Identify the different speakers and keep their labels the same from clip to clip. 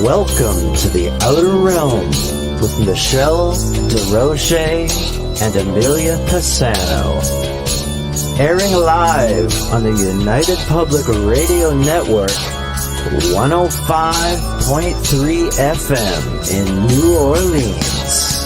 Speaker 1: Welcome to the Outer Realm with Michelle Desrochers and Amelia Pisano. Airing live on the United Public Radio Network, 105.3 FM in New Orleans.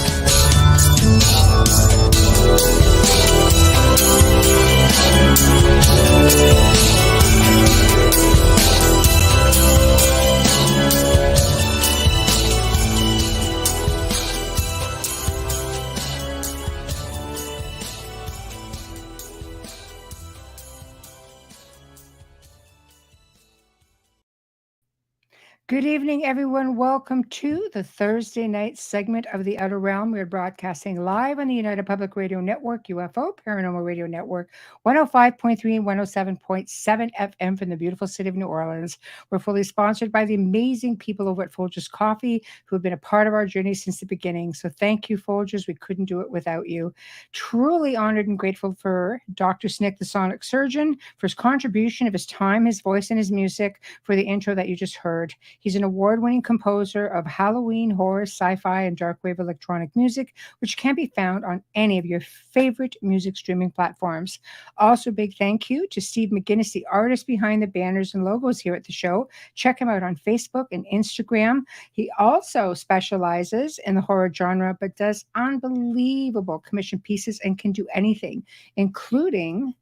Speaker 2: Good evening, everyone. Welcome to the Thursday night segment of The Outer Realm. We're broadcasting live on the United Public Radio Network, UFO, Paranormal Radio Network, 105.3 and 107.7 FM from the beautiful city of New Orleans. We're fully sponsored by the amazing people over at Folgers Coffee who have been a part of our journey since the beginning. So thank you, Folgers. We couldn't do it without you. Truly honored and grateful for Dr. Snick, the sonic surgeon, for his contribution of his time, his voice, and his music for the intro that you just heard. He's an award-winning composer of Halloween, horror, sci-fi, and dark wave electronic music, which can be found on any of your favorite music streaming platforms. Also, big thank you to Steve McGinnis, the artist behind the banners and logos here at the show. Check him out on Facebook and Instagram. He also specializes in the horror genre, but does unbelievable commission pieces and can do anything, including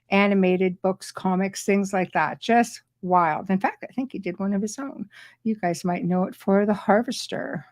Speaker 2: animated books, comics, things like that. Just wild. In fact, I think he did one of his own. You guys might know it for The Harvester.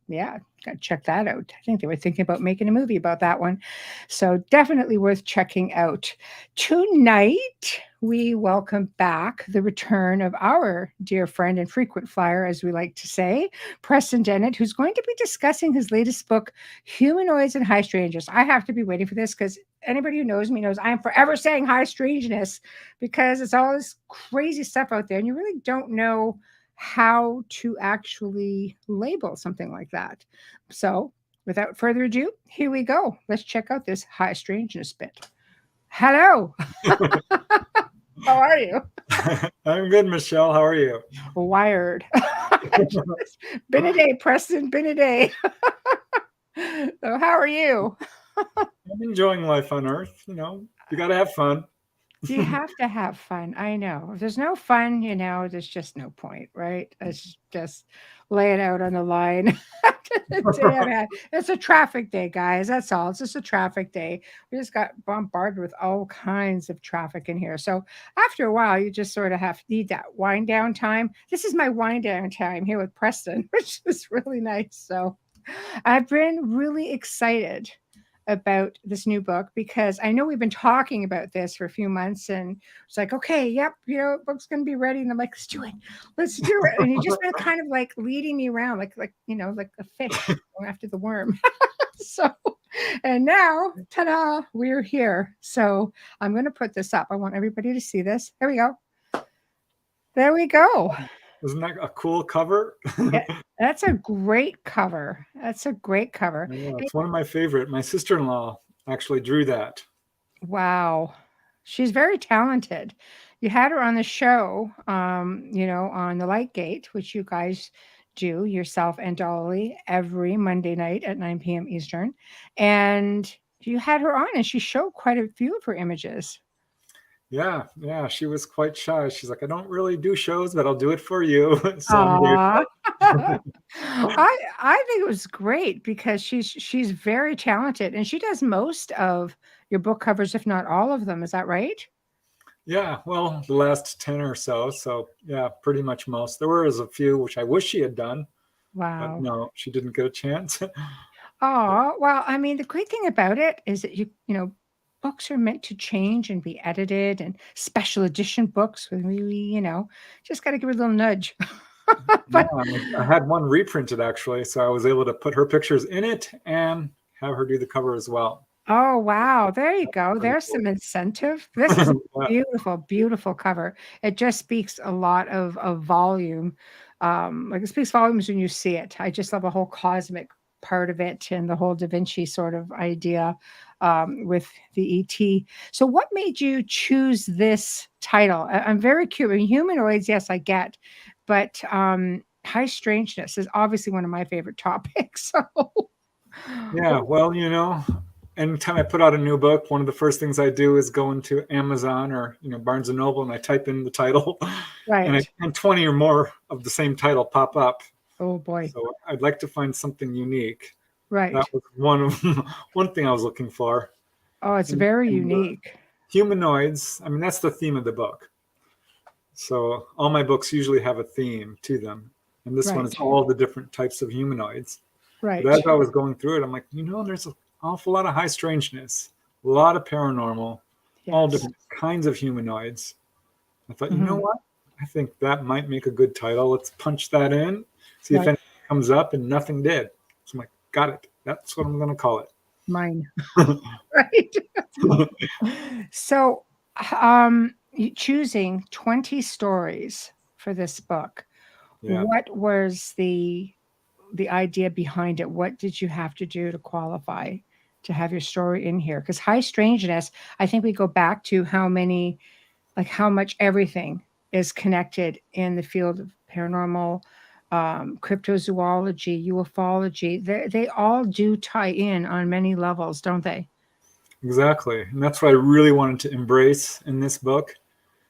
Speaker 2: Yeah, gotta check that out. I think they were thinking about making a movie about that one. So definitely worth checking out. Tonight, we welcome back the return of our dear friend and frequent flyer, as we like to say, Preston Dennett, who's going to be discussing his latest book, Humanoids and High Strangeness. I have to be waiting for this because anybody who knows me knows I'm forever saying high strangeness because it's all this crazy stuff out there and you really don't know how to actually label something like that. So without further ado, here we go. Let's check out this high strangeness bit. Hello. How are you?
Speaker 3: I'm good, Michelle. How are you?
Speaker 2: Wired. Been a day, Preston. Been a day. So how are you?
Speaker 3: I'm enjoying life on Earth. You know, you got to have fun.
Speaker 2: You have to have fun. I know. If there's no fun, you know, there's just no point, right? Let's just lay it out on the line. It's a traffic day, guys. That's all. It's just a traffic day. We just got bombarded with all kinds of traffic in here. So after a while, you just sort of need that wind down time. This is my wind down time here with Preston, which is really nice. So I've been really excited about this new book because I know we've been talking about this for a few months and it's like, okay, yep, you know, book's going to be ready. And I'm like, let's do it. And you just been kind of like leading me around, like, you know, like a fish going after the worm. So, and now, ta-da, we're here. So I'm going to put this up. I want everybody to see this. There we go. There we go.
Speaker 3: Isn't that a cool cover?
Speaker 2: That's a great cover. That's a great cover.
Speaker 3: Yeah, it's one of my favorite. My sister-in-law actually drew that.
Speaker 2: Wow. She's very talented. You had her on the show, you know, on the Light Gate, which you guys do, yourself and Dolly, every Monday night at 9 p.m. Eastern. And you had her on and she showed quite a few of her images.
Speaker 3: Yeah, she was quite shy. She's like, I don't really do shows, but I'll do it for you. So
Speaker 2: I think it was great because she's very talented and she does most of your book covers, if not all of them. Is that right?
Speaker 3: Yeah, well, the last 10 or so. So yeah, pretty much most. There was a few which I wish she had done.
Speaker 2: Wow.
Speaker 3: But no, she didn't get a chance.
Speaker 2: Oh, well, I mean, the great thing about it is that you know, books are meant to change and be edited, and special edition books with really, you know, just got to give it a little nudge.
Speaker 3: But I had one reprinted actually, so I was able to put her pictures in it and have her do the cover as well.
Speaker 2: Oh, wow. There you go. There's some incentive. This is a beautiful, beautiful cover. It just speaks a lot of volume. Like it speaks volumes when you see it. I just love a whole cosmic part of it and the whole Da Vinci sort of idea with the ET. So what made you choose this title? I'm very curious. Humanoids, yes, I get. But high strangeness is obviously one of my favorite topics. So,
Speaker 3: Yeah, well, anytime I put out a new book, one of the first things I do is go into Amazon or Barnes and Noble, and I type in the title,
Speaker 2: right.
Speaker 3: and 20 or more of the same title pop up.
Speaker 2: Oh boy.
Speaker 3: So I'd like to find something unique.
Speaker 2: Right.
Speaker 3: That was one thing I was looking for.
Speaker 2: Oh, it's very unique.
Speaker 3: Humanoids. I mean, that's the theme of the book. So all my books usually have a theme to them, and this one is all the different types of humanoids.
Speaker 2: Right.
Speaker 3: But as I was going through it, I'm like, there's an awful lot of high strangeness, a lot of paranormal, all different kinds of humanoids. I thought, you know what? I think that might make a good title. Let's punch that in, see if anything comes up, and nothing did. So I'm like, got it. That's what I'm going to call it.
Speaker 2: Mine. Right. So, choosing 20 stories for this book. Yeah. What was the idea behind it? What did you have to do to qualify to have your story in here? Because high strangeness, I think we go back to how much everything is connected in the field of paranormal, cryptozoology, ufology. They all do tie in on many levels, don't they?
Speaker 3: Exactly. And that's what I really wanted to embrace in this book,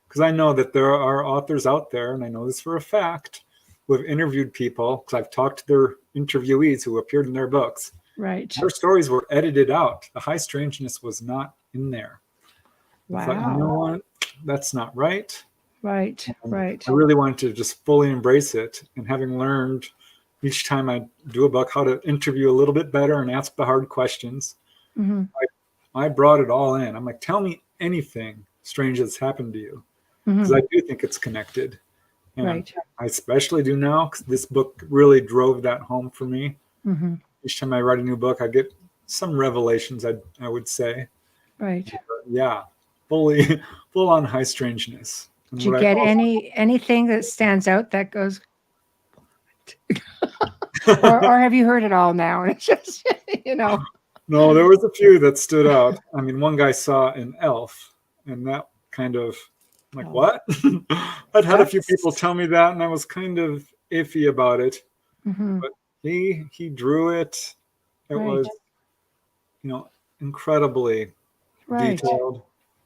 Speaker 3: because I know that there are authors out there, and I know this for a fact, who have interviewed people, because I've talked to their interviewees who appeared in their books.
Speaker 2: Right.
Speaker 3: Their stories were edited out. The high strangeness was not in there.
Speaker 2: Wow.
Speaker 3: I thought, you know what? That's not right.
Speaker 2: Right. Right.
Speaker 3: I really wanted to just fully embrace it. And having learned each time I do a book how to interview a little bit better and ask the hard questions, I brought it all in. I'm like, tell me anything strange that's happened to you, because I do think it's connected. And I especially do now, because this book really drove that home for me. Each time I write a new book, I get some revelations, I would say.
Speaker 2: Right.
Speaker 3: Yeah, full on high strangeness. And
Speaker 2: did you get anything that stands out that goes, or have you heard it all now? And it's just,
Speaker 3: No, there was a few that stood out. I mean, one guy saw an elf, and that kind of, like, what? I'd had a few people tell me that, and I was kind of iffy about it. But he drew it. It was, incredibly detailed.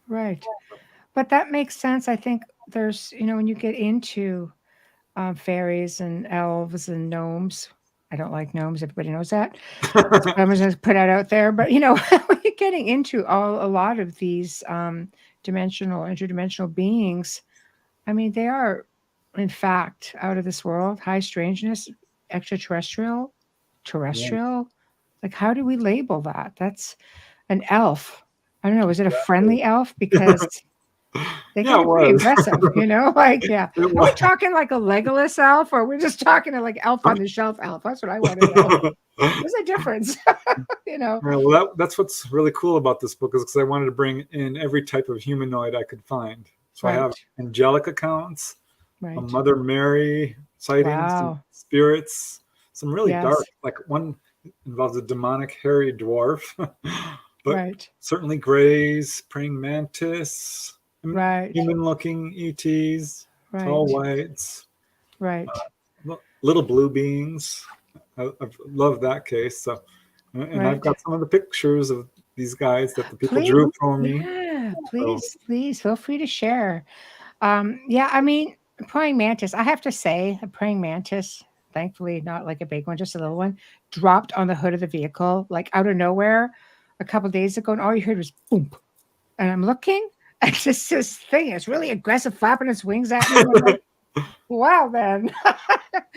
Speaker 2: Right. But that makes sense. I think there's, when you get into fairies and elves and gnomes. I don't like gnomes. Everybody knows that. I'm going to put that out there. But, when you're getting into a lot of these interdimensional beings, I mean, they are, in fact, out of this world, high strangeness, extraterrestrial, terrestrial. Yeah. Like, how do we label that? That's an elf. I don't know. Is it a friendly elf? Because they can be pretty aggressive, Are we talking like a Legolas elf, or we're just talking to like elf on the shelf elf? That's what I want to know. There's a difference,
Speaker 3: Well, that's what's really cool about this book, is because I wanted to bring in every type of humanoid I could find. So I have angelic accounts, a Mother Mary sightings, some spirits, some really dark, like one involves a demonic hairy dwarf, but certainly grays, praying mantis, human-looking ETs, tall whites, little blue beings. I love that case. So, and I've got some of the pictures of these guys that the people drew for me.
Speaker 2: Yeah, please feel free to share. I mean, praying mantis. I have to say, a praying mantis, thankfully not like a big one, just a little one, dropped on the hood of the vehicle, like out of nowhere, a couple of days ago, and all you heard was boom. And I'm looking. It's just this thing. It's really aggressive, flapping its wings at me. Like, wow, man.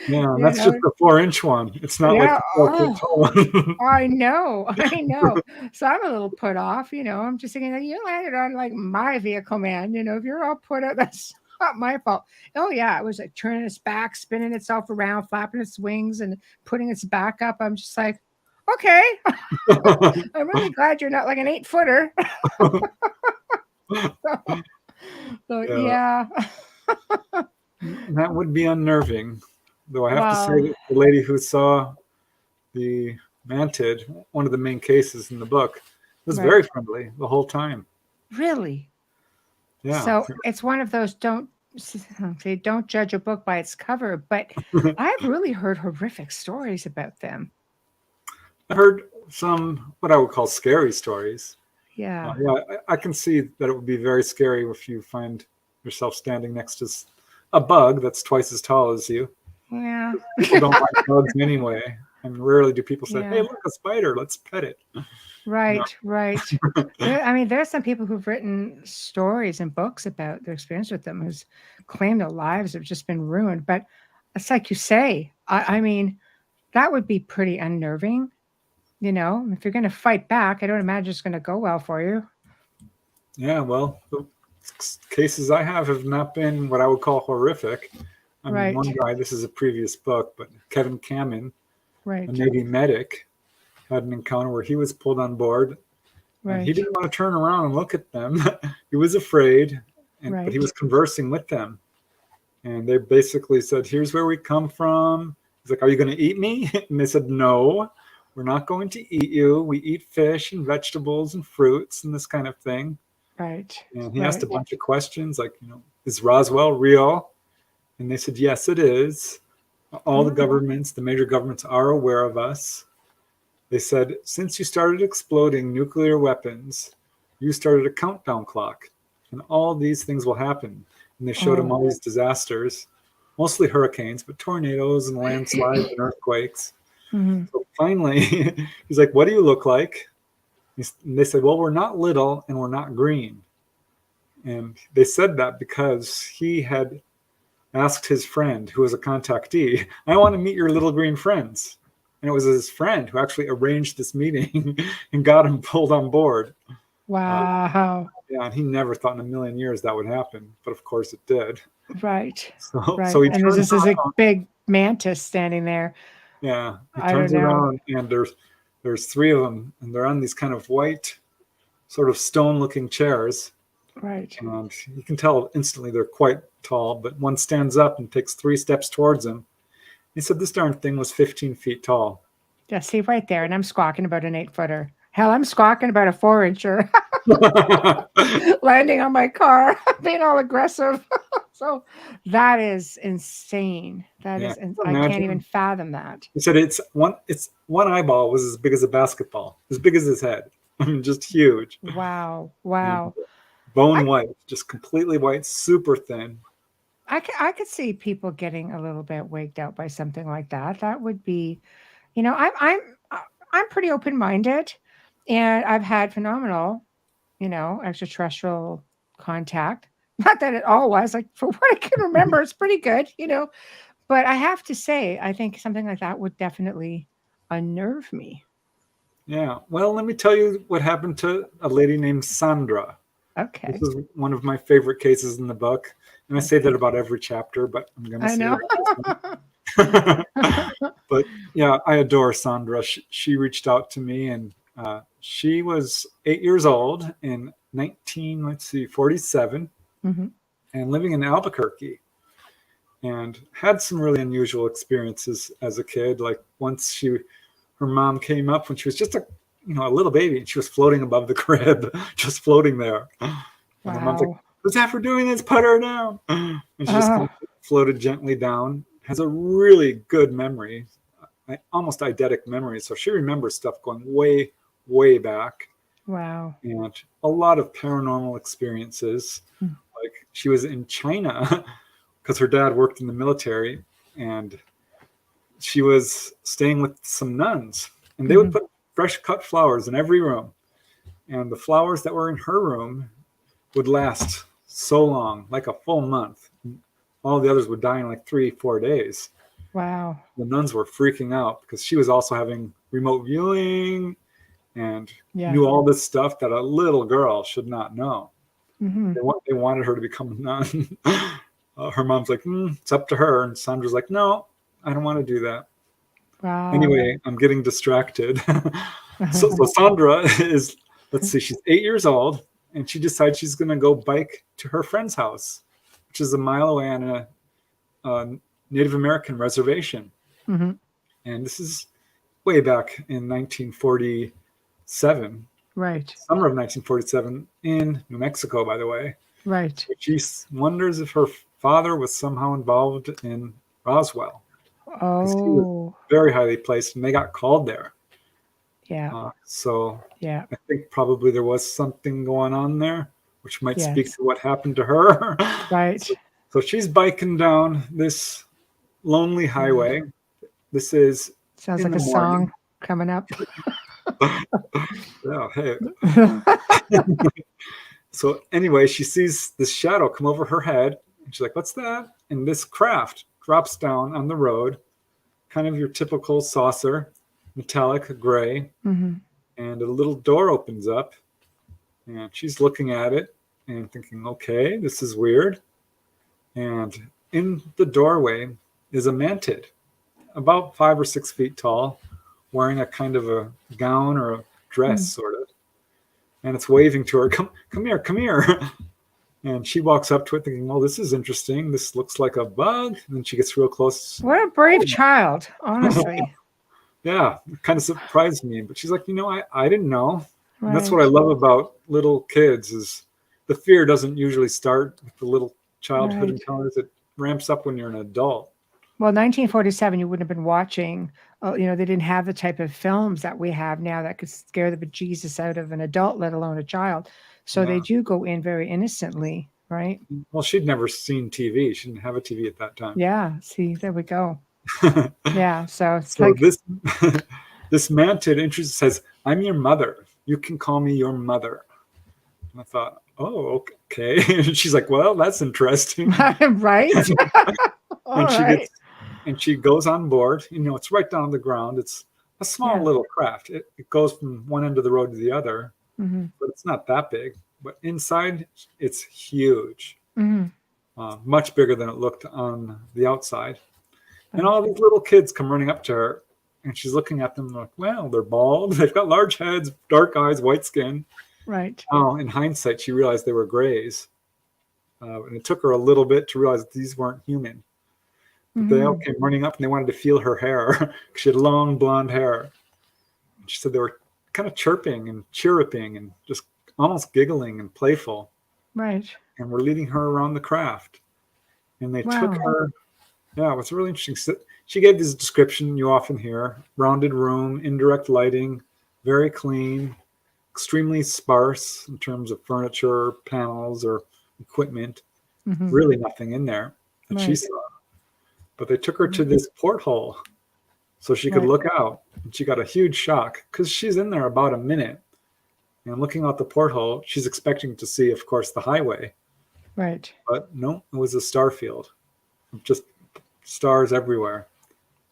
Speaker 3: Yeah, that's just the 4-inch one. It's not like the 4-foot tall one.
Speaker 2: I know. So I'm a little put off. I'm just thinking that you landed on like my vehicle, man. If you're all put up, that's not my fault. Oh yeah, it was like turning its back, spinning itself around, flapping its wings, and putting its back up. I'm just like, okay. I'm really glad you're not like an 8-footer. So yeah.
Speaker 3: That would be unnerving, though I have to say that the lady who saw the mantid, one of the main cases in the book, was very friendly the whole time.
Speaker 2: Really?
Speaker 3: Yeah.
Speaker 2: So it's one of those don't say don't judge a book by its cover, but I've really heard horrific stories about them.
Speaker 3: I heard some what I would call scary stories.
Speaker 2: Yeah.
Speaker 3: I can see that it would be very scary if you find yourself standing next to a bug that's twice as tall as you.
Speaker 2: Yeah.
Speaker 3: People don't like bugs anyway. And rarely do people say,
Speaker 2: Yeah.
Speaker 3: hey, look, a spider, let's pet it.
Speaker 2: Right, right. I mean, there's some people who've written stories and books about their experience with them who's claimed their lives have just been ruined. But it's like you say, I mean, that would be pretty unnerving. You know, if you're going to fight back, I don't imagine it's going to go well for you.
Speaker 3: Yeah, well, the cases I have not been what I would call horrific. I mean, one guy, this is a previous book, but Kevin Kamen, a Navy medic, had an encounter where he was pulled on board. And he didn't want to turn around and look at them. He was afraid, but he was conversing with them. And they basically said, here's where we come from. He's like, are you going to eat me? And they said, no, we're not going to eat you. We eat fish and vegetables and fruits and this kind of thing.
Speaker 2: Right.
Speaker 3: And he asked a bunch of questions like, is Roswell real? And they said, yes, it is. All the governments, the major governments are aware of us. They said, since you started exploding nuclear weapons, you started a countdown clock, and all these things will happen. And they showed him all these disasters, mostly hurricanes, but tornadoes and landslides and earthquakes. Mm-hmm. So finally, he's like, what do you look like? And they said, well, we're not little and we're not green. And they said that because he had asked his friend, who was a contactee, I want to meet your little green friends. And it was his friend who actually arranged this meeting and got him pulled on board.
Speaker 2: Wow.
Speaker 3: Yeah, and he never thought in a million years that would happen. But of course it did.
Speaker 2: Right.
Speaker 3: So he
Speaker 2: and this is a big mantis standing there.
Speaker 3: Yeah. He turns around and there's three of them. And they're on these kind of white, sort of stone-looking chairs.
Speaker 2: Right.
Speaker 3: And you can tell instantly they're quite tall. But one stands up and takes 3 steps towards him. He said this darn thing was 15 feet tall.
Speaker 2: Yeah, see right there. And I'm squawking about an 8-footer. Hell, I'm squawking about a 4-incher landing on my car, being all aggressive. So that is insane. That is, I can't even fathom that.
Speaker 3: He said it's one eyeball was as big as a basketball, as big as his head. I mean, just huge.
Speaker 2: Wow.
Speaker 3: Bone white, just completely white, super thin.
Speaker 2: I could see people getting a little bit waked out by something like that. That would be, I'm pretty open-minded, and I've had phenomenal, extraterrestrial contact. Not that it all was like, for what I can remember, it's pretty good, But I have to say, I think something like that would definitely unnerve me.
Speaker 3: Yeah. Well, let me tell you what happened to a lady named Sandra.
Speaker 2: Okay.
Speaker 3: This is one of my favorite cases in the book. And I say that about every chapter, but I'm going to say it. But yeah, I adore Sandra. She reached out to me, and she was 8 years old in 1947 and living in Albuquerque, and had some really unusual experiences as a kid. Like once her mom came up when she was just a little baby, and she was floating above the crib, just floating there.
Speaker 2: Wow.
Speaker 3: And her mom's like, what's that for doing this? Put her down. And she just kind of floated gently down. Has a really good memory, almost eidetic memory. So she remembers stuff going way, way back.
Speaker 2: Wow.
Speaker 3: And a lot of paranormal experiences. Like she was in China because her dad worked in the military, and she was staying with some nuns, and they would put fresh cut flowers in every room. And the flowers that were in her room would last so long, like a full month. All the others would die in like 3-4 days.
Speaker 2: Wow.
Speaker 3: The nuns were freaking out because she was also having remote viewing and knew all this stuff that a little girl should not know. They wanted her to become a nun. Her mom's like, it's up to her. And Sandra's like, no, I don't want to do that.
Speaker 2: Wow.
Speaker 3: Anyway, I'm getting distracted. So Sandra is, she's 8 years old, and she decides she's going to go bike to her friend's house, which is a mile away on a Native American reservation. And this is way back in 1947.
Speaker 2: Right.
Speaker 3: Summer of 1947 in New Mexico, by the way.
Speaker 2: Right.
Speaker 3: She wonders if her father was somehow involved in Roswell. Because he was
Speaker 2: Oh,
Speaker 3: very highly placed, and they got called there.
Speaker 2: yeah.
Speaker 3: So
Speaker 2: Yeah.
Speaker 3: I think probably there was something going on there, which might speak
Speaker 2: Yes.
Speaker 3: to what happened to her.
Speaker 2: Right.
Speaker 3: So she's biking down this lonely highway. This is
Speaker 2: Sounds
Speaker 3: in
Speaker 2: like
Speaker 3: the
Speaker 2: a
Speaker 3: morning.
Speaker 2: song coming up.
Speaker 3: Yeah, hey. So anyway, she sees this shadow come over her head, and she's like, "What's that?" And this craft drops down on the road, kind of your typical saucer, metallic gray,
Speaker 2: Mm-hmm.
Speaker 3: and a little door opens up, and she's looking at it and thinking, "Okay, this is weird." And in the doorway is a mantid, about 5 or 6 feet tall, wearing a kind of a gown or a dress, sort of. And it's waving to her, come here, come here. And she walks up to it thinking, well, this is interesting. This looks like a bug. And then she gets real close.
Speaker 2: What a brave child, honestly.
Speaker 3: Yeah, it kind of surprised me. But she's like, I didn't know.
Speaker 2: Right.
Speaker 3: And that's what I love about little kids is the fear doesn't usually start with the little childhood encounters. It ramps up when you're an adult.
Speaker 2: Well, 1947, you wouldn't have been watching, they didn't have the type of films that we have now that could scare the bejesus out of an adult, let alone a child. So they do go in very innocently, right?
Speaker 3: Well, she'd never seen TV. She didn't have a TV at that time.
Speaker 2: Yeah. See, there we go. Yeah. So it's
Speaker 3: so
Speaker 2: like
Speaker 3: this this mantid says, "I'm your mother. You can call me your mother." And I thought, oh, okay. And she's like, well, that's interesting.
Speaker 2: right.
Speaker 3: And she goes on board. It's right down on the ground. It's a small little craft. It goes from one end of the road to the other, but it's not that big. But inside, it's huge, much bigger than it looked on the outside. And all these little kids come running up to her, and she's looking at them like, well, they're bald. They've got large heads, dark eyes, white skin.
Speaker 2: Right.
Speaker 3: Oh, in hindsight, she realized they were grays. And it took her a little bit to realize that these weren't human. But they all came running up, and they wanted to feel her hair. She had long blonde hair. And she said they were kind of chirping and chirruping and just almost giggling and playful.
Speaker 2: Right.
Speaker 3: And were leading her around the craft. And they took her. Yeah, it was really interesting. So she gave this description you often hear: rounded room, indirect lighting, very clean, extremely sparse in terms of furniture, panels, or equipment. Really nothing in there that she saw. But they took her to this porthole so she could look out. And she got a huge shock because she's in there about a minute. And looking out the porthole, she's expecting to see, of course, the highway.
Speaker 2: Right.
Speaker 3: But no, it was a star field. Just stars everywhere.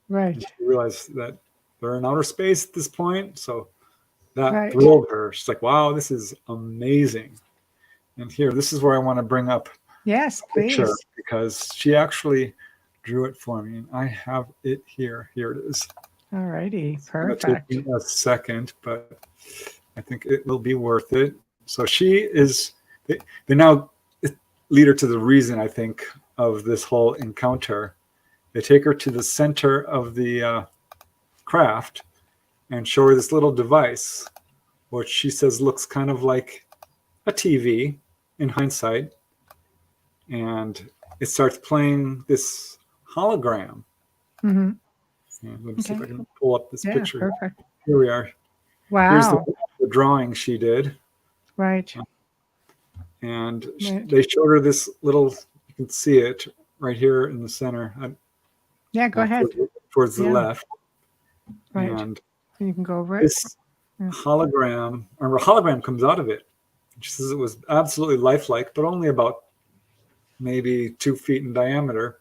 Speaker 2: Right.
Speaker 3: And she realized that they're in outer space at this point. So that thrilled her. She's like, wow, this is amazing. And here, this is where I want to bring up
Speaker 2: a picture,
Speaker 3: because she actually drew it for me. And I have it here. Here it is.
Speaker 2: All righty. Perfect.
Speaker 3: It'll take me a second, but I think it will be worth it. So she is, they now lead her to the reason, I think, of this whole encounter. They take her to the center of the craft and show her this little device, which she says looks kind of like a TV in hindsight. And it starts playing this hologram. And let me see if I can pull up this picture.
Speaker 2: Perfect.
Speaker 3: Here we are.
Speaker 2: Wow.
Speaker 3: Here's the drawing she did.
Speaker 2: Right.
Speaker 3: And they showed her this little, you can see it right here in the center.
Speaker 2: Go ahead.
Speaker 3: Towards the left.
Speaker 2: Right.
Speaker 3: And
Speaker 2: you can go over it.
Speaker 3: This hologram, or a hologram comes out of it. She says it was absolutely lifelike, but only about maybe 2 feet in diameter.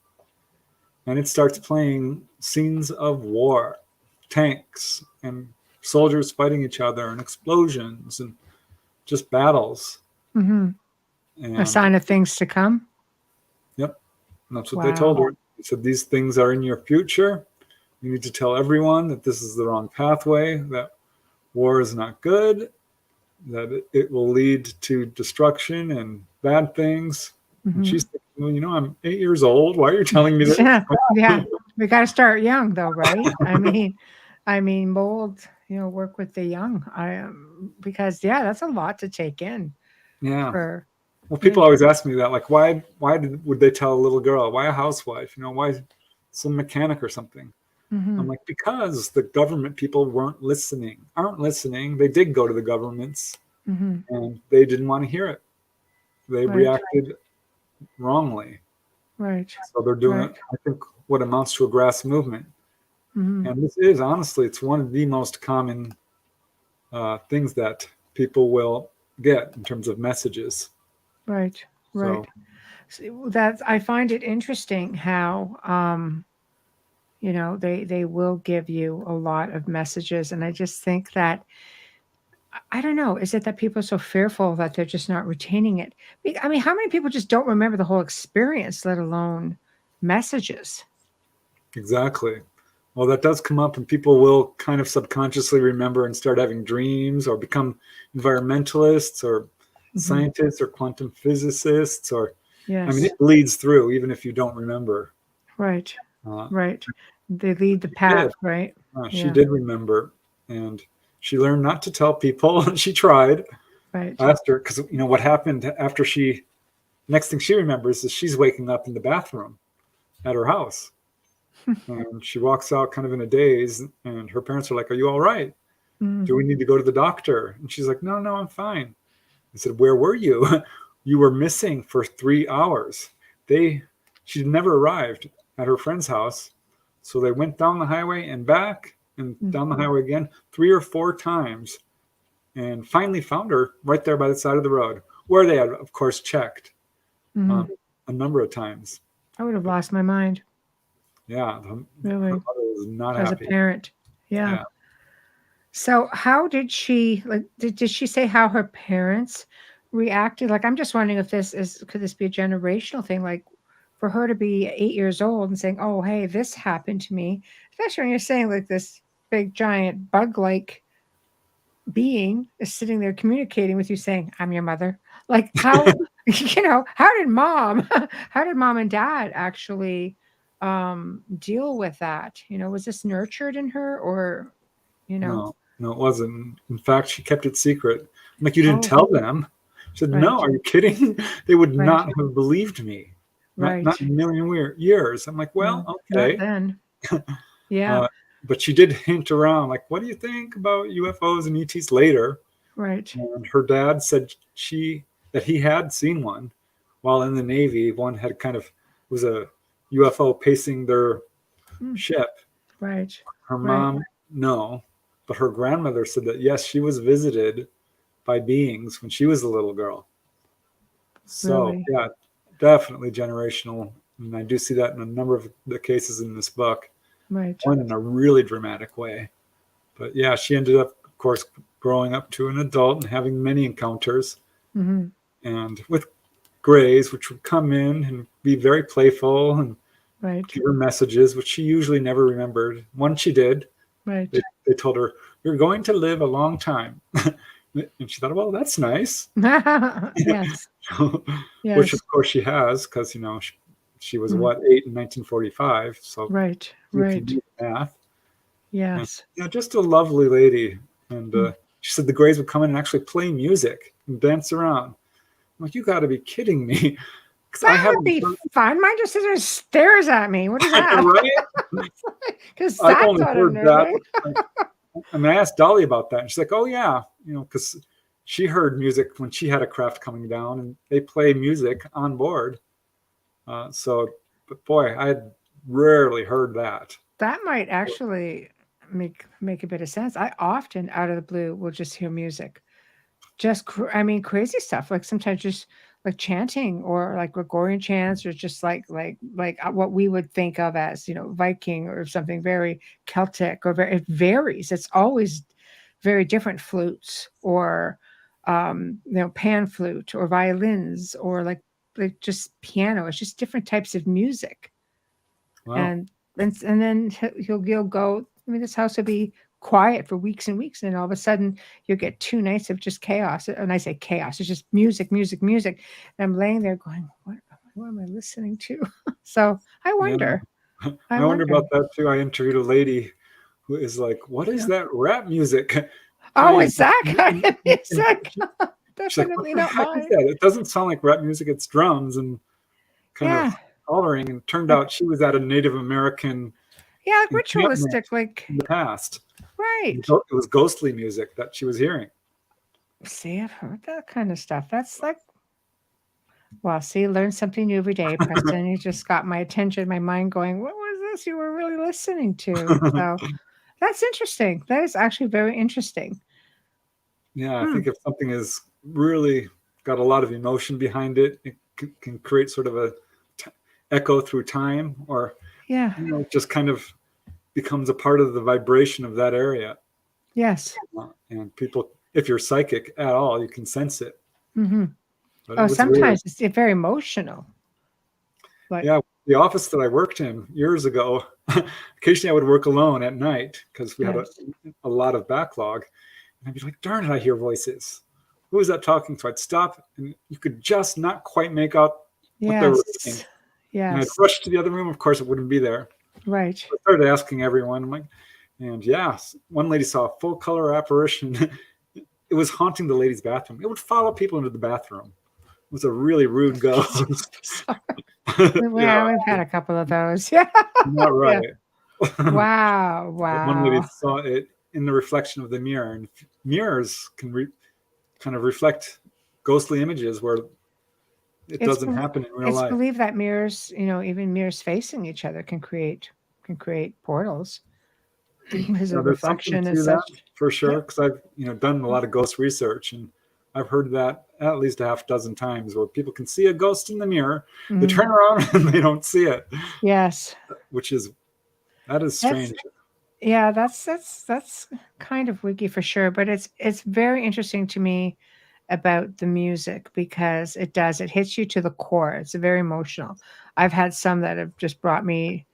Speaker 3: And it starts playing scenes of war, tanks and soldiers fighting each other and explosions and just battles. And
Speaker 2: a sign of things to come.
Speaker 3: Yep. And that's what they told her. They said, these things are in your future. You need to tell everyone that this is the wrong pathway, that war is not good, that it will lead to destruction and bad things. And she's thinking, well, I'm 8 years old. Why are you telling me this?
Speaker 2: Yeah. We got to start young, though, right? I mean, mold, work with the young. Because that's a lot to take in.
Speaker 3: Yeah.
Speaker 2: For
Speaker 3: Well, people always ask me that, like, why would they tell a little girl? Why a housewife? Why some mechanic or something? I'm like, because the government people aren't listening. They did go to the governments, and they didn't want to hear it. They reacted wrongly.
Speaker 2: Right.
Speaker 3: So they're doing, I think, what amounts to a grass movement. And this is, honestly, it's one of the most common things that people will get in terms of messages.
Speaker 2: Right. So I find it interesting how, they will give you a lot of messages. And I just think that, I don't know, is it that people are so fearful that they're just not retaining it? I mean, how many people just don't remember the whole experience, let alone messages?
Speaker 3: Exactly. Well, that does come up, and people will kind of subconsciously remember and start having dreams or become environmentalists or scientists or quantum physicists, or I mean, it bleeds through even if you don't remember.
Speaker 2: Right. They lead the path, right?
Speaker 3: She did remember, and she learned not to tell people. She tried.
Speaker 2: Right.
Speaker 3: I asked her, because what happened after next thing she remembers is she's waking up in the bathroom at her house. And she walks out kind of in a daze, and her parents are like, "Are you all right? Do we need to go to the doctor?" And she's like, "No, I'm fine." I said, "Where were you? You were missing for 3 hours." She never arrived at her friend's house. So they went down the highway and back and down the highway again 3 or 4 times, and finally found her right there by the side of the road, where they had, of course, checked a number of times.
Speaker 2: I would have lost my mind.
Speaker 3: Yeah.
Speaker 2: Really?
Speaker 3: Her mother was not
Speaker 2: happy. As a parent. Yeah. So how did she, did she say how her parents reacted? Like, I'm just wondering if could this be a generational thing? Like, for her to be 8 years old and saying, "Oh, hey, this happened to me," especially when you're saying like this big giant bug-like being is sitting there communicating with you, saying, "I'm your mother." Like, how how did mom and dad actually deal with that? Was this nurtured in her, or
Speaker 3: No, it wasn't. In fact, she kept it secret. I'm like, "You didn't tell them?" She said, "No, are you kidding? They would not have believed me. Not in a million years." I'm like, "Well, okay."
Speaker 2: Not then. Yeah.
Speaker 3: But she did hint around, like, "What do you think about UFOs and ETs later?"
Speaker 2: Right.
Speaker 3: And her dad said that he had seen one while in the Navy. One had was a UFO pacing their ship.
Speaker 2: Right.
Speaker 3: Her mom, no, but her grandmother said that, yes, she was visited by beings when she was a little girl. So, yeah, definitely generational. And I do see that in a number of the cases in this book.
Speaker 2: Right.
Speaker 3: One in a really dramatic way. But yeah, she ended up, of course, growing up to an adult and having many encounters. And with Grays, which would come in and be very playful and give her messages, which she usually never remembered. One she did.
Speaker 2: Right.
Speaker 3: They told her, "You're going to live a long time." And she thought, "Well, that's nice."
Speaker 2: Yes.
Speaker 3: Which, of course, she has, because, she was, 8 in 1945. So
Speaker 2: right.
Speaker 3: You can do the math.
Speaker 2: Yes.
Speaker 3: And, just a lovely lady. And she said the Grays would come in and actually play music and dance around. I'm like, "You got to be kidding me."
Speaker 2: That would be fun. Mine just sits there and stares at me. What is that?
Speaker 3: Right?
Speaker 2: Because
Speaker 3: I've only heard that. And I asked Dolly about that. And she's like, "Oh, yeah." Because she heard music when she had a craft coming down, and they play music on board. But boy, I had rarely heard that.
Speaker 2: That might actually make a bit of sense. I often, out of the blue, will just hear music. Just, crazy stuff. Like sometimes just like chanting, or like Gregorian chants, or just like what we would think of as, Viking or something very Celtic, or it varies. It's always very different flutes, or, pan flute, or violins, or like just piano. It's just different types of music. Wow. And then you'll go, this house will be quiet for weeks and weeks, and all of a sudden you'll get 2 nights of just chaos. And I say chaos, it's just music. And I'm laying there going, what am I listening to? So I wonder.
Speaker 3: Yeah. I wonder about that too. I interviewed a lady who is like, "What is that rap music?"
Speaker 2: Oh, it's that kind of music. definitely not mine.
Speaker 3: It doesn't sound like rap music. It's drums and kind of hollering. And turned out she was at a Native American
Speaker 2: ritualistic, like
Speaker 3: in the past.
Speaker 2: Right.
Speaker 3: It was ghostly music that she was hearing.
Speaker 2: See, I've heard that kind of stuff. That's like, well, see, learn something new every day, Preston. You just got my attention, my mind going, what was this you were really listening to? So that's interesting. That is actually very interesting.
Speaker 3: Yeah, I think if something is really got a lot of emotion behind it, it can create sort of a echo through time, or just kind of becomes a part of the vibration of that area.
Speaker 2: Yes.
Speaker 3: And people, if you're psychic at all, you can sense it.
Speaker 2: Mm-hmm. Oh, sometimes it's very emotional.
Speaker 3: Like, the office that I worked in years ago, occasionally I would work alone at night because we had a lot of backlog. And I'd be like, darn it, I hear voices. Who is that talking? So I'd stop, and you could just not quite make out what they were saying.
Speaker 2: Yes.
Speaker 3: And I'd rush to the other room. Of course, it wouldn't be there.
Speaker 2: Right.
Speaker 3: So I started asking everyone. I'm like, and one lady saw a full color apparition. It was haunting the ladies' bathroom. It would follow people into the bathroom. It was a really rude ghost.
Speaker 2: Well, we've had a couple of those. Yeah.
Speaker 3: Not right.
Speaker 2: Yeah. Wow.
Speaker 3: One lady saw it in the reflection of the mirror, and mirrors can kind of reflect ghostly images where it doesn't happen in real life.
Speaker 2: It's believed that mirrors, even mirrors facing each other can create portals because of reflection and such.
Speaker 3: For sure, because I've done a lot of ghost research, and I've heard that at least a half dozen times where people can see a ghost in the mirror, they turn around and they don't see it.
Speaker 2: Yes.
Speaker 3: That is strange.
Speaker 2: That's kind of wiki for sure, but it's very interesting to me about the music because it hits you to the core. It's very emotional. I've had some that have just brought me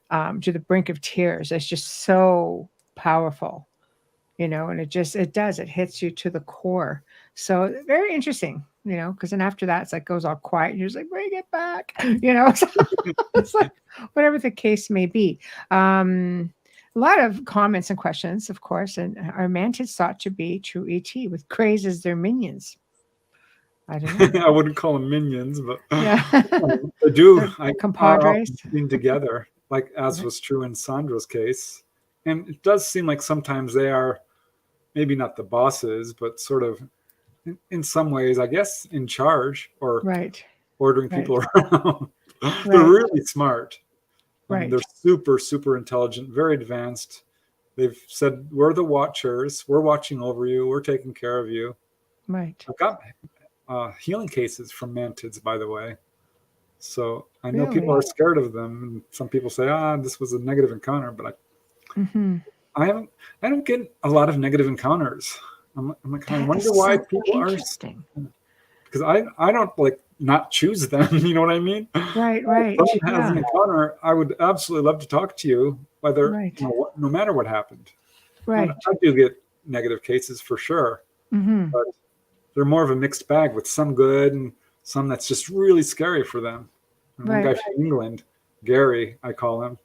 Speaker 2: to the brink of tears. It's just so powerful, and it hits you to the core. So very interesting, because then after that, it's like goes all quiet and you're just like, bring it back, it's like whatever the case may be. A lot of comments and questions, of course, and are mantids thought to be true ET with Greys as their minions? I don't know.
Speaker 3: I wouldn't call them minions, but
Speaker 2: they
Speaker 3: do.
Speaker 2: Compadres
Speaker 3: seen together, like as was true in Sandra's case, and it does seem like sometimes they are maybe not the bosses, but sort of in some ways, I guess, in charge or ordering people around. They're really smart. They're super, super intelligent, very advanced. They've said, we're the watchers. We're watching over you. We're taking care of you.
Speaker 2: Right.
Speaker 3: I've got healing cases from mantids, by the way. So I know people are scared of them. And some people say, this was a negative encounter. But I don't get a lot of negative encounters. I'm like, I wonder why people are. Because I don't not choose them. You know what I mean?
Speaker 2: Right.
Speaker 3: If someone has an encounter, I would absolutely love to talk to you, whether no matter what happened.
Speaker 2: Right.
Speaker 3: I do get negative cases for sure, but they're more of a mixed bag with some good and some that's just really scary for them. And one guy from England, Gary, I call him,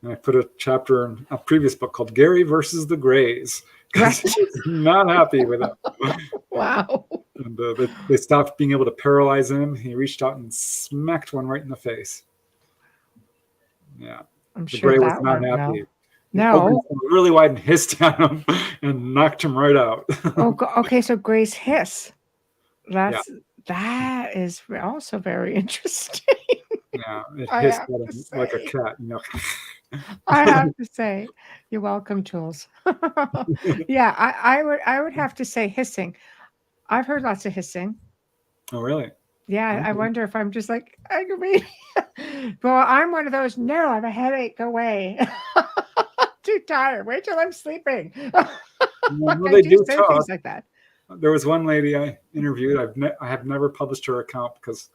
Speaker 3: and I put a chapter in a previous book called Gary versus the Greys because he's not happy with it.
Speaker 2: Wow.
Speaker 3: And they stopped being able to paralyze him. He reached out and smacked one right in the face. Yeah.
Speaker 2: I'm
Speaker 3: the
Speaker 2: sure
Speaker 3: Gray
Speaker 2: that
Speaker 3: was not happy.
Speaker 2: No.
Speaker 3: Really wide and hissed at him and knocked him right out.
Speaker 2: Okay. So Gray's hiss. That is also very interesting.
Speaker 3: Yeah. It hissed at him like a cat,
Speaker 2: I have to say, you're welcome, Tools. I would have to say hissing. I've heard lots of hissing.
Speaker 3: Oh, really?
Speaker 2: Yeah, I wonder if I'm just like aggravated. Well, I'm one of those. No, I have a headache. Go away. Too tired. Wait till I'm sleeping.
Speaker 3: They do say
Speaker 2: talk. Things like that.
Speaker 3: There was one lady I interviewed. I have never published her account because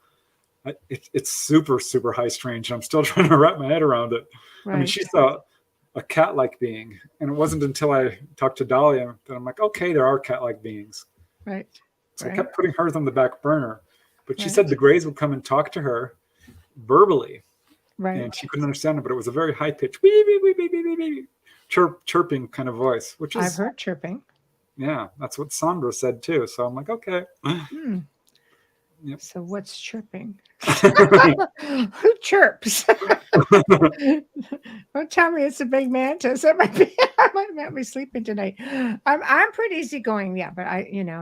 Speaker 3: it's super, super high strange. I'm still trying to wrap my head around it. Right. I mean, she saw a cat-like being, and it wasn't until I talked to Dahlia that I'm like, okay, there are cat-like beings.
Speaker 2: Right.
Speaker 3: So I kept putting hers on the back burner. But she said the Greys would come and talk to her verbally.
Speaker 2: Right.
Speaker 3: And she couldn't understand it, but it was a very high-pitched chirping kind of voice, which is...
Speaker 2: I've heard chirping.
Speaker 3: Yeah, that's what Sandra said too. So I'm like, okay.
Speaker 2: Yep. So what's chirping? Who chirps? Don't tell me it's a big mantis. It might be. I might be sleeping tonight. I'm pretty easygoing, yeah, but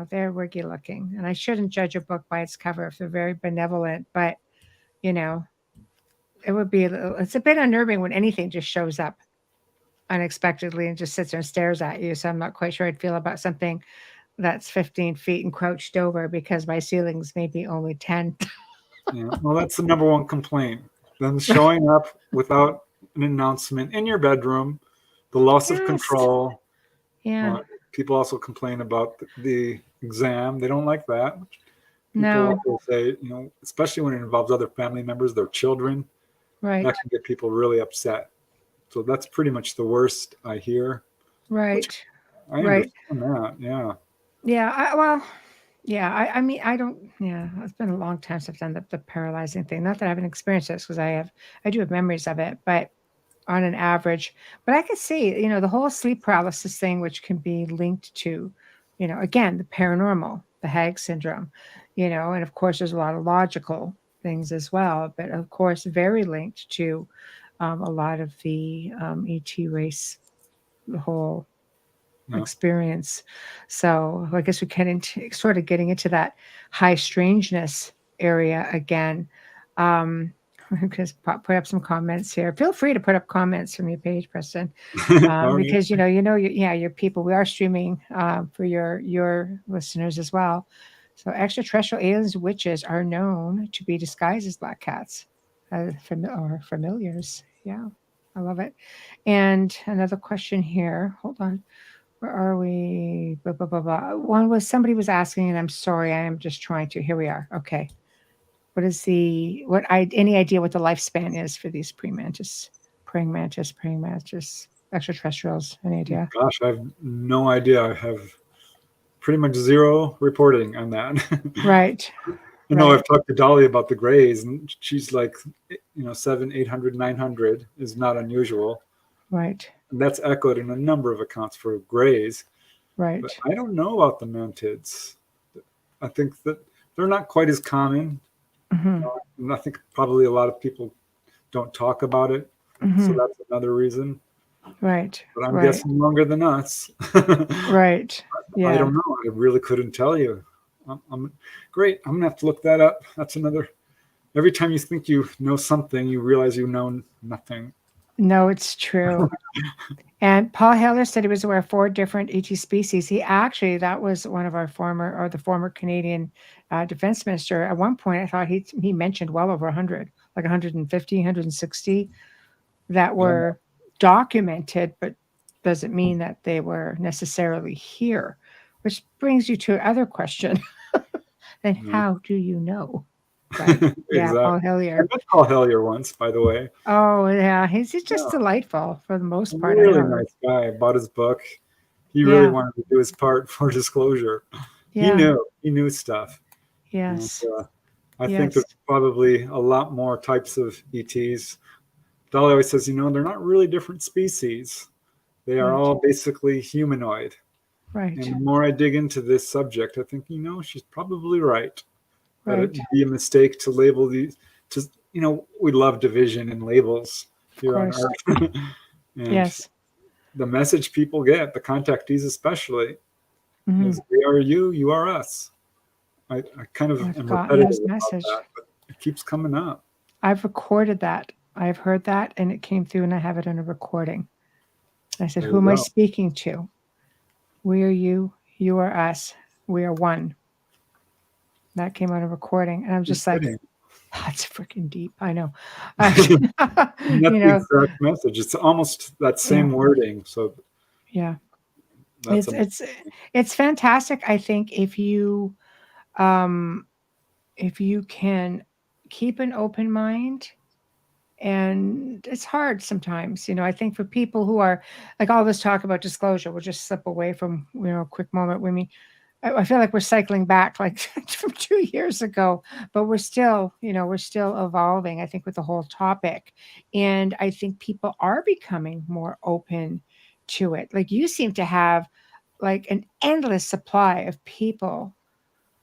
Speaker 2: they're wiggy looking, and I shouldn't judge a book by its cover if they're very benevolent. But it would be it's a bit unnerving when anything just shows up unexpectedly and just sits there and stares at you. So I'm not quite sure I'd feel about something that's 15 feet and crouched over because my ceiling's maybe only 10.
Speaker 3: Yeah, well, that's the number one complaint. Them showing up without an announcement in your bedroom, the loss of control.
Speaker 2: Yeah.
Speaker 3: People also complain about the exam. They don't like that.
Speaker 2: No.
Speaker 3: People will say, especially when it involves other family members, their children,
Speaker 2: right,
Speaker 3: that can get people really upset. So that's pretty much the worst I hear.
Speaker 2: Right.
Speaker 3: I understand that. Yeah.
Speaker 2: Yeah. I mean, I don't. Yeah, it's been a long time since I've done the paralyzing thing. Not that I haven't experienced this, because I do have memories of it, but on an average. But I could see, the whole sleep paralysis thing, which can be linked to, again, the paranormal, the Hag syndrome, and of course, there's a lot of logical things as well, but of course, very linked to a lot of the ET race, the whole experience. So I guess we sort of getting into that high strangeness area again. Because put up some comments here. Feel free to put up comments from your page, Preston, because your people. We are streaming for your listeners as well. So extraterrestrial aliens, witches are known to be disguised as black cats, or familiars. Yeah, I love it. And another question here. Hold on. Where are we? Blah, blah, blah, blah. One was somebody was asking, and I'm sorry, I am just trying to. Here we are. Okay. What is any idea what the lifespan is for these praying mantis, extraterrestrials? Any idea?
Speaker 3: Gosh, I have no idea. I have pretty much zero reporting on that.
Speaker 2: Right.
Speaker 3: I've talked to Dolly about the grays, and she's like, 700, 800, 900 is not unusual.
Speaker 2: Right.
Speaker 3: And that's echoed in a number of accounts for grays.
Speaker 2: Right.
Speaker 3: But I don't know about the mantids. I think that they're not quite as common.
Speaker 2: Mm-hmm.
Speaker 3: And I think probably a lot of people don't talk about it. Mm-hmm. So that's another reason.
Speaker 2: Right.
Speaker 3: But I'm guessing longer than us.
Speaker 2: Right. Yeah.
Speaker 3: I don't know. I really couldn't tell you. I'm great. I'm going to have to look that up. That's another. Every time you think you know something, you realize you know nothing.
Speaker 2: No, it's true. And Paul Heller said he was aware of 4 different ET species. That was one of the former Canadian defense minister. At one point, I thought he mentioned well over 100, like 150, 160 that were documented, but doesn't mean that they were necessarily here, which brings you to another question. Then how do you know? Right. Yeah,
Speaker 3: exactly.
Speaker 2: Paul Hillier.
Speaker 3: I met Paul Hillier once, by the way.
Speaker 2: Oh, yeah. He's just delightful for the most part.
Speaker 3: Really nice guy. I bought his book. He really wanted to do his part for disclosure. Yeah. He knew stuff.
Speaker 2: Yes.
Speaker 3: And, I think there's probably a lot more types of ETs. Dolly always says, they're not really different species. They are all basically humanoid.
Speaker 2: Right.
Speaker 3: And the more I dig into this subject, I think, she's probably right. That it'd be a mistake to label these. We love division and labels here on Earth. And the message people get, the contactees especially, is we are you, you are us. I kind of am repetitive about that, but it keeps coming up.
Speaker 2: I've recorded that. I've heard that, and it came through, and I have it on a recording. I said, who am I speaking to? We are you, you are us, we are one. That came on a recording, and I'm just like, that's freaking deep. I know.
Speaker 3: That's the exact message. It's almost that same wording. So
Speaker 2: it's fantastic. I think if you can keep an open mind, and it's hard sometimes, I think for people who are like all this talk about disclosure, we'll just slip away from, a quick moment with me. I feel like we're cycling back like from 2 years ago, but we're still evolving, I think, with the whole topic. And I think people are becoming more open to it. Like you seem to have like an endless supply of people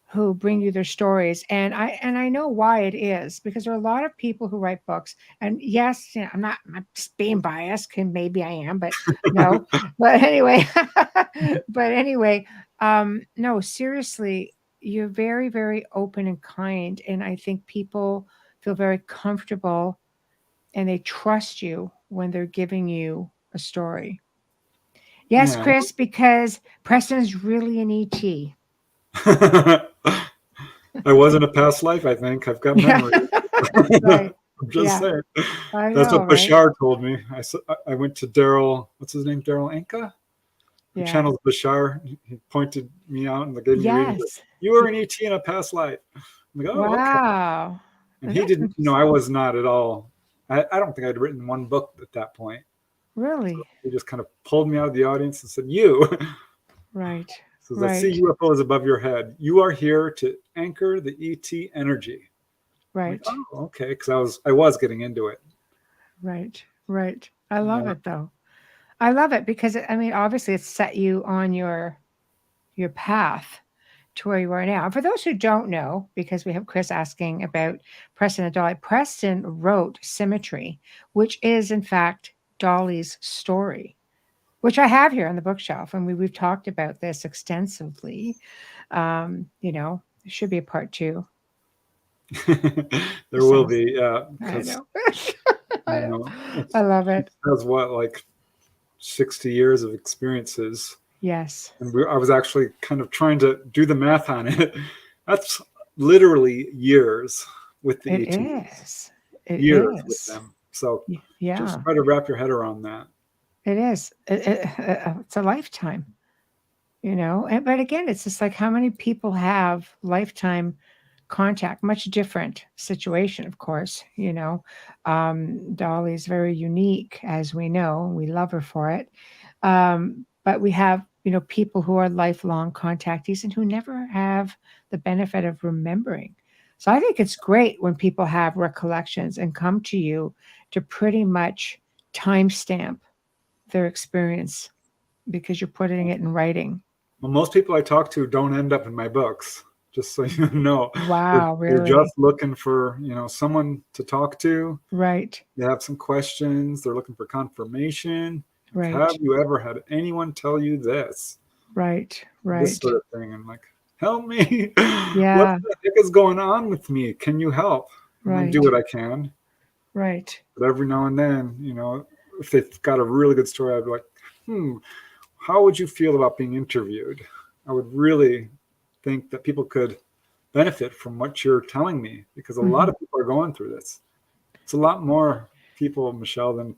Speaker 2: who bring you their stories, and I know why it is, because there are a lot of people who write books, and yes, you know, I'm just being biased, and maybe I am, but no, but anyway, no, seriously, you're very, very open and kind, and I think people feel very comfortable and they trust you when they're giving you a story. Yes,
Speaker 3: Yeah.
Speaker 2: Chris, because Preston's really an ET.
Speaker 3: I was in a past life, I think. I've got
Speaker 2: Yeah.
Speaker 3: memories.
Speaker 2: Right.
Speaker 3: I'm just saying.
Speaker 2: I
Speaker 3: That's
Speaker 2: know,
Speaker 3: what
Speaker 2: right?
Speaker 3: Bashar told me. I went to Daryl, what's his name? Daryl Anka? Who
Speaker 2: Yeah.
Speaker 3: channels Bashar. He pointed me out and gave me readings.
Speaker 2: Yes.
Speaker 3: You were an ET in a past life. I'm like, oh, okay.
Speaker 2: Wow.
Speaker 3: And he didn't, I was not at all. I don't think I'd written one book at that point.
Speaker 2: Really?
Speaker 3: So he just kind of pulled me out of the audience and said, you.
Speaker 2: Right.
Speaker 3: Says,
Speaker 2: Right.
Speaker 3: I see UFOs above your head. You are here to anchor the ET energy.
Speaker 2: Right.
Speaker 3: Like, oh, okay. Because I was getting into it.
Speaker 2: Right. Right. I love it though. I love it because I mean, obviously, it's set you on your path to where you are now. And for those who don't know, because we have Chris asking about Preston and Dolly, Preston wrote Symmetry, which is in fact Dolly's story, which I have here on the bookshelf, and we've talked about this extensively. You know, there should be a part 2.
Speaker 3: There will be, yeah.
Speaker 2: I know.
Speaker 3: I know.
Speaker 2: I love it.
Speaker 3: That's what, like 60 years of experiences.
Speaker 2: Yes.
Speaker 3: And I was actually kind of trying to do the math on it. That's literally years with the ETs.
Speaker 2: It is. It
Speaker 3: years
Speaker 2: is.
Speaker 3: with them. So
Speaker 2: yeah,
Speaker 3: just try to wrap your head around that.
Speaker 2: It is. It's a lifetime, you know. But again, it's just like how many people have lifetime contact. Much different situation, of course. You know, Dolly's very unique, as we know. We love her for it. But we have, you know, people who are lifelong contactees and who never have the benefit of remembering. So I think it's great when people have recollections and come to you to pretty much timestamp their experience because you're putting it in writing.
Speaker 3: Well, most people I talk to don't end up in my books, just so you know.
Speaker 2: Wow,
Speaker 3: They're
Speaker 2: really?
Speaker 3: just looking for, someone to talk to.
Speaker 2: Right.
Speaker 3: They have some questions. They're looking for confirmation.
Speaker 2: Right.
Speaker 3: Have you ever had anyone tell you this?
Speaker 2: Right. Right.
Speaker 3: This sort of thing. I'm like, help me.
Speaker 2: Yeah.
Speaker 3: What the heck is going on with me? Can you help?
Speaker 2: Right.
Speaker 3: I do what I can.
Speaker 2: Right.
Speaker 3: But every now and then, if they've got a really good story, I'd be like, how would you feel about being interviewed? I would really think that people could benefit from what you're telling me, because a lot of people are going through this. It's a lot more people, Michelle, than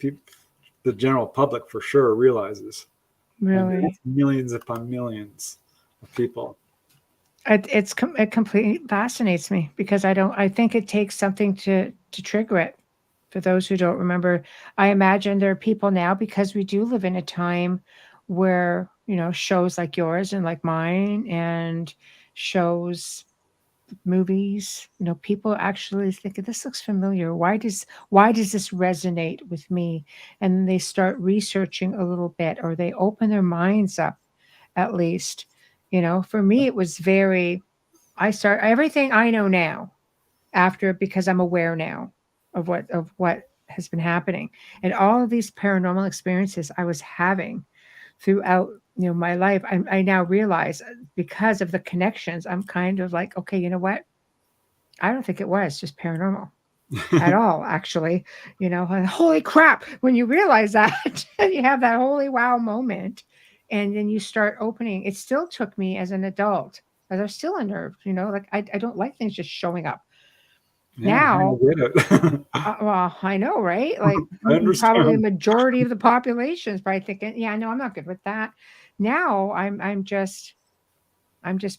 Speaker 3: the general public for sure realizes.
Speaker 2: Really?
Speaker 3: It's millions upon millions of people.
Speaker 2: It completely fascinates me because I think it takes something to trigger it. For those who don't remember, I imagine there are people now, because we do live in a time where, shows like yours and like mine and shows, movies, people actually think this looks familiar. Why does this resonate with me? And they start researching a little bit, or they open their minds up, at least. For me, it was I start everything I know now after, because I'm aware now of what has been happening, and all of these paranormal experiences I was having throughout my life. I now realize, because of the connections, I'm kind of like, okay, you know what? I don't think it was just paranormal at all, actually. Holy crap, when you realize that and you have that holy wow moment, and then you start opening. It still took me as an adult, as I'm still unnerved, like I don't like things just showing up.
Speaker 3: Yeah,
Speaker 2: Now,
Speaker 3: I get it.
Speaker 2: well, I know, right? Like
Speaker 3: I understand.
Speaker 2: probably a majority of the population is probably thinking, yeah, no, I'm not good with that. Now I'm just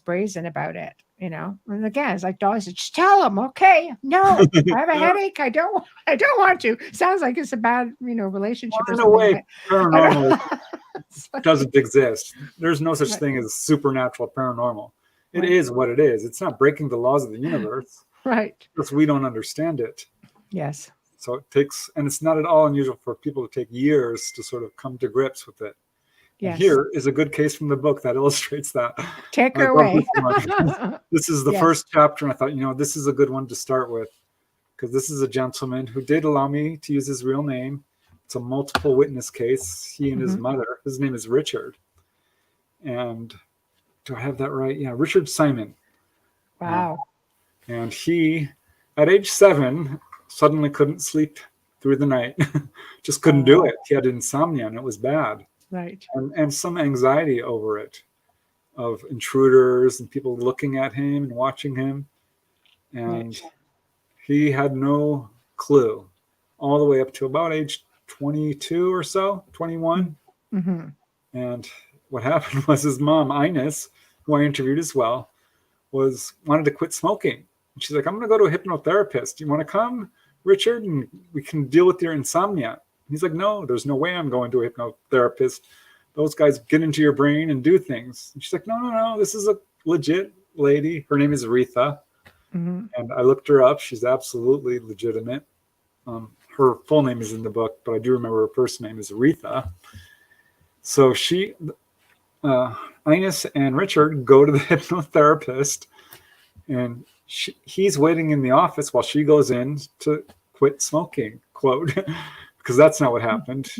Speaker 2: brazen about it, And again, it's like Dolly said, just tell them, okay? No, I have a headache. I don't want to. Sounds like it's a bad, relationship or
Speaker 3: in
Speaker 2: something.
Speaker 3: A way, paranormal
Speaker 2: like,
Speaker 3: doesn't exist. There's no such thing as supernatural paranormal. It is what it is. It's not breaking the laws of the universe.
Speaker 2: Right.
Speaker 3: Because we don't understand it.
Speaker 2: Yes.
Speaker 3: So it takes, and it's not at all unusual for people to take years to sort of come to grips with it.
Speaker 2: Yes.
Speaker 3: And here is a good case from the book that illustrates that.
Speaker 2: Take her away.
Speaker 3: This is the first chapter, and I thought, this is a good one to start with, because this is a gentleman who did allow me to use his real name. It's a multiple witness case. He and his mother. His name is Richard. And do I have that right? Yeah, Richard Simon.
Speaker 2: Wow.
Speaker 3: And he, at age 7, suddenly couldn't sleep through the night. Just couldn't do it. He had insomnia, and it was bad.
Speaker 2: Right.
Speaker 3: And some anxiety over it, of intruders and people looking at him and watching him. And he had no clue all the way up to about age 22 or so, 21.
Speaker 2: Mm-hmm.
Speaker 3: And what happened was his mom, Ines, who I interviewed as well, wanted to quit smoking. And she's like, I'm going to go to a hypnotherapist. Do you want to come, Richard? And we can deal with your insomnia. He's like, no, there's no way I'm going to a hypnotherapist. Those guys get into your brain and do things. And she's like, no, this is a legit lady. Her name is Aretha.
Speaker 2: Mm-hmm.
Speaker 3: And I looked her up. She's absolutely legitimate. Her full name is in the book, but I do remember her first name is Aretha. So Ines and Richard go to the hypnotherapist, and he's waiting in the office while she goes in to quit smoking, quote. Because that's not what happened.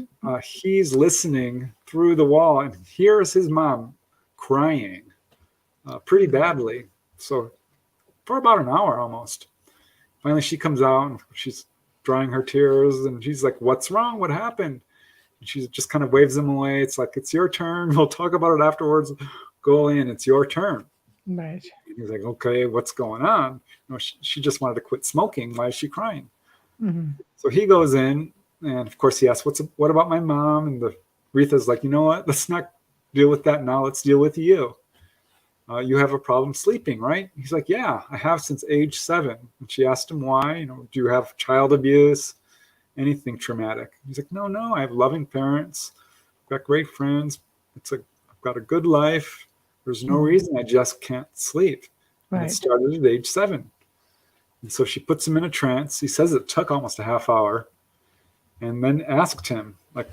Speaker 3: He's listening through the wall and hears his mom crying pretty badly. So for about an hour almost. Finally, she comes out and she's drying her tears. And she's like, what's wrong? What happened? And she just kind of waves him away. It's like, it's your turn. We'll talk about it afterwards. Go in. It's your turn.
Speaker 2: Right.
Speaker 3: And he's like, okay, what's going on? She just wanted to quit smoking. Why is she crying?
Speaker 2: Mm-hmm.
Speaker 3: So he goes in. And of course he asks, what about my mom? And Aretha's like, you know what? Let's not deal with that now. Let's deal with you. You have a problem sleeping, right? He's like, yeah, I have since age 7. And she asked him why. Do you have child abuse? Anything traumatic? He's like, no, I have loving parents. I've got great friends. I've got a good life. There's no reason I just can't sleep.
Speaker 2: Right.
Speaker 3: And it started at age 7. And so she puts him in a trance. He says it took almost a half hour. And then asked him, like,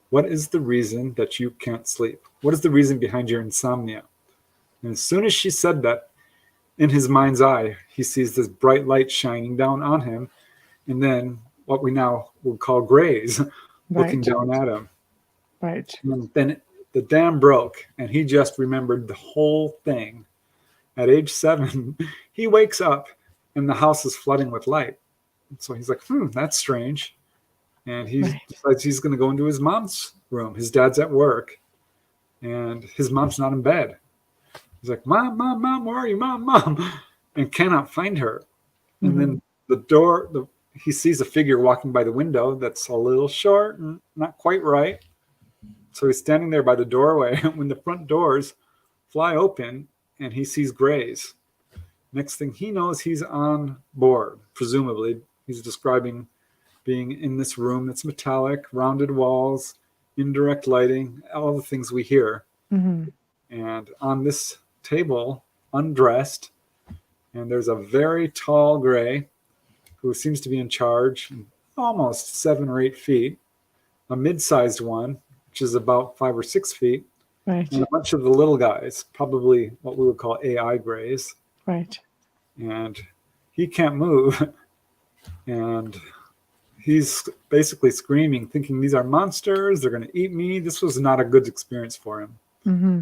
Speaker 3: what is the reason that you can't sleep? What is the reason behind your insomnia? And as soon as she said that, in his mind's eye, he sees this bright light shining down on him. And then what we now would call grays looking down at him.
Speaker 2: Right.
Speaker 3: And then the dam broke, and he just remembered the whole thing. At age 7, he wakes up, and the house is flooding with light. So he's like, that's strange. And he decides he's going to go into his mom's room. His dad's at work, and his mom's not in bed. He's like, Mom, where are you? Mom, and cannot find her. And then he sees a figure walking by the window that's a little short and not quite right. So he's standing there by the doorway when the front doors fly open, and he sees grays. Next thing he knows, he's on board, presumably. He's describing being in this room that's metallic, rounded walls, indirect lighting, all the things we hear.
Speaker 2: Mm-hmm.
Speaker 3: And on this table, undressed, and there's a very tall gray who seems to be in charge, almost 7 or 8 feet, a mid-sized one, which is about 5 or 6 feet, and a bunch of the little guys, probably what we would call AI grays.
Speaker 2: Right.
Speaker 3: And he can't move. And he's basically screaming, thinking these are monsters. They're going to eat me. This was not a good experience for him.
Speaker 2: Mm-hmm.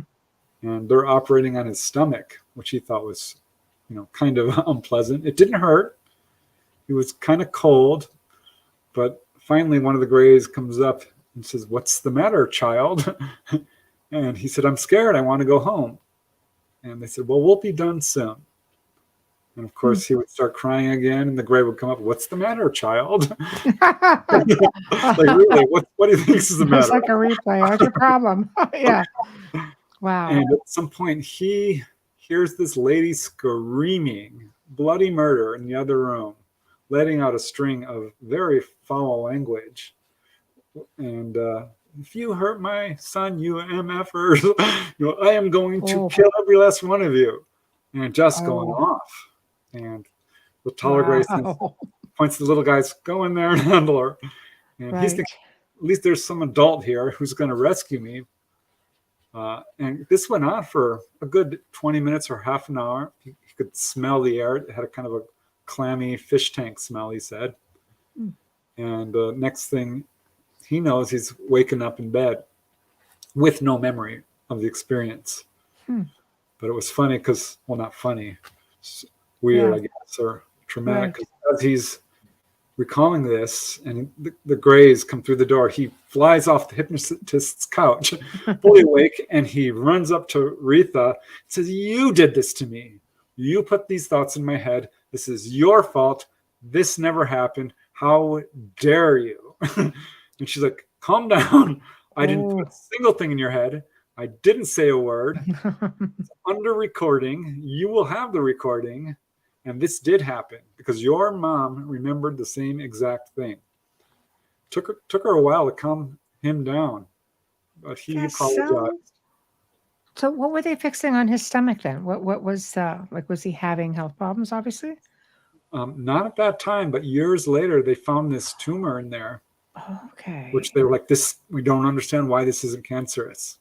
Speaker 3: And they're operating on his stomach, which he thought was, kind of unpleasant. It didn't hurt. He was kind of cold. But finally, one of the grays comes up and says, "What's the matter, child?" And he said, "I'm scared. I want to go home." And they said, "Well, we'll be done soon." And of course, he would start crying again, and the gray would come up. "What's the matter, child?" Like, really, what do you think is the matter?
Speaker 2: It's like a replay. What's your problem? Yeah. Wow.
Speaker 3: And at some point, he hears this lady screaming bloody murder in the other room, letting out a string of very foul language. And if you hurt my son, you MFers, I am going to kill every last one of you. And just going off. And the taller gray points to the little guys, "Go in there and handle her." And he's thinking, at least there's some adult here who's going to rescue me. And this went on for a good 20 minutes or half an hour. He could smell the air. It had a kind of a clammy fish tank smell, he said. Mm. And next thing he knows, he's waking up in bed with no memory of the experience. But it was funny because, well, not funny, it's weird, I guess, or traumatic. Right. As he's recalling this, and the Greys come through the door, he flies off the hypnotist's couch, fully awake, and he runs up to Retha and says, "You did this to me. You put these thoughts in my head. This is your fault. This never happened. How dare you?" And she's like, "Calm down. I didn't put a single thing in your head. I didn't say a word. It's under recording. You will have the recording. And this did happen because your mom remembered the same exact thing." Took her a while to calm him down, but he apologized.
Speaker 2: So what were they fixing on his stomach then? What was was he having health problems, obviously?
Speaker 3: Not at that time, but years later, they found this tumor in there.
Speaker 2: Okay.
Speaker 3: Which they were like, we don't understand why this isn't cancerous.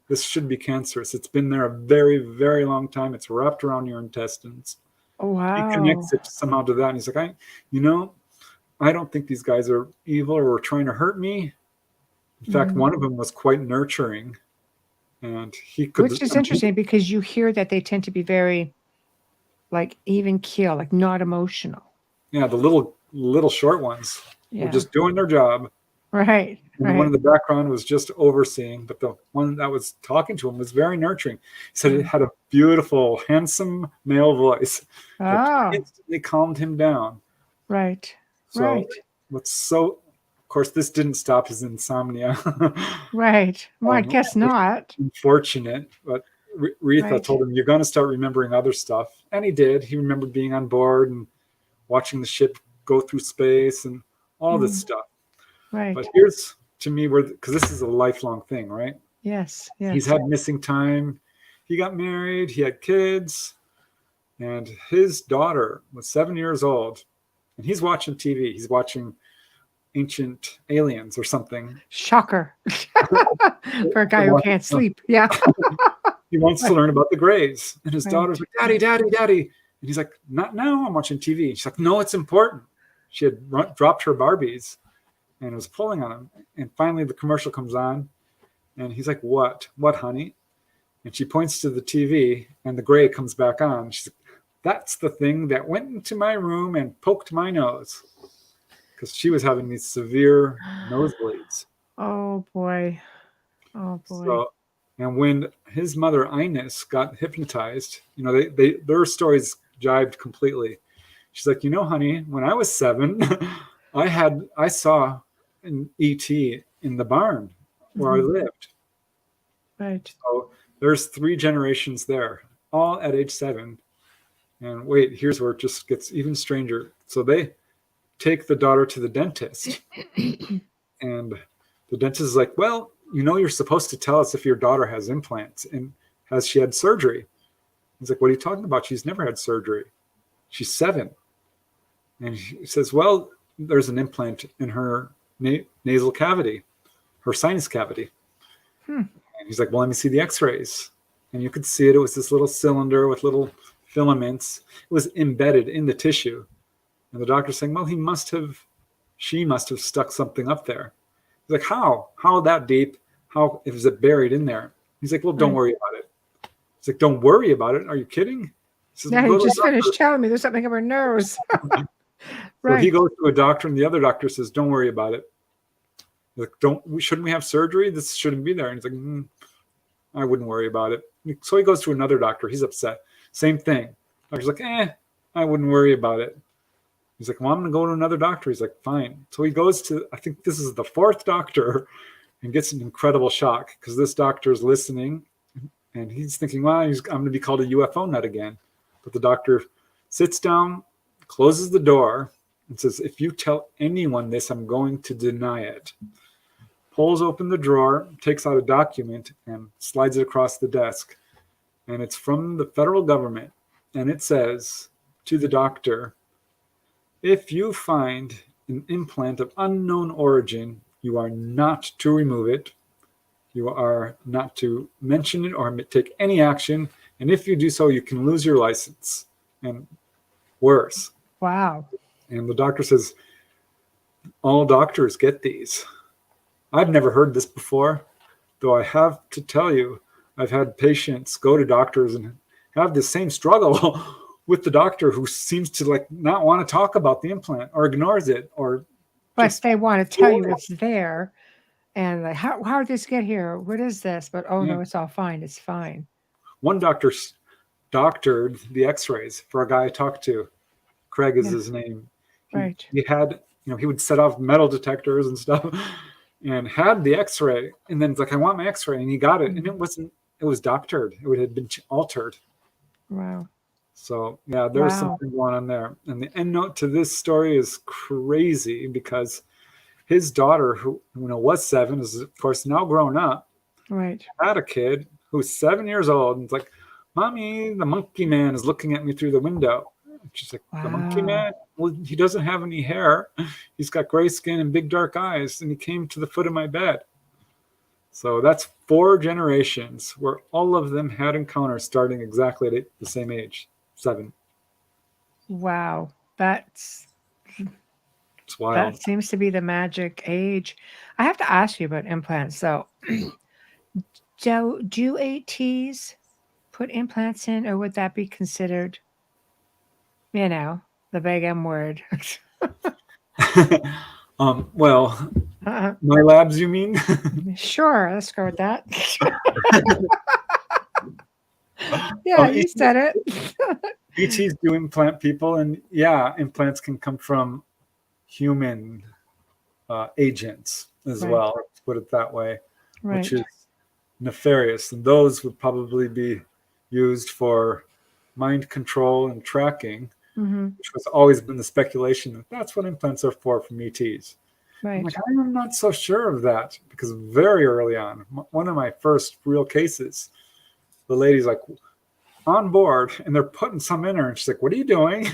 Speaker 3: This should be cancerous. It's been there a very, very long time. It's wrapped around your intestines.
Speaker 2: Oh, wow.
Speaker 3: He connects it somehow to that. And he's like, I don't think these guys are evil or trying to hurt me. In fact, one of them was quite nurturing. And he could.
Speaker 2: Which is interesting because you hear that they tend to be very, even keel, not emotional.
Speaker 3: Yeah, the little short ones were just doing their job.
Speaker 2: Right.
Speaker 3: And the one in the background was just overseeing, but the one that was talking to him was very nurturing. He said it had a beautiful, handsome male voice that instantly calmed him down.
Speaker 2: Right.
Speaker 3: So of course, this didn't stop his insomnia.
Speaker 2: Right. Well, I guess not.
Speaker 3: Unfortunate, but Retha told him, "You're going to start remembering other stuff." And he did. He remembered being on board and watching the ship go through space and all this stuff.
Speaker 2: Right.
Speaker 3: But here's to me because this is a lifelong thing, right?
Speaker 2: Yes.
Speaker 3: He's had missing time. He got married. He had kids. And his daughter was 7 years old. And he's watching TV. He's watching Ancient Aliens or something.
Speaker 2: Shocker. For a guy who can't sleep. Yeah.
Speaker 3: He wants to learn about the Greys. And his daughter's like, "Daddy, Daddy, Daddy." And he's like, "Not now. I'm watching TV." She's like, "No, it's important." She had dropped her Barbies and was pulling on him. And finally the commercial comes on. And he's like, "What? What, honey?" And she points to the TV and the Grey comes back on. She's like, "That's the thing that went into my room and poked my nose." Because she was having these severe nosebleeds.
Speaker 2: Oh, boy. Oh, boy.
Speaker 3: So, and when his mother, Ines, got hypnotized, their stories jibed completely. She's like, "Honey, when I was 7, I saw an ET in the barn where I lived."
Speaker 2: Right.
Speaker 3: So there's 3 generations there, all at age 7. And wait, here's where it just gets even stranger. So they take the daughter to the dentist. And the dentist is like, "Well, you're supposed to tell us if your daughter has implants and has she had surgery?" He's like, "What are you talking about? She's never had surgery. She's 7. And he says, "Well, there's an implant in her nasal cavity, her sinus cavity." And he's like, "Well, let me see the x-rays." And you could see it. It was this little cylinder with little filaments. It was embedded in the tissue. And the doctor's saying, "Well, she must have stuck something up there." He's like, "How? How that deep? How is it buried in there?" He's like, "Well, don't worry about it." He's like, "Don't worry about it? Are you kidding?"
Speaker 2: He says, you just finished telling me there's something up her nose.
Speaker 3: So he goes to a doctor, and the other doctor says, "Don't worry about it." He's like, shouldn't we have surgery? This shouldn't be there. And he's like, "I wouldn't worry about it." So he goes to another doctor. He's upset. Same thing. Doctor's like, "I wouldn't worry about it." He's like, "Well, I'm going to go to another doctor." He's like, "Fine." So he goes to, I think this is the 4th doctor, and gets an incredible shock because this doctor is listening, and he's thinking, "Well, I'm going to be called a UFO nut again." But the doctor sits down, closes the door, and says, "If you tell anyone this, I'm going to deny it." Pulls open the drawer, takes out a document, and slides it across the desk. And it's from the federal government. And it says to the doctor, "If you find an implant of unknown origin, you are not to remove it. You are not to mention it or take any action. And if you do so, you can lose your license and worse.
Speaker 2: Wow.
Speaker 3: And the doctor says, all doctors get these. I've never heard this before, though I have to tell you, I've had patients go to doctors and have the same struggle with the doctor who seems to like not want to talk about the implant or ignores it, or
Speaker 2: but they want to tell you it's there. And like, how did this get here? What is this? But no, it's all fine. It's fine.
Speaker 3: One doctor doctored the x-rays for a guy I talked to. Craig is his name. He had, he would set off metal detectors and stuff and had the x-ray. And then it's like, I want my x-ray. And he got it. And it was doctored. It had been altered.
Speaker 2: Wow.
Speaker 3: So yeah, there's something going on there. And the end note to this story is crazy because his daughter, who was 7, is of course now grown up.
Speaker 2: Right.
Speaker 3: Had a kid who's 7 years old, and it's like, Mommy, the monkey man is looking at me through the window. And she's like, The monkey man? Well, he doesn't have any hair. He's got gray skin and big dark eyes, and he came to the foot of my bed. So that's 4 generations where all of them had encounters starting exactly at the same age, 7.
Speaker 2: Wow, it's wild. That seems to be the magic age. I have to ask you about implants. So, do ATs put implants in, or would that be considered, the big M word?
Speaker 3: Well, my labs, you mean?
Speaker 2: Sure, let's go with that. Yeah, you said it.
Speaker 3: ETs do implant people, and implants can come from human agents as well, let's put it that way, which is nefarious. And those would probably be used for mind control and tracking, which has always been the speculation that that's what implants are for from ETs. I'm like, I'm not so sure of that, because very early on, one of my first real cases, the lady's like on board and they're putting some in her, and she's like, what are you doing?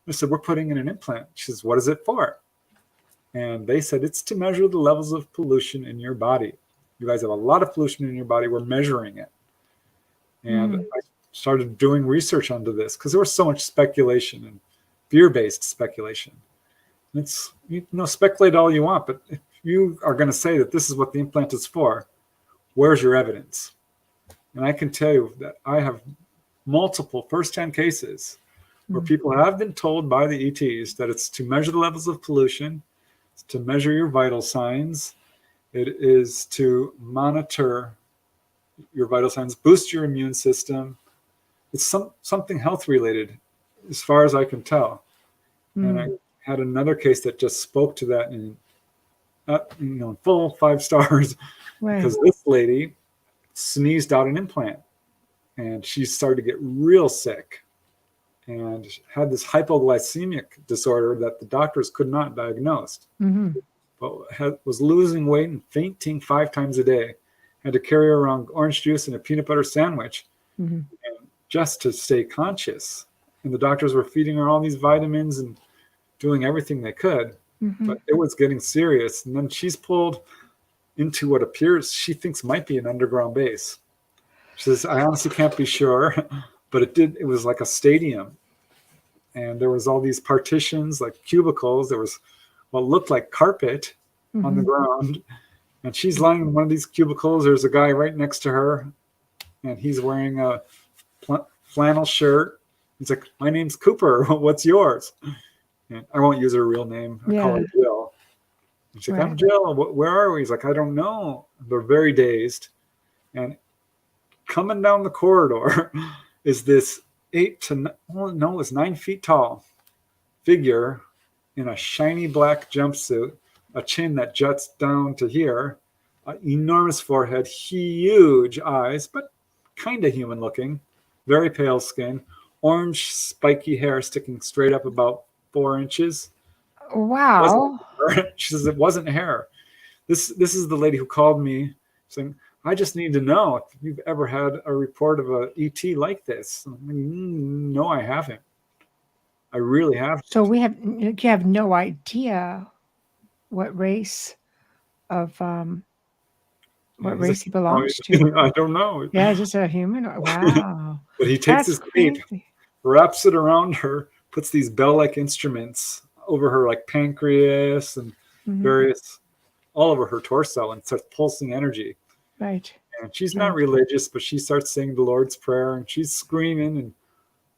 Speaker 3: I said, we're putting in an implant. She says, what is it for? And they said, it's to measure the levels of pollution in your body. You guys have a lot of pollution in your body. We're measuring it. And I started doing research onto this because there was so much speculation and fear-based speculation. It's, speculate all you want, but if you are going to say that this is what the implant is for, where's your evidence? And I can tell you that I have multiple first-hand cases where people have been told by the ETs that it's to measure the levels of pollution, it's to measure your vital signs, it is to monitor your vital signs, boost your immune system. It's something health related, as far as I can tell. And I had another case that just spoke to that in full 5 stars, because this lady sneezed out an implant and she started to get real sick and had this hypoglycemic disorder that the doctors could not diagnose, but was losing weight and fainting 5 times a day, had to carry around orange juice and a peanut butter sandwich and just to stay conscious. And the doctors were feeding her all these vitamins and doing everything they could, but it was getting serious. And then she's pulled into what appears she thinks might be an underground base. She says, I honestly can't be sure, but it was like a stadium. And there was all these partitions, like cubicles. There was what looked like carpet on the ground. And she's lying in one of these cubicles. There's a guy right next to her, and he's wearing a flannel shirt. He's like, my name's Cooper. What's yours? And I won't use her real name. I call her Jill. And she's like, I'm Jill. Where are we? He's like, I don't know. They're very dazed. And coming down the corridor is this 9 feet tall figure in a shiny black jumpsuit, a chin that juts down to here, an enormous forehead, huge eyes, but kind of human looking, very pale skin, orange spiky hair sticking straight up about 4 inches.
Speaker 2: Wow.
Speaker 3: She says it wasn't hair. This is the lady who called me saying, I just need to know if you've ever had a report of a ET like this. No, I haven't. I really haven't.
Speaker 2: So you have no idea what race of what race he belongs to.
Speaker 3: I don't know.
Speaker 2: Yeah, just a humanoid. Wow.
Speaker 3: But he takes his cape, wraps it around her, puts these bell-like instruments over her, like pancreas and various, all over her torso, and starts pulsing energy.
Speaker 2: Right.
Speaker 3: And she's not religious, but she starts saying the Lord's Prayer, and she's screaming and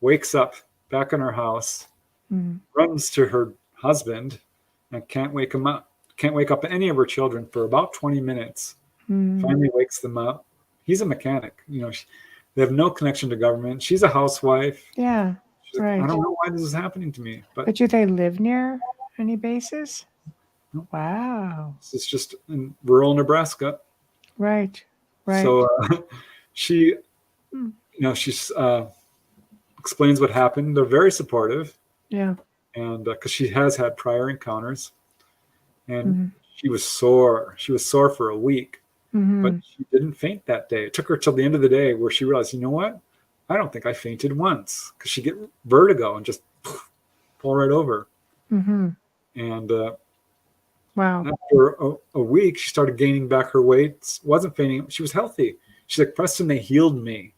Speaker 3: wakes up back in her house, runs to her husband, and can't wake him up. Can't wake up any of her children for about 20 minutes. Finally wakes them up. He's a mechanic. You know, they have no connection to government. She's a housewife.
Speaker 2: Yeah, right.
Speaker 3: I don't know why this is happening to me.
Speaker 2: But do they live near any bases?
Speaker 3: No.
Speaker 2: Wow.
Speaker 3: It's just in rural Nebraska.
Speaker 2: Right, right.
Speaker 3: So she, you know, she's explains what happened. They're very supportive.
Speaker 2: Yeah.
Speaker 3: And because she has had prior encounters. And she was sore. She was sore for a week. But she didn't faint that day. It took her till the end of the day where she realized, you know what? I don't think I fainted once, because she get vertigo and just fall right over. And
Speaker 2: wow.
Speaker 3: After a week, she started gaining back her weight. Wasn't fainting. She was healthy. She's like, Preston, they healed me.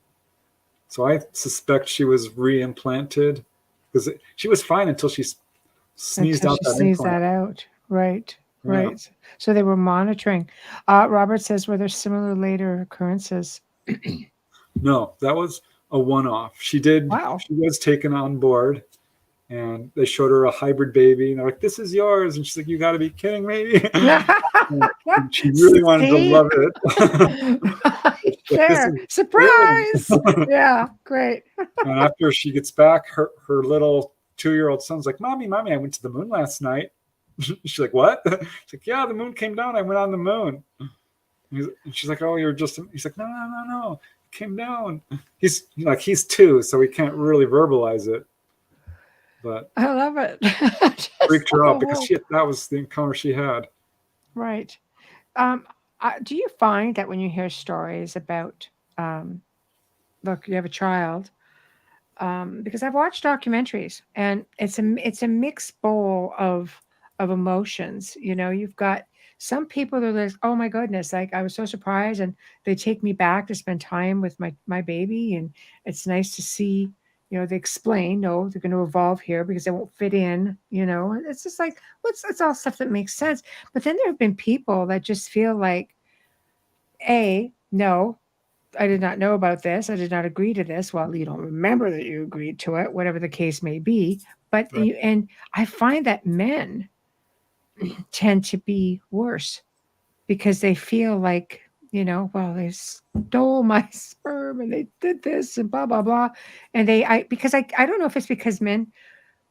Speaker 3: So I suspect she was re-implanted, because she was fine until she sneezed out that implant.
Speaker 2: Right. Right. Yeah. So they were monitoring. Robert says, were there similar later occurrences?
Speaker 3: No, that was a one-off. She did. Wow. She was taken on board, and they showed her a hybrid baby, and they're like, "This is yours," and she's like, "You got to be kidding me!" And she really wanted to love it.
Speaker 2: There, surprise! Yeah, great.
Speaker 3: And after she gets back, her little 2-year-old son's like, "Mommy, I went to the moon last night." She's like, "What?" She's like, "Yeah, the moon came down. I went on the moon." And she's like, "Oh, you're just..." He's like, No. It came down. He's 2, so he can't really verbalize it. But
Speaker 2: I love it.
Speaker 3: Freaked her out because that was the encounter she had.
Speaker 2: Right. Do you find that when you hear stories about, look, you have a child, because I've watched documentaries, and it's a mixed bowl of emotions. You know, you've got some people that are like, oh my goodness, like I was so surprised, and they take me back to spend time with my baby, and it's nice to see, you know, they explain, no, they're going to evolve here because they won't fit in, you know. It's just like, it's all stuff that makes sense. But then there have been people that just feel like, no, I did not know about this. I did not agree to this. Well, you don't remember that you agreed to it, whatever the case may be. But and I find that men tend to be worse because they feel like, you know, well, they stole my sperm and they did this and blah, blah, blah. And I don't know if it's because men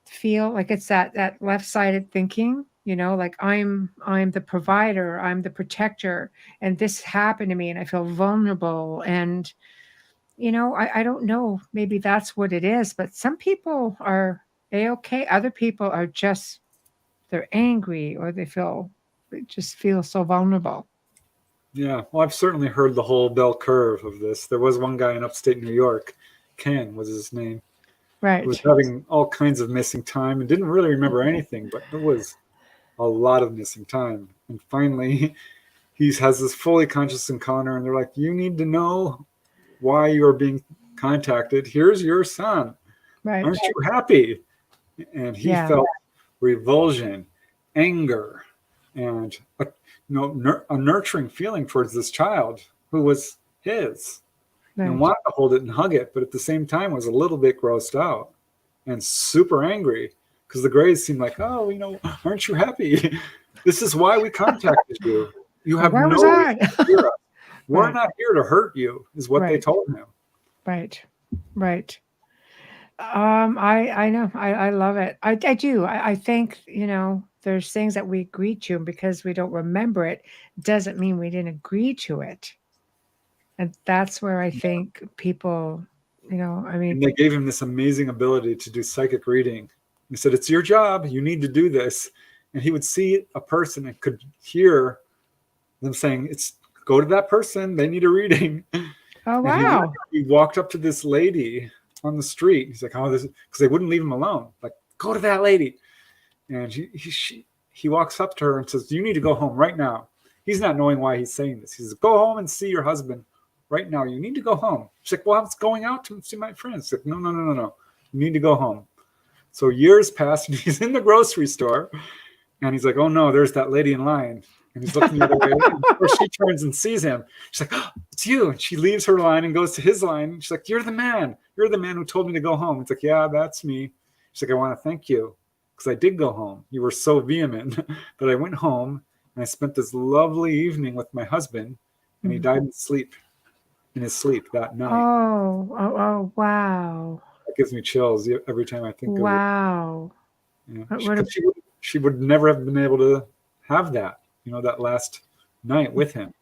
Speaker 2: feel like it's that left-sided thinking, you know, like I'm the provider, I'm the protector, and this happened to me and I feel vulnerable. And, you know, I don't know, maybe that's what it is, but some people are okay. Other people are just, they're angry, or they just feel so vulnerable.
Speaker 3: Yeah, well, I've certainly heard the whole bell curve of this. There was one guy in upstate New York, Ken was his name,
Speaker 2: right,
Speaker 3: who was having all kinds of missing time and didn't really remember anything, but there was a lot of missing time. And finally, he has this fully conscious encounter, and they're like, you need to know why you are being contacted. Here's your son.
Speaker 2: Right.
Speaker 3: Aren't you happy? And he felt revulsion, anger, and a nurturing feeling towards this child who was his, and wanted to hold it and hug it, but at the same time was a little bit grossed out and super angry because the Greys seemed like, oh, you know, aren't you happy? This is why we contacted you. You have no reason to fear us. We're not here to hurt you, is what they told him. Right.
Speaker 2: I know. I love it. I do. I think, you know, there's things that we agree to, and because we don't remember it, doesn't mean we didn't agree to it. And that's where I think people, you know, I mean.
Speaker 3: And they gave him this amazing ability to do psychic reading. They said, it's your job. You need to do this. And he would see a person and could hear them saying, go to that person. They need a reading.
Speaker 2: Oh, wow.
Speaker 3: He walked up to this lady on the street. He's like, oh, this, because they wouldn't leave him alone. Like, go to that lady. And he walks up to her and says, you need to go home right now. he's not knowing why he's saying this. He says, go home and see your husband right now. You need to go home. She's like, well, I was going out to see my friends. She's like, no. You need to go home. So years pass, and he's in the grocery store, and he's like, oh no, there's that lady in line. And he's looking the other way. And of course, she turns and sees him. She's like, oh, it's you. And she leaves her line and goes to his line. She's like, you're the man. You're the man who told me to go home. It's like, yeah, that's me. She's like, I want to thank you because I did go home. You were so vehement that I went home and I spent this lovely evening with my husband, and he died in his sleep that night.
Speaker 2: Oh, wow.
Speaker 3: That gives me chills every time I think of it.
Speaker 2: Wow.
Speaker 3: Yeah. She would never have been able to have that, that last night with him.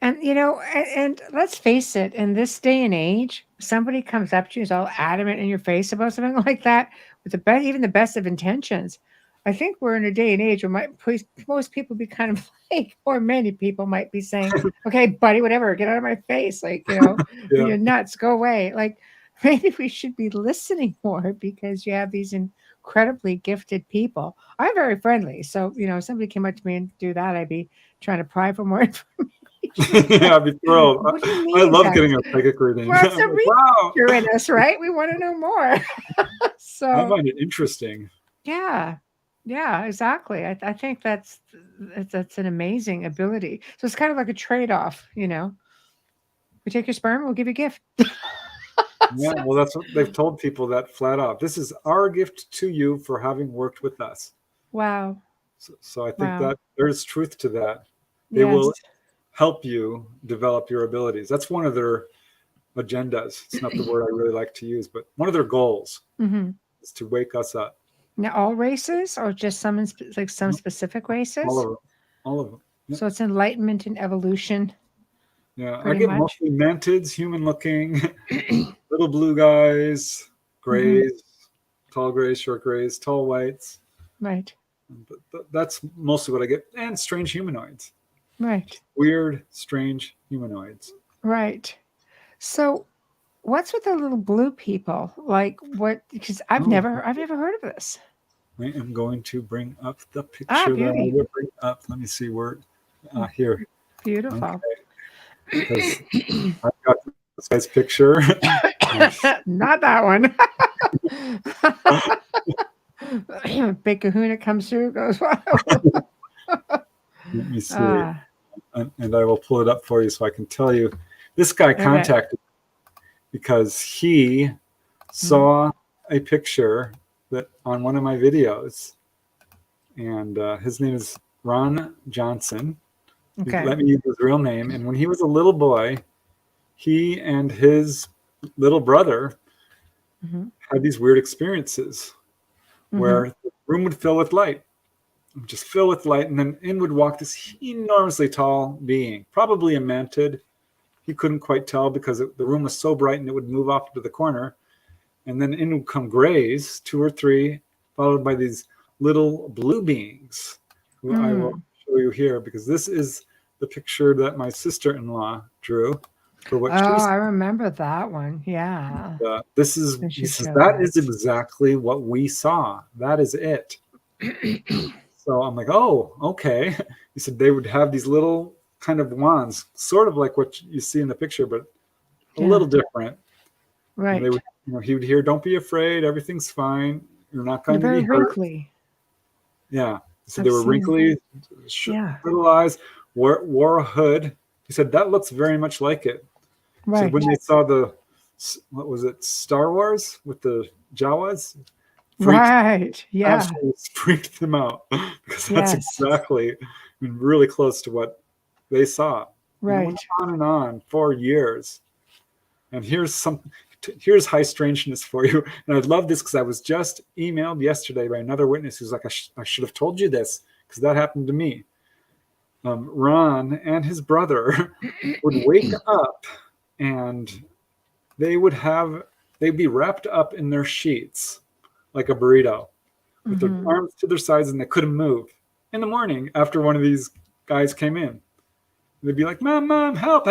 Speaker 3: And,
Speaker 2: and let's face it, in this day and age, somebody comes up to you, is all adamant in your face about something like that, with even the best of intentions. I think we're in a day and age where most people be kind of like, or many people might be saying, okay, buddy, whatever, get out of my face. Like, you're nuts, go away. Like, maybe we should be listening more because you have these incredibly gifted people. I'm very friendly. So, if somebody came up to me and do that, I'd be trying to pry for more information.
Speaker 3: Yeah, I'd be thrilled. I love getting a psychic reading.
Speaker 2: Well, it's a reader in us, right? We want to know more. So
Speaker 3: I find it interesting.
Speaker 2: Yeah, exactly. I think that's an amazing ability. So it's kind of like a trade-off, We take your sperm, we'll give you a gift.
Speaker 3: Yeah, well, that's what they've told people that flat out. This is our gift to you for having worked with us.
Speaker 2: Wow.
Speaker 3: So I think that there's truth to that. They will help you develop your abilities. That's one of their agendas. It's not the word I really like to use, but one of their goals is to wake us up.
Speaker 2: Now, all races, or just some specific races?
Speaker 3: All of them. Yeah.
Speaker 2: So it's enlightenment and evolution.
Speaker 3: Yeah, I get mostly mantids, human-looking, little blue guys, grays, tall grays, short grays, tall whites.
Speaker 2: Right.
Speaker 3: But that's mostly what I get, and strange humanoids.
Speaker 2: Right.
Speaker 3: Weird, strange humanoids.
Speaker 2: Right. So, what's with the little blue people? Like what? Because I've never heard of this.
Speaker 3: I am going to bring up the picture that I will bring up. Let me see where. Here.
Speaker 2: Beautiful. Okay.
Speaker 3: Because I've got this guy's picture.
Speaker 2: Not that one. Big Kahuna comes through, goes, wow.
Speaker 3: Let me see. And I will pull it up for you so I can tell you. This guy contacted me because he saw a picture that on one of my videos. And his name is Ron Johnson. Okay. Let me use his real name. And when he was a little boy, he and his little brother had these weird experiences where the room would fill with light. Just fill with light, and then in would walk this enormously tall being, probably a mantid. He couldn't quite tell because the room was so bright, and it would move off to the corner. And then in would come grays, 2 or 3, followed by these little blue beings, who I will show you here, because this is the picture that my sister-in-law drew. For what
Speaker 2: I remember that one. Yeah.
Speaker 3: And, that is exactly what we saw. That is it. So I'm like, oh, okay. He said they would have these little kind of wands, sort of like what you see in the picture, but a little different.
Speaker 2: Right.
Speaker 3: And they would, he would hear, "Don't be afraid. Everything's fine. You're not going to be hurt." Wrinkly. Yeah. So they were wrinkly, little eyes, wore a hood. He said that looks very much like it. Right. So when they saw what was it, Star Wars with the Jawas? Absolutely freaked them out because that's exactly really close to what they saw.
Speaker 2: Right.
Speaker 3: And it went on for years. And here's high strangeness for you. And I love this because I was just emailed yesterday by another witness who's like, I should have told you this because that happened to me. Ron and his brother would wake up and they'd be wrapped up in their sheets like a burrito with their arms to their sides, and they couldn't move. In the morning after one of these guys came in, they'd be like, Mom, help.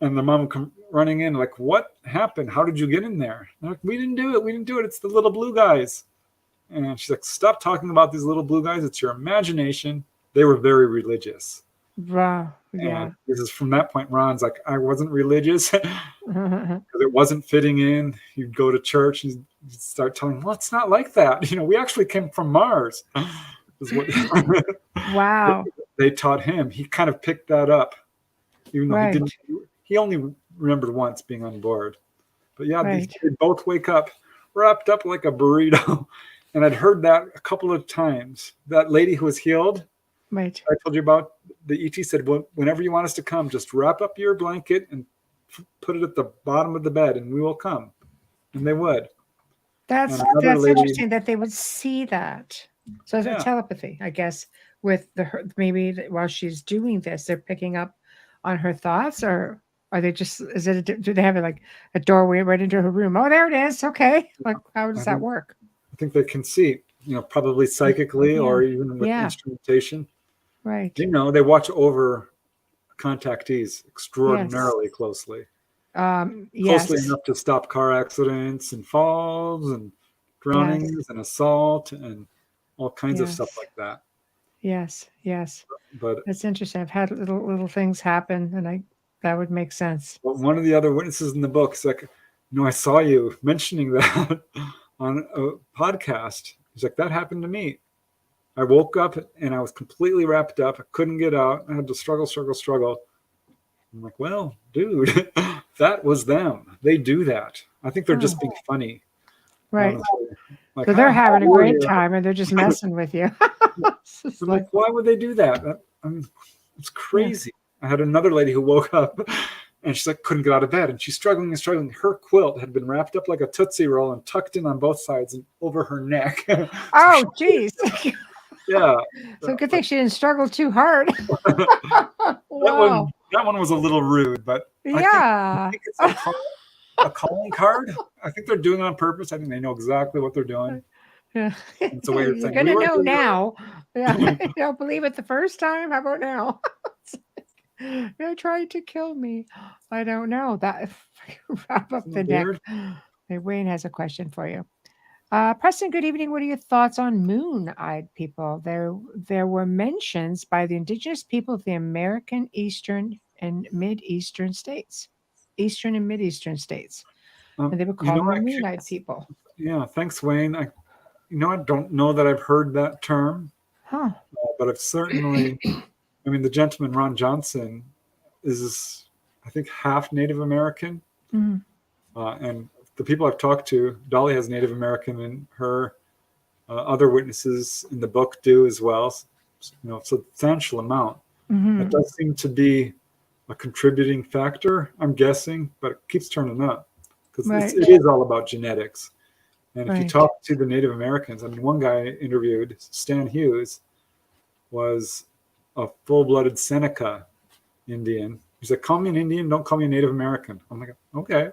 Speaker 3: And the mom would come running in like, what happened? How did you get in there? They're like, we didn't do it. It's the little blue guys. And she's like, stop talking about these little blue guys. It's your imagination. They were very religious.
Speaker 2: Yeah.
Speaker 3: This is from that point, Ron's like, I wasn't religious because it wasn't fitting in. You'd go to church and you'd start telling, well, it's not like that. We actually came from Mars. Is what
Speaker 2: wow.
Speaker 3: they taught him. He kind of picked that up, even though he didn't. He only remembered once being on board. But yeah, they both wake up wrapped up like a burrito. And I'd heard that a couple of times. That lady who was healed, I told you about, the ET said, well, whenever you want us to come, just wrap up your blanket and put it at the bottom of the bed and we will come. And they would.
Speaker 2: That's interesting that they would see that. So it's telepathy, I guess, with maybe while she's doing this, they're picking up on her thoughts, or are they just, do they have like a doorway right into her room? Oh, there it is. Okay. Like, how does that work?
Speaker 3: I think they can see, probably psychically or even with instrumentation.
Speaker 2: Right.
Speaker 3: They watch over contactees extraordinarily closely. Closely enough to stop car accidents and falls and drownings and assault and all kinds of stuff like that.
Speaker 2: Yes.
Speaker 3: But
Speaker 2: that's interesting. I've had little things happen, and that would make sense.
Speaker 3: But one of the other witnesses in the book is like, I saw you mentioning that on a podcast. He's like, that happened to me. I woke up and I was completely wrapped up. I couldn't get out. I had to struggle. I'm like, well, dude, that was them. They do that. I think they're just being funny.
Speaker 2: Right. Like, so they're having a great time and they're just messing with you.
Speaker 3: like, why would they do that? It's crazy. I had another lady who woke up and she's like, couldn't get out of bed. And she's struggling. Her quilt had been wrapped up like a Tootsie Roll and tucked in on both sides and over her neck.
Speaker 2: Oh, geez.
Speaker 3: Yeah.
Speaker 2: So good thing she didn't struggle too hard.
Speaker 3: Wow. That one was a little rude, but I think it's a calling card. I think they're doing it on purpose. I think they know exactly what they're doing.
Speaker 2: Yeah.
Speaker 3: It's a way of saying,
Speaker 2: you're going to know now. Yeah. You don't believe it the first time. How about now? They're trying to kill me. I don't know. That wrap up the neck. Hey, Wayne has a question for you. Preston, good evening. What are your thoughts on moon-eyed people? There were mentions by the indigenous people of the American Eastern and Mid-Eastern states. Eastern and Mid-Eastern states. And they were called moon-eyed people.
Speaker 3: Yeah, thanks, Wayne. I don't know that I've heard that term.
Speaker 2: Huh.
Speaker 3: But I've certainly... the gentleman, Ron Johnson, is, I think, half Native American.
Speaker 2: Mm-hmm.
Speaker 3: And the people I've talked to, Dolly has Native American in her. Other witnesses in the book do as well. Substantial amount.
Speaker 2: Mm-hmm.
Speaker 3: It does seem to be a contributing factor, I'm guessing, but it keeps turning up. Because it is all about genetics. And if you talk to the Native Americans, one guy I interviewed, Stan Hughes, was a full-blooded Seneca Indian. He's like, call me an Indian, don't call me a Native American. I'm like, okay.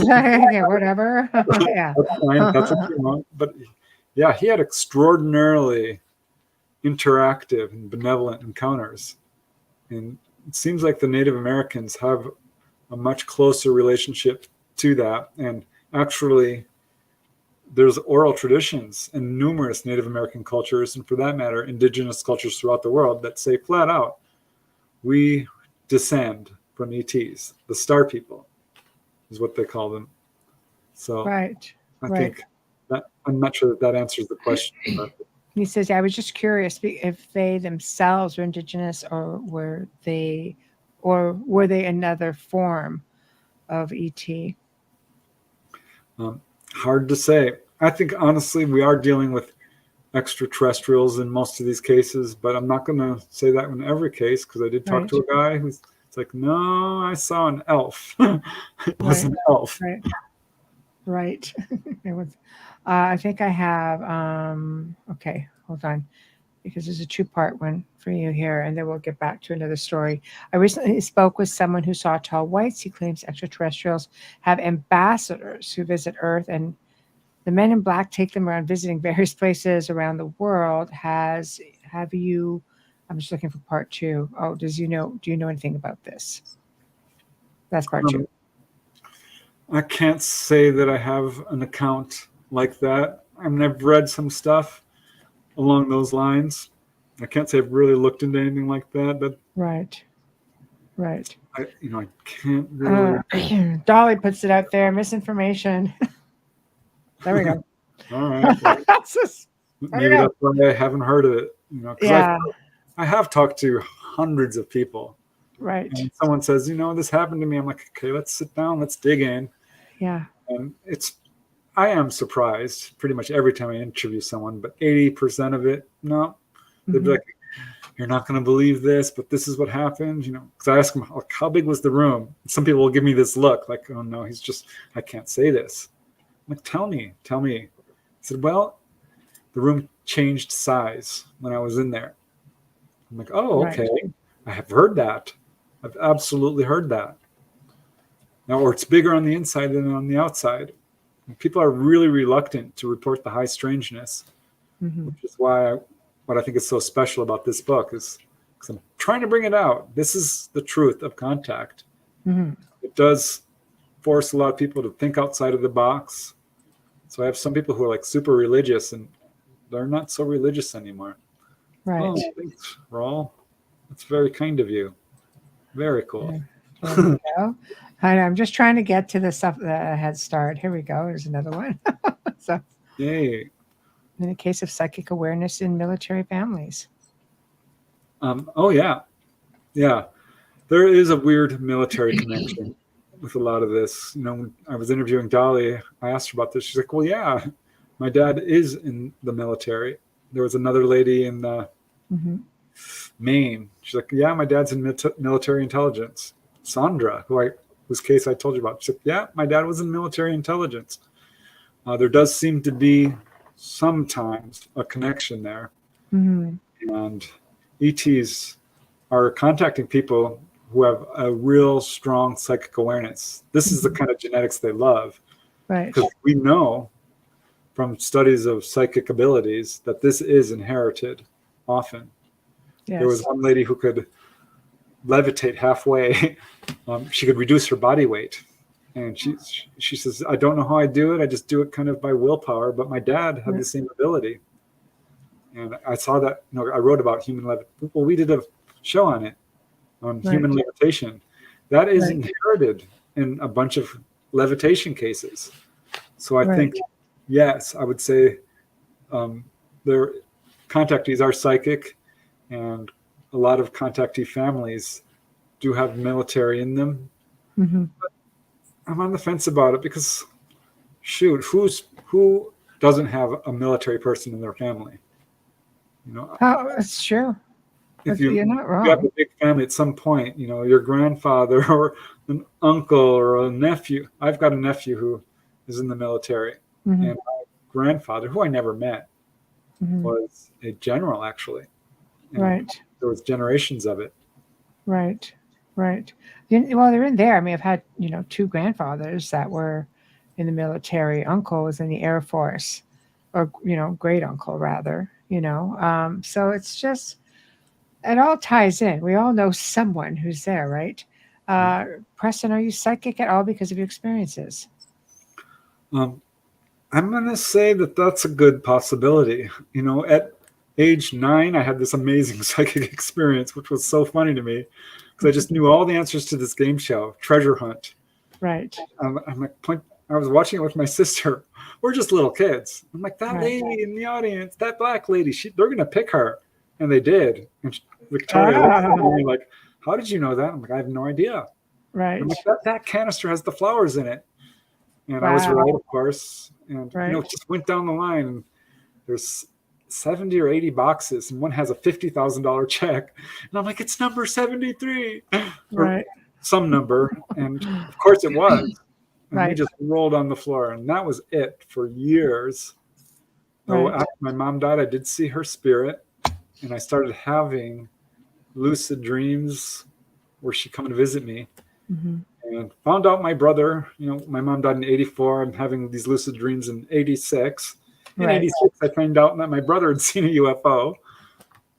Speaker 2: Yeah, whatever. Yeah.
Speaker 3: That's fine. That's what you want. But yeah, he had extraordinarily interactive and benevolent encounters. And it seems like the Native Americans have a much closer relationship to that. And actually, there's oral traditions in numerous Native American cultures, and for that matter, indigenous cultures throughout the world, that say flat out, we descend from ETs. The star people is what they call them. So I think that, I'm not sure that answers the question. But.
Speaker 2: He says, I was just curious if they themselves were indigenous, or were they another form of ET?
Speaker 3: Hard to say. I think, honestly, we are dealing with extraterrestrials in most of these cases, but I'm not going to say that in every case, because I did talk to a guy who's like, no, I saw an elf. It was an elf.
Speaker 2: Right. It was. I think I have, okay, hold on, because there's a two-part one for you here, and then we'll get back to another story. I recently spoke with someone who saw tall whites. He claims extraterrestrials have ambassadors who visit Earth, and the men in black take them around visiting various places around the world. Have you, I'm just looking for part two. Oh, do you know anything about this? That's part two.
Speaker 3: I can't say that I have an account like that. I've read some stuff along those lines. I can't say I've really looked into anything like that. But
Speaker 2: right.
Speaker 3: I can't really.
Speaker 2: Dolly puts it out there. Misinformation. There we go.
Speaker 3: All right. Well, maybe that's why I haven't heard of it. Because I have talked to hundreds of people.
Speaker 2: Right.
Speaker 3: And someone says, this happened to me. I'm like, okay, let's sit down. Let's dig in.
Speaker 2: Yeah.
Speaker 3: And I am surprised pretty much every time I interview someone, but 80% of it, no. They'd be like, you're not going to believe this, but this is what happened, because I ask them, like, how big was the room? Some people will give me this look like, oh no, I can't say this. I'm like, tell me. I said, well, the room changed size when I was in there. I'm like, oh, okay. Right. I have heard that. I've absolutely heard that. Now, or it's bigger on the inside than on the outside. And people are really reluctant to report the high strangeness, which is why what I think is so special about this book is because I'm trying to bring it out. This is the truth of contact. It does force a lot of people to think outside of the box. So I have some people who are like super religious and they're not so religious anymore.
Speaker 2: Right.
Speaker 3: Oh, thanks, Raul. That's very kind of you. Very cool.
Speaker 2: There we go. I'm just trying to get to the stuff that I had started. Here we go. There's another one. So,
Speaker 3: yay.
Speaker 2: In a case of psychic awareness in military families.
Speaker 3: Oh, yeah. Yeah. There is a weird military connection with a lot of this. When I was interviewing Dolly, I asked her about this. She's like, well, yeah, my dad is in the military. There was another lady in Maine. She's like, yeah, my dad's in military intelligence. Sandra, whose case I told you about. She's like, yeah, my dad was in military intelligence. There does seem to be sometimes a connection there. And ETs are contacting people who have a real strong psychic awareness. This is the kind of genetics they love.
Speaker 2: Right.
Speaker 3: Because we know from studies of psychic abilities that this is inherited often. Yes. There was one lady who could levitate halfway. She could reduce her body weight. And she says, I don't know how I do it. I just do it kind of by willpower. But my dad had the same ability. And I saw that, I wrote about human levitation. Well, we did a show on it, on human levitation. That is inherited in a bunch of levitation cases. So I think, yes, I would say their contactees are psychic, and a lot of contactee families do have military in them. But I'm on the fence about it because, shoot, who doesn't have a military person in their family?
Speaker 2: It's true. You're not wrong.
Speaker 3: You have a big family at some point, your grandfather or an uncle or a nephew. I've got a nephew who is in the military, and my grandfather, who I never met, was a general, actually. And there was generations of it. Right.
Speaker 2: Well, they're in there. I mean, I've had, 2 grandfathers that were in the military. Uncle was in the Air Force, or, great uncle rather, So it's just, it all ties in. We all know someone who's there, right? Preston, are you psychic at all because of your experiences?
Speaker 3: I'm going to say that that's a good possibility. At age 9, I had this amazing psychic experience, which was so funny to me because I just knew all the answers to this game show, Treasure Hunt.
Speaker 2: Right.
Speaker 3: I was watching it with my sister. We're just little kids. I'm like, that lady in the audience, that black lady, they're going to pick her. And they did. And Victoria looked at me like, how did you know that? I'm like, I have no idea.
Speaker 2: Right.
Speaker 3: I'm like, that canister has the flowers in it. And I was right, of course. And, it just went down the line. And there's 70 or 80 boxes. And one has a $50,000 check. And I'm like, it's number 73. Or some number. And, of course, it was. And we just rolled on the floor. And that was it for years. So after my mom died, I did see her spirit. And I started having lucid dreams where she'd come and visit me. And found out my brother, my mom died in 84. I'm having these lucid dreams in 86. In 86, I found out that my brother had seen a UFO.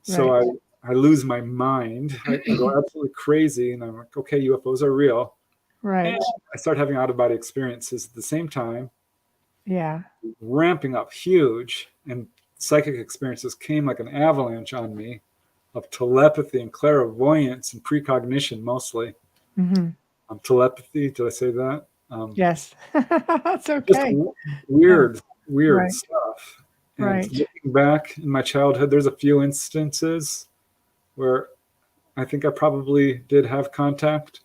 Speaker 3: So I lose my mind. I go absolutely crazy. And I'm like, okay, UFOs are real.
Speaker 2: Right.
Speaker 3: And I start having out-of-body experiences at the same time.
Speaker 2: Yeah.
Speaker 3: Ramping up huge. And psychic experiences came like an avalanche on me. of telepathy and clairvoyance and precognition mostly. Telepathy, did I say that?
Speaker 2: Yes. That's okay.
Speaker 3: Just weird stuff. And looking back in my childhood, there's a few instances where I think I probably did have contact.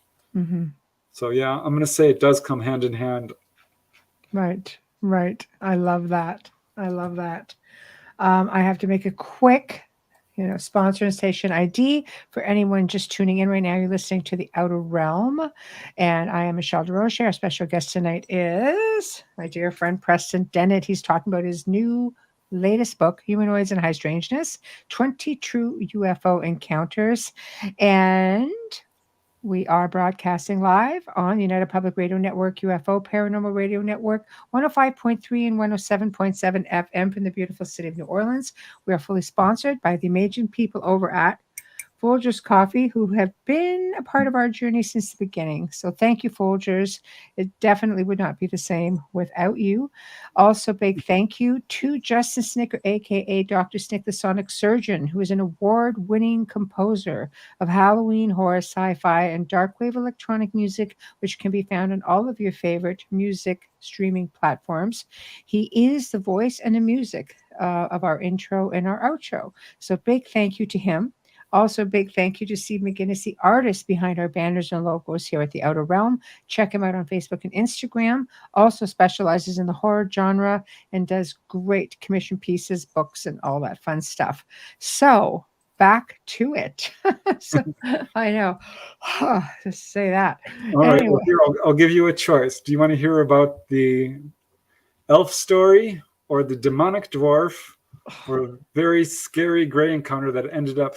Speaker 3: So yeah, I'm going to say it does come hand in hand.
Speaker 2: Right. I love that. I have to make a quick, sponsor and station ID for anyone just tuning in right now. You're listening to The Outer Realm, and I am Michelle Desrochers. Our special guest tonight is my dear friend Preston Dennett. He's talking about his latest book, Humanoids and High Strangeness, 20 True UFO Encounters. And we are broadcasting live on the United Public Radio Network, UFO Paranormal Radio Network, 105.3 and 107.7 FM from the beautiful city of New Orleans. We are fully sponsored by the amazing people over at Folgers Coffee, who have been a part of our journey since the beginning. So thank you, Folgers. It definitely would not be the same without you. Also, big thank you to Justin Snicker, a.k.a. Dr. Snick, the Sonic Surgeon, who is an award-winning composer of Halloween, horror, sci-fi, and darkwave electronic music, which can be found on all of your favorite music streaming platforms. He is the voice and the music of our intro and our outro. So big thank you to him. Also, big thank you to Steve McGinnis, the artist behind our banners and logos here at The Outer Realm. Check him out on Facebook and Instagram. Also specializes in the horror genre and does great commission pieces, books, and all that fun stuff. So, back to it. I know. Just say that.
Speaker 3: All right. Well, here, I'll give you a choice. Do you want to hear about the elf story or the demonic dwarf or a very scary gray encounter that ended up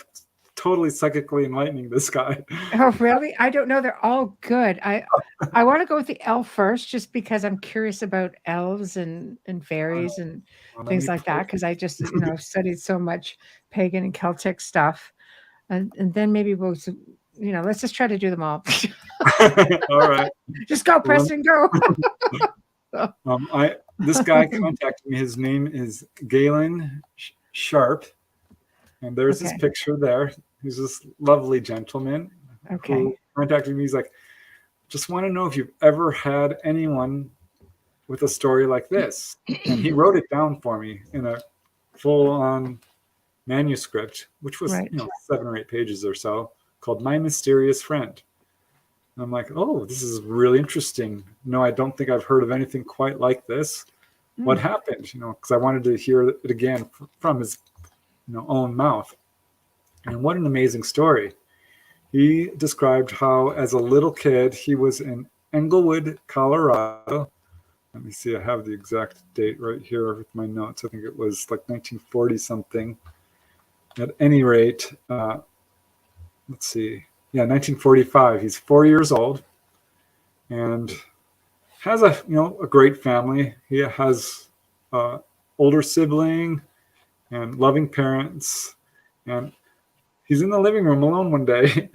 Speaker 3: totally psychically enlightening this guy?
Speaker 2: Oh, really? I don't know. They're all good. I want to go with the elf first, just because I'm curious about elves and fairies and things like that, because I just studied so much pagan and Celtic stuff, and then maybe we'll let's just try to do them all.
Speaker 3: All right,
Speaker 2: just go, Preston, go.
Speaker 3: This guy contacted me. His name is Llewellyn Sharp, and there's his picture there. He's this lovely gentleman who contacted me. He's like, just want to know if you've ever had anyone with a story like this. And he wrote it down for me in a full-on manuscript, which was 7 or 8 pages or so, called My Mysterious Friend. And I'm like, oh, this is really interesting. No, I don't think I've heard of anything quite like this. What happened? Because I wanted to hear it again from his own mouth. And what an amazing story. He described how, as a little kid, he was in Englewood, Colorado. Let me see, I have the exact date right here with my notes. I think it was like 1940 something. At any rate, let's see. Yeah, 1945. He's 4 years old and has a great family. He has an older sibling and loving parents. And he's in the living room alone one day,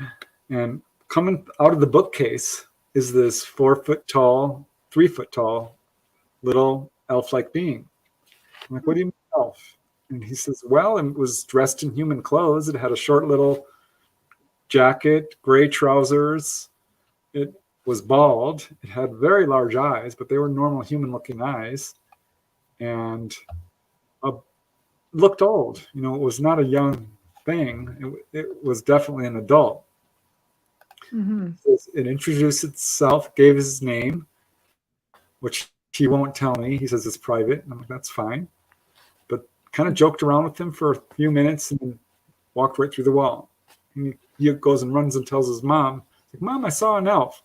Speaker 3: and coming out of the bookcase is this 4 foot tall, 3 foot tall, little elf-like being. I'm like, what do you mean elf? And he says, well, it was dressed in human clothes. It had a short little jacket, gray trousers. It was bald. It had very large eyes, but they were normal human-looking eyes, and looked old. It was not a young thing. It was definitely an adult. It introduced itself, gave his name, which he won't tell me. He says it's private. I'm like, that's fine. But kind of joked around with him for a few minutes and then walked right through the wall. And he goes and runs and tells his mom, like, Mom, I saw an elf.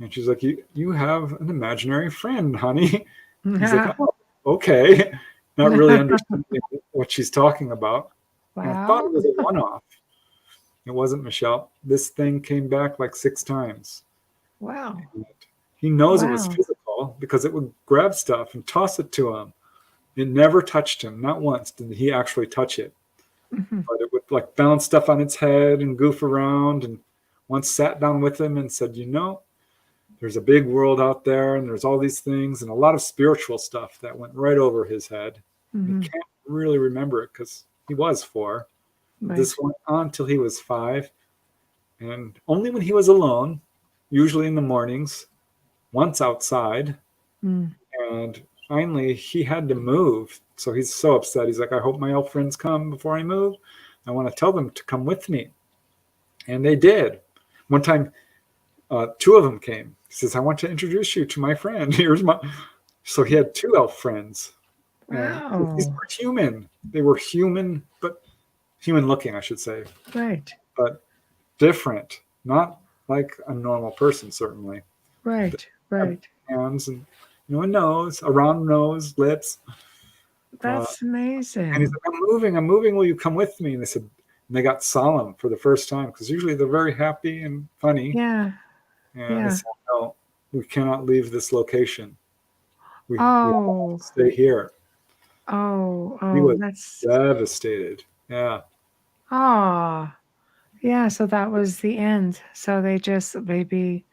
Speaker 3: And she's like, you have an imaginary friend, honey. He's like, oh, okay. Not really understanding what she's talking about. Wow. And I thought it was a one-off. It wasn't, Michelle. This thing came back like 6 times.
Speaker 2: Wow.
Speaker 3: And he knows it was physical because it would grab stuff and toss it to him. It never touched him. Not once did he actually touch it. But it would like bounce stuff on its head and goof around. And once sat down with him and said, there's a big world out there and there's all these things and a lot of spiritual stuff that went right over his head. He can't really remember it because he was 4. This went on till he was 5, and only when he was alone, usually in the mornings, once outside, and finally he had to move. So he's so upset. He's like, I hope my elf friends come before I move. I want to tell them to come with me. And they did. One time, 2 of them came. He says, I want to introduce you to my friend. Here's my. So he had 2 elf friends.
Speaker 2: Wow.
Speaker 3: These were human. They were human, but human looking, I should say.
Speaker 2: Right.
Speaker 3: But different. Not like a normal person, certainly.
Speaker 2: Right. Right.
Speaker 3: Hands and a nose, a round nose, lips.
Speaker 2: That's amazing.
Speaker 3: And he's like, I'm moving. Will you come with me? And they got solemn for the first time, because usually they're very happy and funny.
Speaker 2: Yeah.
Speaker 3: And they said, no, we cannot leave this location. We stay here. He was
Speaker 2: that's
Speaker 3: devastated. Yeah.
Speaker 2: Yeah. So that was the end. So they just maybe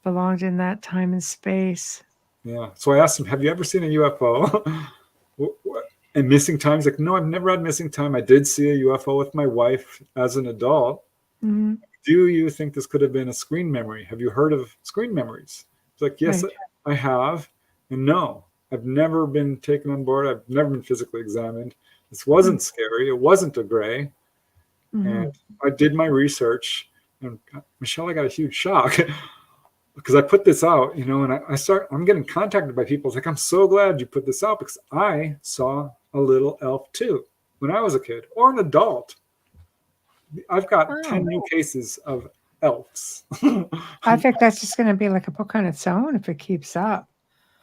Speaker 2: belonged in that time and space.
Speaker 3: Yeah. So I asked him, have you ever seen a UFO? And missing time? He's like, no, I've never had missing time. I did see a UFO with my wife as an adult.
Speaker 2: Mm-hmm.
Speaker 3: Do you think this could have been a screen memory? Have you heard of screen memories? It's like, yes, I have. And no, I've never been taken on board. I've never been physically examined. This wasn't scary. It wasn't a gray. And I did my research. And Michelle, I got a huge shock because I put this out, and I'm getting contacted by people. It's like, I'm so glad you put this out, because I saw a little elf too when I was a kid or an adult. I've got 10 new cases of elves.
Speaker 2: I think that's just going to be like a book on its own if it keeps up.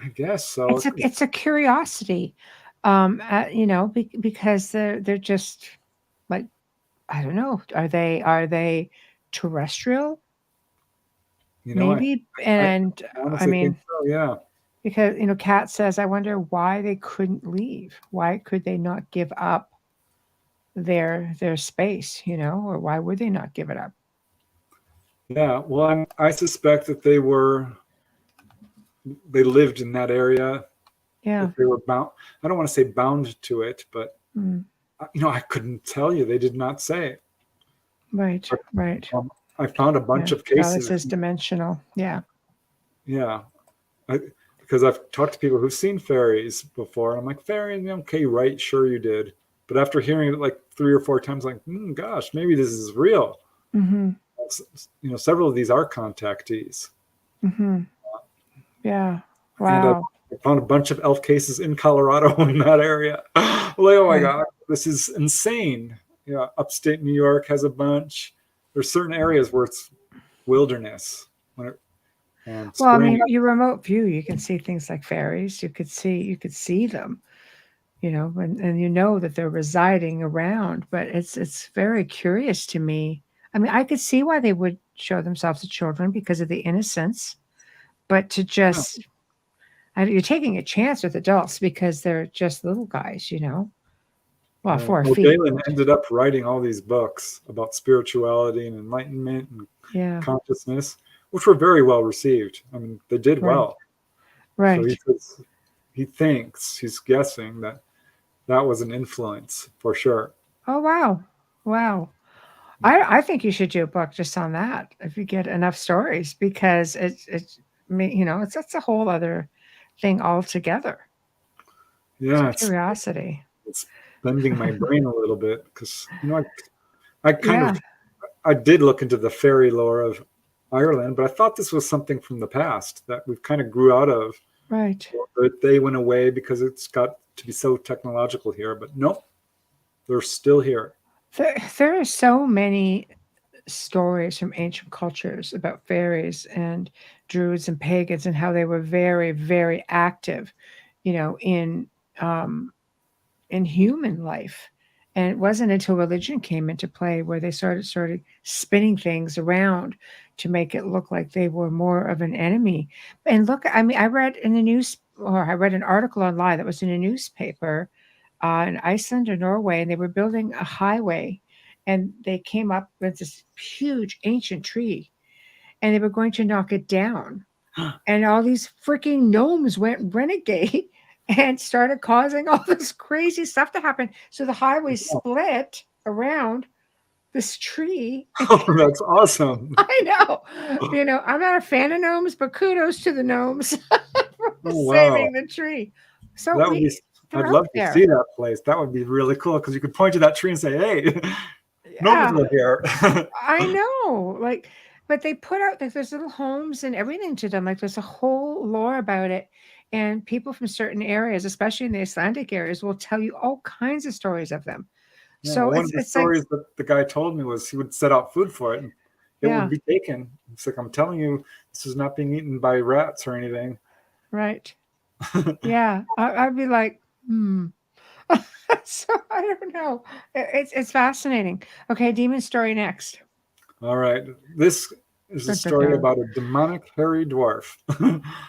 Speaker 3: I guess so.
Speaker 2: It's a curiosity, because they're just like, I don't know. Are they terrestrial? Maybe. I mean,
Speaker 3: think so, yeah.
Speaker 2: Because Kat says, I wonder why they couldn't leave. Why could they not give up their space, or why would they not give it up?
Speaker 3: Yeah, well, I suspect that they lived in that area.
Speaker 2: Yeah.
Speaker 3: They were bound. I don't want to say bound to it, but I couldn't tell you. They did not say.
Speaker 2: Right.
Speaker 3: I found a bunch of cases.
Speaker 2: This is dimensional. Yeah.
Speaker 3: Yeah. Because I've talked to people who've seen fairies before. And I'm like, fairy? Okay, right. Sure you did. But after hearing it like 3 or 4 times, like, gosh, maybe this is real.
Speaker 2: Mm-hmm.
Speaker 3: Several of these are contactees.
Speaker 2: Mm-hmm. Yeah. Wow.
Speaker 3: And I found a bunch of elf cases in Colorado in that area. Like, oh my God, this is insane. Yeah. Upstate New York has a bunch. There's certain areas where it's wilderness.
Speaker 2: You remote view, you can see things like fairies. You could see them, and that they're residing around. But it's very curious to me. I mean, I could see why they would show themselves to children because of the innocence, but to just you're taking a chance with adults because they're just little guys, 4 feet.
Speaker 3: Llewellyn ended up writing all these books about spirituality and enlightenment and consciousness, which were very well received. I mean, they did well.
Speaker 2: Right.
Speaker 3: So he's guessing that was an influence for sure.
Speaker 2: Oh, wow. I think you should do a book just on that if you get enough stories, because it's a whole other thing altogether.
Speaker 3: Yeah.
Speaker 2: It's curiosity.
Speaker 3: It's bending my brain a little bit because, I did look into the fairy lore of Ireland, but I thought this was something from the past that we've kind of grew out of.
Speaker 2: Right.
Speaker 3: But they went away because it's got to be so technological here. But nope, they're still here.
Speaker 2: There are so many stories from ancient cultures about fairies and druids and pagans and how they were very, very active, in human life. And it wasn't until religion came into play where they started spinning things around to make it look like they were more of an enemy. And look, I mean, I read an article online that was in a newspaper in Iceland or Norway, and they were building a highway, and they came up with this huge ancient tree, and they were going to knock it down. And all these freaking gnomes went renegade and started causing all this crazy stuff to happen. So the highway split around this tree.
Speaker 3: Oh, that's awesome.
Speaker 2: I know. I'm not a fan of gnomes, but kudos to the gnomes for
Speaker 3: Oh,
Speaker 2: saving
Speaker 3: wow.
Speaker 2: the tree. So
Speaker 3: That would be, I'd love to see that place. That would be really cool because you could point to that tree and say, hey, gnomes live here.
Speaker 2: I know. But they put out there's little homes and everything to them. Like there's a whole lore about it. And people from certain areas, especially in the Icelandic areas, will tell you all kinds of stories of them.
Speaker 3: Yeah,
Speaker 2: So
Speaker 3: one of the stories that the guy told me was he would set out food for it and it would be taken. It's like, I'm telling you, this is not being eaten by rats or anything.
Speaker 2: Right. Yeah. I'd be like, So I don't know. It's fascinating. Okay, demon story next.
Speaker 3: All right. This is a story about a demonic hairy dwarf.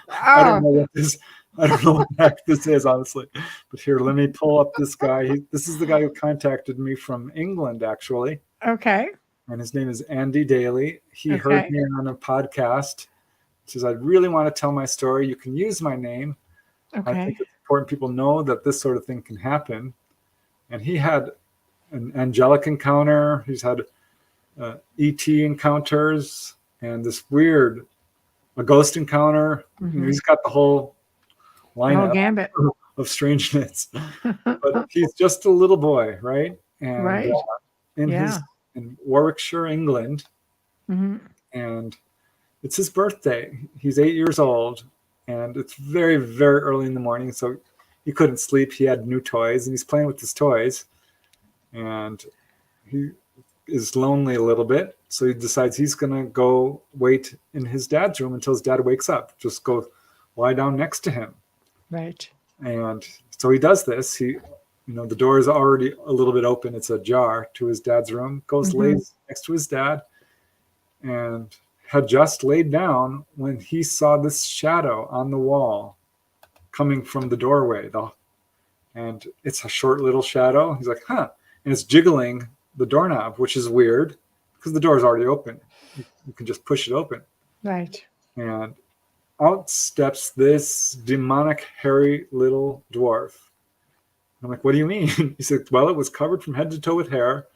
Speaker 3: I don't know what the heck this is, honestly. But here, let me pull up this guy. This is the guy who contacted me from England, actually.
Speaker 2: Okay.
Speaker 3: And his name is Andy Daly. He heard me on a podcast. He says, I really want to tell my story. You can use my name.
Speaker 2: Okay.
Speaker 3: I think it's important people know that this sort of thing can happen. And he had an angelic encounter. He's had ET encounters and this weird a ghost encounter. He's got the whole lineup
Speaker 2: gambit
Speaker 3: of strangeness. But he's just a little boy, right? And in Warwickshire, England, and it's his birthday. He's 8 years old, and it's very, very early in the morning, so he couldn't sleep. He had new toys, and he's playing with his toys, and he is lonely a little bit, so he decides he's gonna go wait in his dad's room until his dad wakes up. Just go lie down next to him.
Speaker 2: Right.
Speaker 3: And so he does this. The door is already a little bit open. It's ajar to his dad's room. Goes, lays next to his dad, and had just laid down when he saw this shadow on the wall coming from the doorway. And it's a short little shadow. He's like, huh. And it's jiggling the doorknob, which is weird because the door is already open. You can just push it open.
Speaker 2: Right.
Speaker 3: And out steps this demonic, hairy little dwarf. I'm like, what do you mean? He said, well, it was covered from head to toe with hair.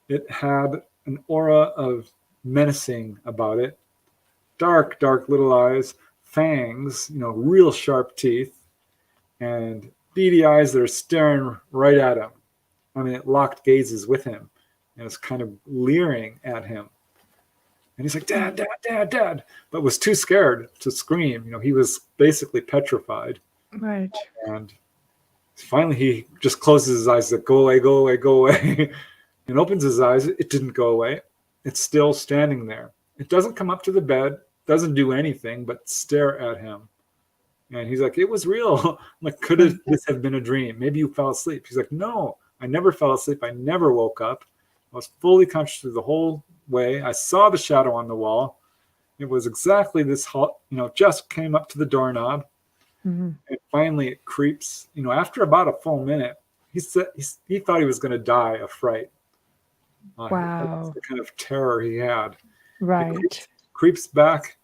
Speaker 3: It had an aura of menacing about it. Dark, dark little eyes, fangs, real sharp teeth, and beady eyes that are staring right at him. I mean, it locked gazes with him, and it's kind of leering at him. And he's like, Dad, Dad, Dad, Dad, but was too scared to scream. He was basically petrified.
Speaker 2: Right.
Speaker 3: And finally, he just closes his eyes, like, go away, go away, go away, and opens his eyes. It didn't go away. It's still standing there. It doesn't come up to the bed, doesn't do anything but stare at him. And he's like, it was real. I'm like, could this have been a dream? Maybe you fell asleep. He's like, no, I never fell asleep. I never woke up. I was fully conscious through the whole way. I saw the shadow on the wall. It was exactly this, just came up to the doorknob. And finally it creeps, after about a full minute, he said he thought he was going to die of fright.
Speaker 2: Wow.
Speaker 3: That's the kind of terror he had.
Speaker 2: Right.
Speaker 3: Creeps back,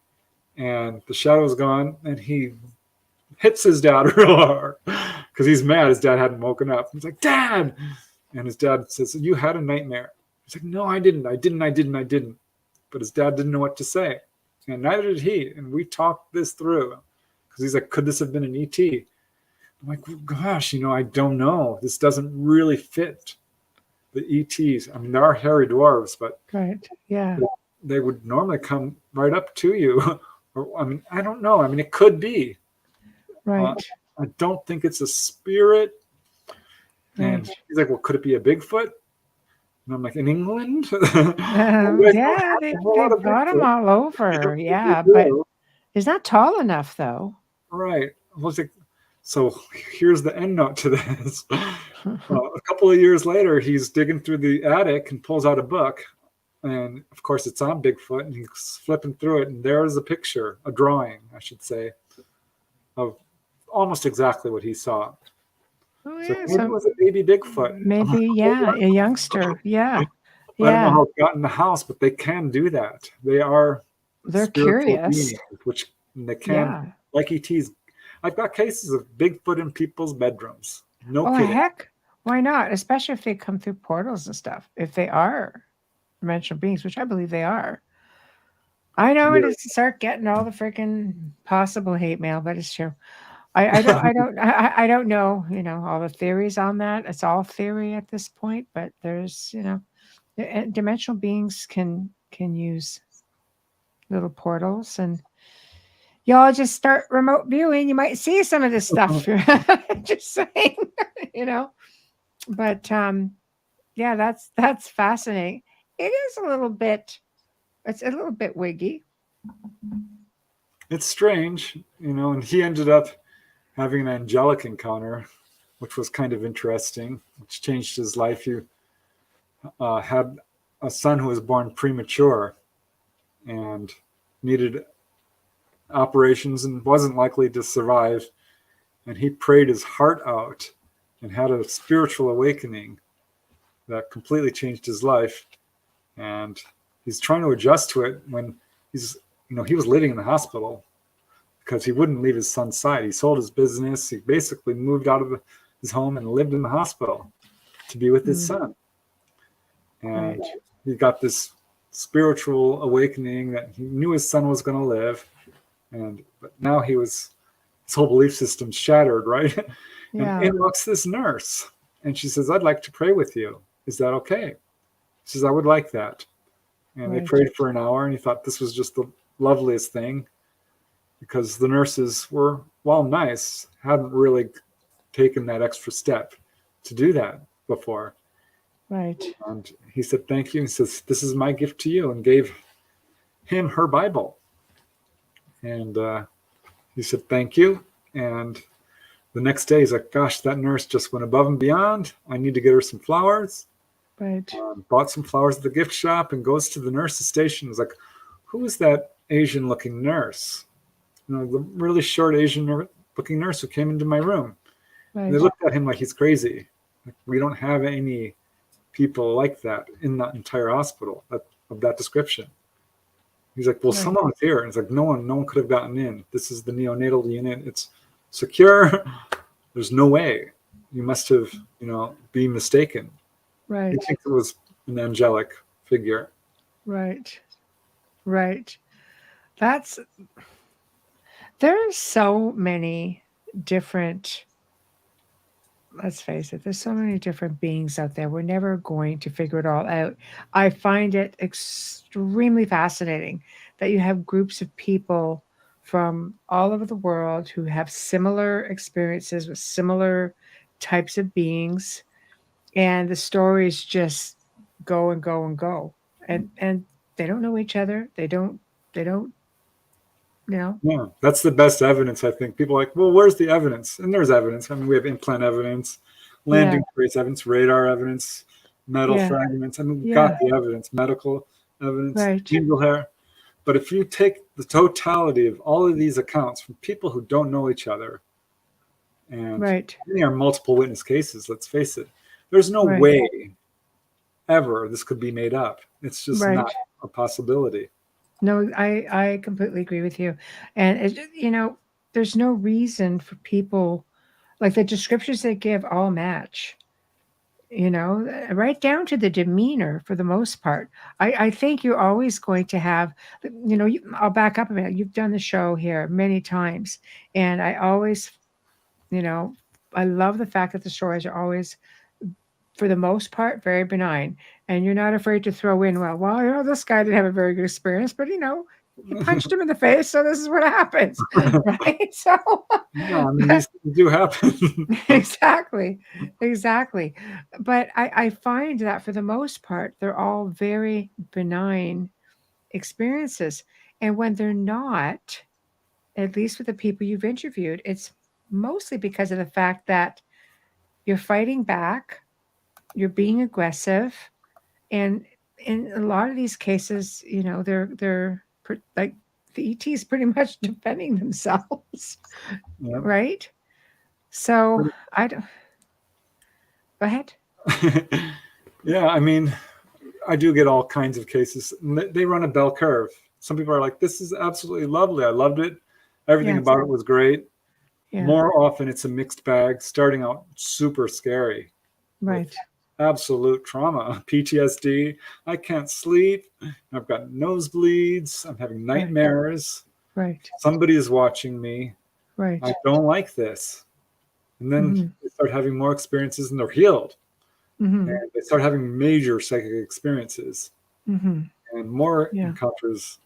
Speaker 3: and the shadow's gone, and he hits his dad real hard because he's mad his dad hadn't woken up. He's like, Dad! And his dad says, you had a nightmare. He's like, no, I didn't. But his dad didn't know what to say. And neither did he. And we talked this through. Because he's like, could this have been an ET? I'm like, gosh, I don't know. This doesn't really fit the ETs. I mean, there are hairy dwarves, but they would normally come right up to you. Or, I don't know. It could be.
Speaker 2: Right.
Speaker 3: I don't think it's a spirit. And he's like, well, could it be a Bigfoot? And I'm like, in England?
Speaker 2: Yeah, they've got them all over. Yeah, but he's not tall enough, though.
Speaker 3: Right. I was like, so here's the end note to this. A couple of years later, he's digging through the attic and pulls out a book. And, of course, it's on Bigfoot. And he's flipping through it. And there's a picture, a drawing, I should say, of almost exactly what he saw.
Speaker 2: Oh,
Speaker 3: so maybe it was a baby Bigfoot.
Speaker 2: Maybe, a youngster. Yeah.
Speaker 3: I don't know how it got in the house, but they can do that. They're
Speaker 2: curious.
Speaker 3: Beings, which they can, like ETs. I've got cases of Bigfoot in people's bedrooms. No kidding.
Speaker 2: Heck, why not? Especially if they come through portals and stuff. If they are. dimensional beings, which I believe they are. I know it is to start getting all the freaking possible hate mail, but it's true. I don't know, all the theories on that. It's all theory at this point, but there's, dimensional beings can use little portals, and y'all just start remote viewing. You might see some of this stuff. Just saying, But yeah, that's fascinating. It is a little bit. It's a little bit wiggy.
Speaker 3: It's strange, and he ended up having an angelic encounter, which was kind of interesting, which changed his life. He had a son who was born premature and needed operations and wasn't likely to survive. And he prayed his heart out and had a spiritual awakening that completely changed his life. And he's trying to adjust to it when he was living in the hospital because he wouldn't leave his son's side. He sold his business. He basically moved out of his home and lived in the hospital to be with his son. And he got this spiritual awakening that he knew his son was going to live. But now his whole belief system shattered, right?
Speaker 2: Yeah.
Speaker 3: And in walks this nurse. And she says, "I'd like to pray with you. Is that okay?" She says, "I would like that." And they prayed for an hour, and he thought this was just the loveliest thing because the nurses were, while nice, hadn't really taken that extra step to do that before.
Speaker 2: Right.
Speaker 3: And he said, "Thank you." He says, "This is my gift to you," and gave him her Bible. And he said, "Thank you." And the next day, he's like, "Gosh, that nurse just went above and beyond. I need to get her some flowers."
Speaker 2: Right.
Speaker 3: Bought some flowers at the gift shop and goes to the nurse's station. He's like, "Who is that Asian-looking nurse? The really short Asian-looking nurse who came into my room."
Speaker 2: Right.
Speaker 3: And they looked at him like he's crazy. Like, we don't have any people like that in the entire hospital of that description. He's like, "Well, someone was here." And it's like, no one could have gotten in. This is the neonatal unit. It's secure. There's no way. You must have, been mistaken.
Speaker 2: Right.
Speaker 3: He thinks it was an angelic figure.
Speaker 2: Right. There's so many different, let's face it, there's so many different beings out there. We're never going to figure it all out. I find it extremely fascinating that you have groups of people from all over the world who have similar experiences with similar types of beings, and the stories just go and go and go, and they don't know each other. They don't. Yeah,
Speaker 3: that's the best evidence, I think. People are like, "Well, where's the evidence?" And there's evidence. I mean, we have implant evidence, landing trace evidence, radar evidence, metal fragments. I mean, we've got the evidence, medical evidence, angel hair. But if you take the totality of all of these accounts from people who don't know each other, and many are multiple witness cases, let's face it, there's no way ever this could be made up. It's just not a possibility.
Speaker 2: No, I completely agree with you. And, there's no reason for people, like the descriptions they give all match, right down to the demeanor for the most part. I think you're always going to have, I'll back up a minute. You've done the show here many times. And I always, I love the fact that the stories are always, for the most part, very benign. And you're not afraid to throw in, well, this guy didn't have a very good experience, but, you punched him in the face, so this is what happens, right? So,
Speaker 3: I mean, these things do happen.
Speaker 2: Exactly. But I find that for the most part, they're all very benign experiences. And when they're not, at least with the people you've interviewed, it's mostly because of the fact that you're fighting back, you're being aggressive, and in a lot of these cases, they're like the ET is pretty much defending themselves, right? So I don't. Go ahead.
Speaker 3: Yeah, I mean, I do get all kinds of cases. They run a bell curve. Some people are like, "This is absolutely lovely. I loved it. Everything about it was great." Yeah. More often, it's a mixed bag, starting out super scary.
Speaker 2: Right.
Speaker 3: absolute trauma, PTSD. I can't sleep. I've got nosebleeds. I'm having nightmares.
Speaker 2: Right.
Speaker 3: Somebody is watching me.
Speaker 2: Right.
Speaker 3: I don't like this. And then they start having more experiences and they're healed. And they start having major psychic experiences. And more encounters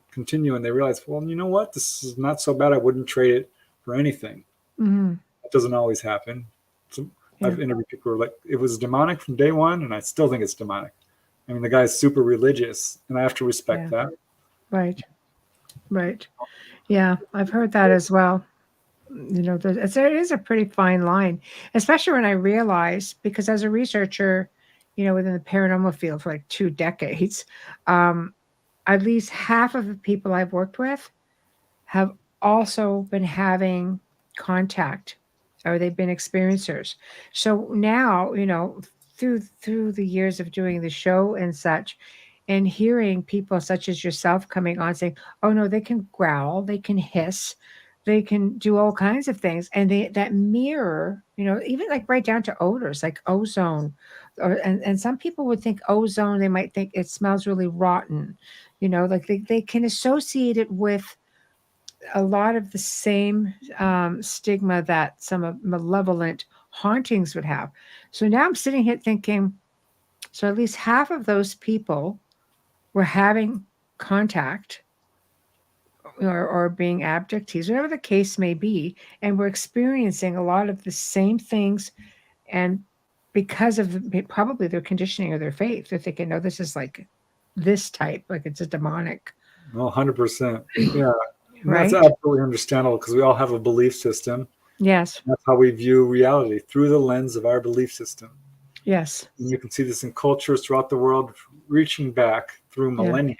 Speaker 3: continue. And they realize, well, you know what? This is not so bad. I wouldn't trade it for anything. That doesn't always happen. So I've interviewed people who are like, it was demonic from day one, and I still think it's demonic. I mean, the guy's super religious, and I have to respect that.
Speaker 2: Right. Right. Yeah, I've heard that as well. You know, it is a pretty fine line, especially when I realized, because as a researcher, you know, within the paranormal field for like 2 decades, at least half of the people I've worked with have also been having contact, or they've been experiencers. So now, you know, through the years of doing the show and such, and hearing people such as yourself coming on saying, oh no, they can growl, they can hiss, they can do all kinds of things, and that mirror, you know, even like right down to odors like ozone, and some people would think ozone, they might think it smells really rotten, you know, like they can associate it with a lot of the same stigma that some malevolent hauntings would have. So now I'm sitting here thinking, so at least half of those people were having contact or being abductees, whatever the case may be, and we're experiencing a lot of the same things. And because of probably their conditioning or their faith, they're thinking, no, this is like this type, like it's a demonic.
Speaker 3: Well, 100%. Yeah.
Speaker 2: Right?
Speaker 3: That's absolutely understandable, because we all have a belief system.
Speaker 2: Yes.
Speaker 3: That's how we view reality, through the lens of our belief system.
Speaker 2: Yes.
Speaker 3: And you can see this in cultures throughout the world, reaching back through millennia.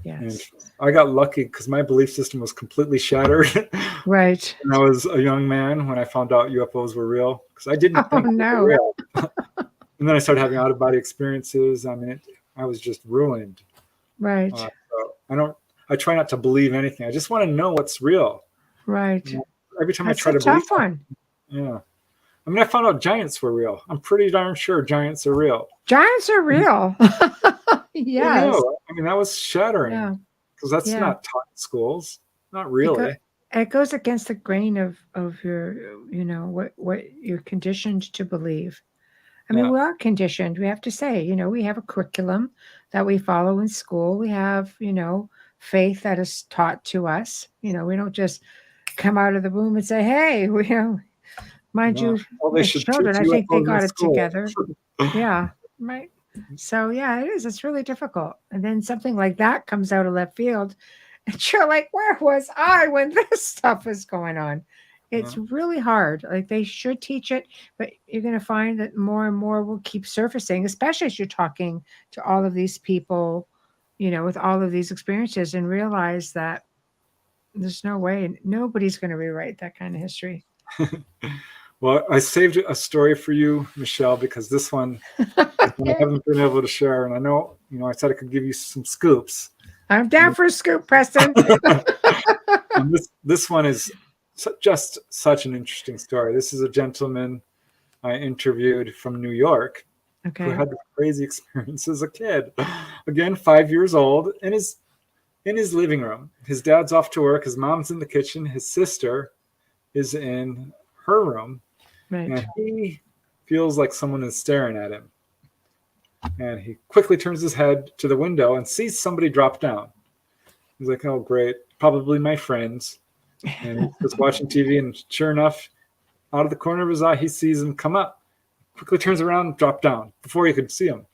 Speaker 2: Yes.
Speaker 3: And I got lucky because my belief system was completely shattered.
Speaker 2: Right.
Speaker 3: When I was a young man, when I found out UFOs were real, because I didn't think they were real. And then I started having out-of-body experiences. I mean, I was just ruined.
Speaker 2: Right.
Speaker 3: So I try not to believe anything. I just want to know what's real.
Speaker 2: Right.
Speaker 3: You know, every time
Speaker 2: That's
Speaker 3: I try
Speaker 2: a
Speaker 3: to believe
Speaker 2: tough one.
Speaker 3: Yeah. I mean, I found out giants were real. I'm pretty darn sure giants are real.
Speaker 2: Giants are real. Yes.
Speaker 3: I mean, that was shattering, because that's not taught in schools. Not really.
Speaker 2: It goes against the grain of your, you know, what you're conditioned to believe. I mean, we are conditioned. We have to say, you know, we have a curriculum that we follow in school. We have, you know, faith that is taught to us. You know, we don't just come out of the womb and say, hey, you know, mind you, as children, I think they got it together. Yeah, right. So, yeah, it is. It's really difficult. And then something like that comes out of left field, and you're like, where was I when this stuff was going on? It's really hard. Like, they should teach it, but you're going to find that more and more will keep surfacing, especially as you're talking to all of these people, you know, with all of these experiences, and realize that there's no way, nobody's going to rewrite that kind of history.
Speaker 3: Well, I saved a story for you, Michelle, because this one I haven't been able to share. And I know, you know, I said I could give you some scoops.
Speaker 2: I'm down for a scoop, Preston.
Speaker 3: And this one is just such an interesting story. This is a gentleman I interviewed from New York who had a crazy experience as a kid. Again, 5 years old, in his living room. His dad's off to work. His mom's in the kitchen. His sister is in her room. Right. And he feels like someone is staring at him. And he quickly turns his head to the window and sees somebody drop down. He's like, oh, great. Probably my friends. And he's just watching TV. And sure enough, out of the corner of his eye, he sees him come up. Quickly turns around and drop down before he could see him.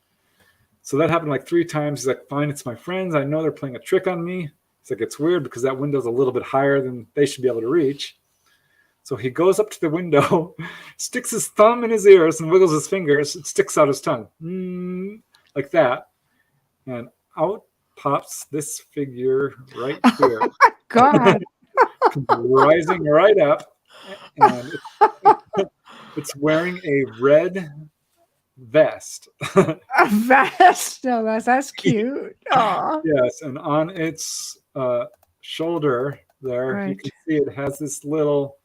Speaker 3: So that happened like 3 times. He's like, fine, it's my friends. I know they're playing a trick on me. It's like, it's weird because that window's a little bit higher than they should be able to reach. So he goes up to the window, sticks his thumb in his ears and wiggles his fingers. It sticks out his tongue. Like that. And out pops this figure right here.
Speaker 2: Oh my God.
Speaker 3: Rising right up. And it's wearing a red vest.
Speaker 2: A vest? No, that's cute. Aww.
Speaker 3: Yes, and on its shoulder there, you can see it has this little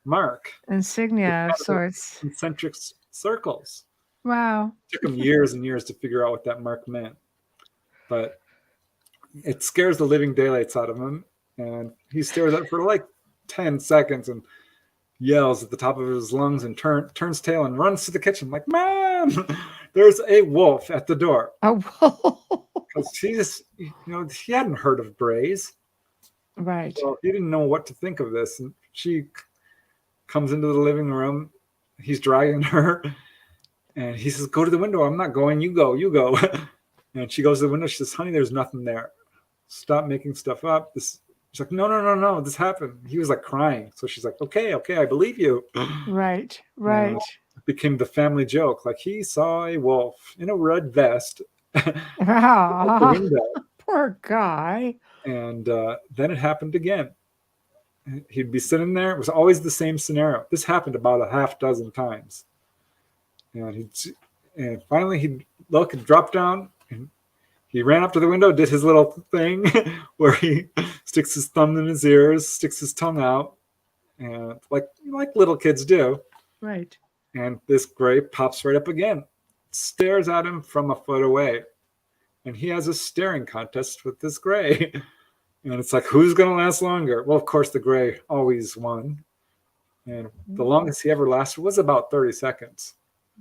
Speaker 3: mark.
Speaker 2: Insignia of sorts.
Speaker 3: Concentric circles.
Speaker 2: Wow.
Speaker 3: It took him years and years to figure out what that mark meant. But it scares the living daylights out of him. And he stares at it for like 10 seconds and yells at the top of his lungs and turns tail and runs to the kitchen like, Mom, there's a wolf at the door.
Speaker 2: A wolf.
Speaker 3: Because he hadn't heard of Braze.
Speaker 2: Right.
Speaker 3: So he didn't know what to think of this. And she comes into the living room. He's dragging her. And he says, go to the window. I'm not going. You go. And she goes to the window. She says, honey, there's nothing there. Stop making stuff up. She's like, no. This happened. He was like crying. So she's like, okay, I believe you.
Speaker 2: Right.
Speaker 3: It became the family joke. Like he saw a wolf in a red vest at the window.
Speaker 2: Poor guy.
Speaker 3: And then it happened again. He'd be sitting there. It was always the same scenario. This happened about a half dozen times. And finally he'd look and drop down, and he ran up to the window, did his little thing where he sticks his thumb in his ears, sticks his tongue out, and like little kids do.
Speaker 2: Right.
Speaker 3: And this gray pops right up again, stares at him from a foot away. And he has a staring contest with this gray. And it's like, who's going to last longer? Well, of course, the gray always won. And the longest he ever lasted was about 30 seconds.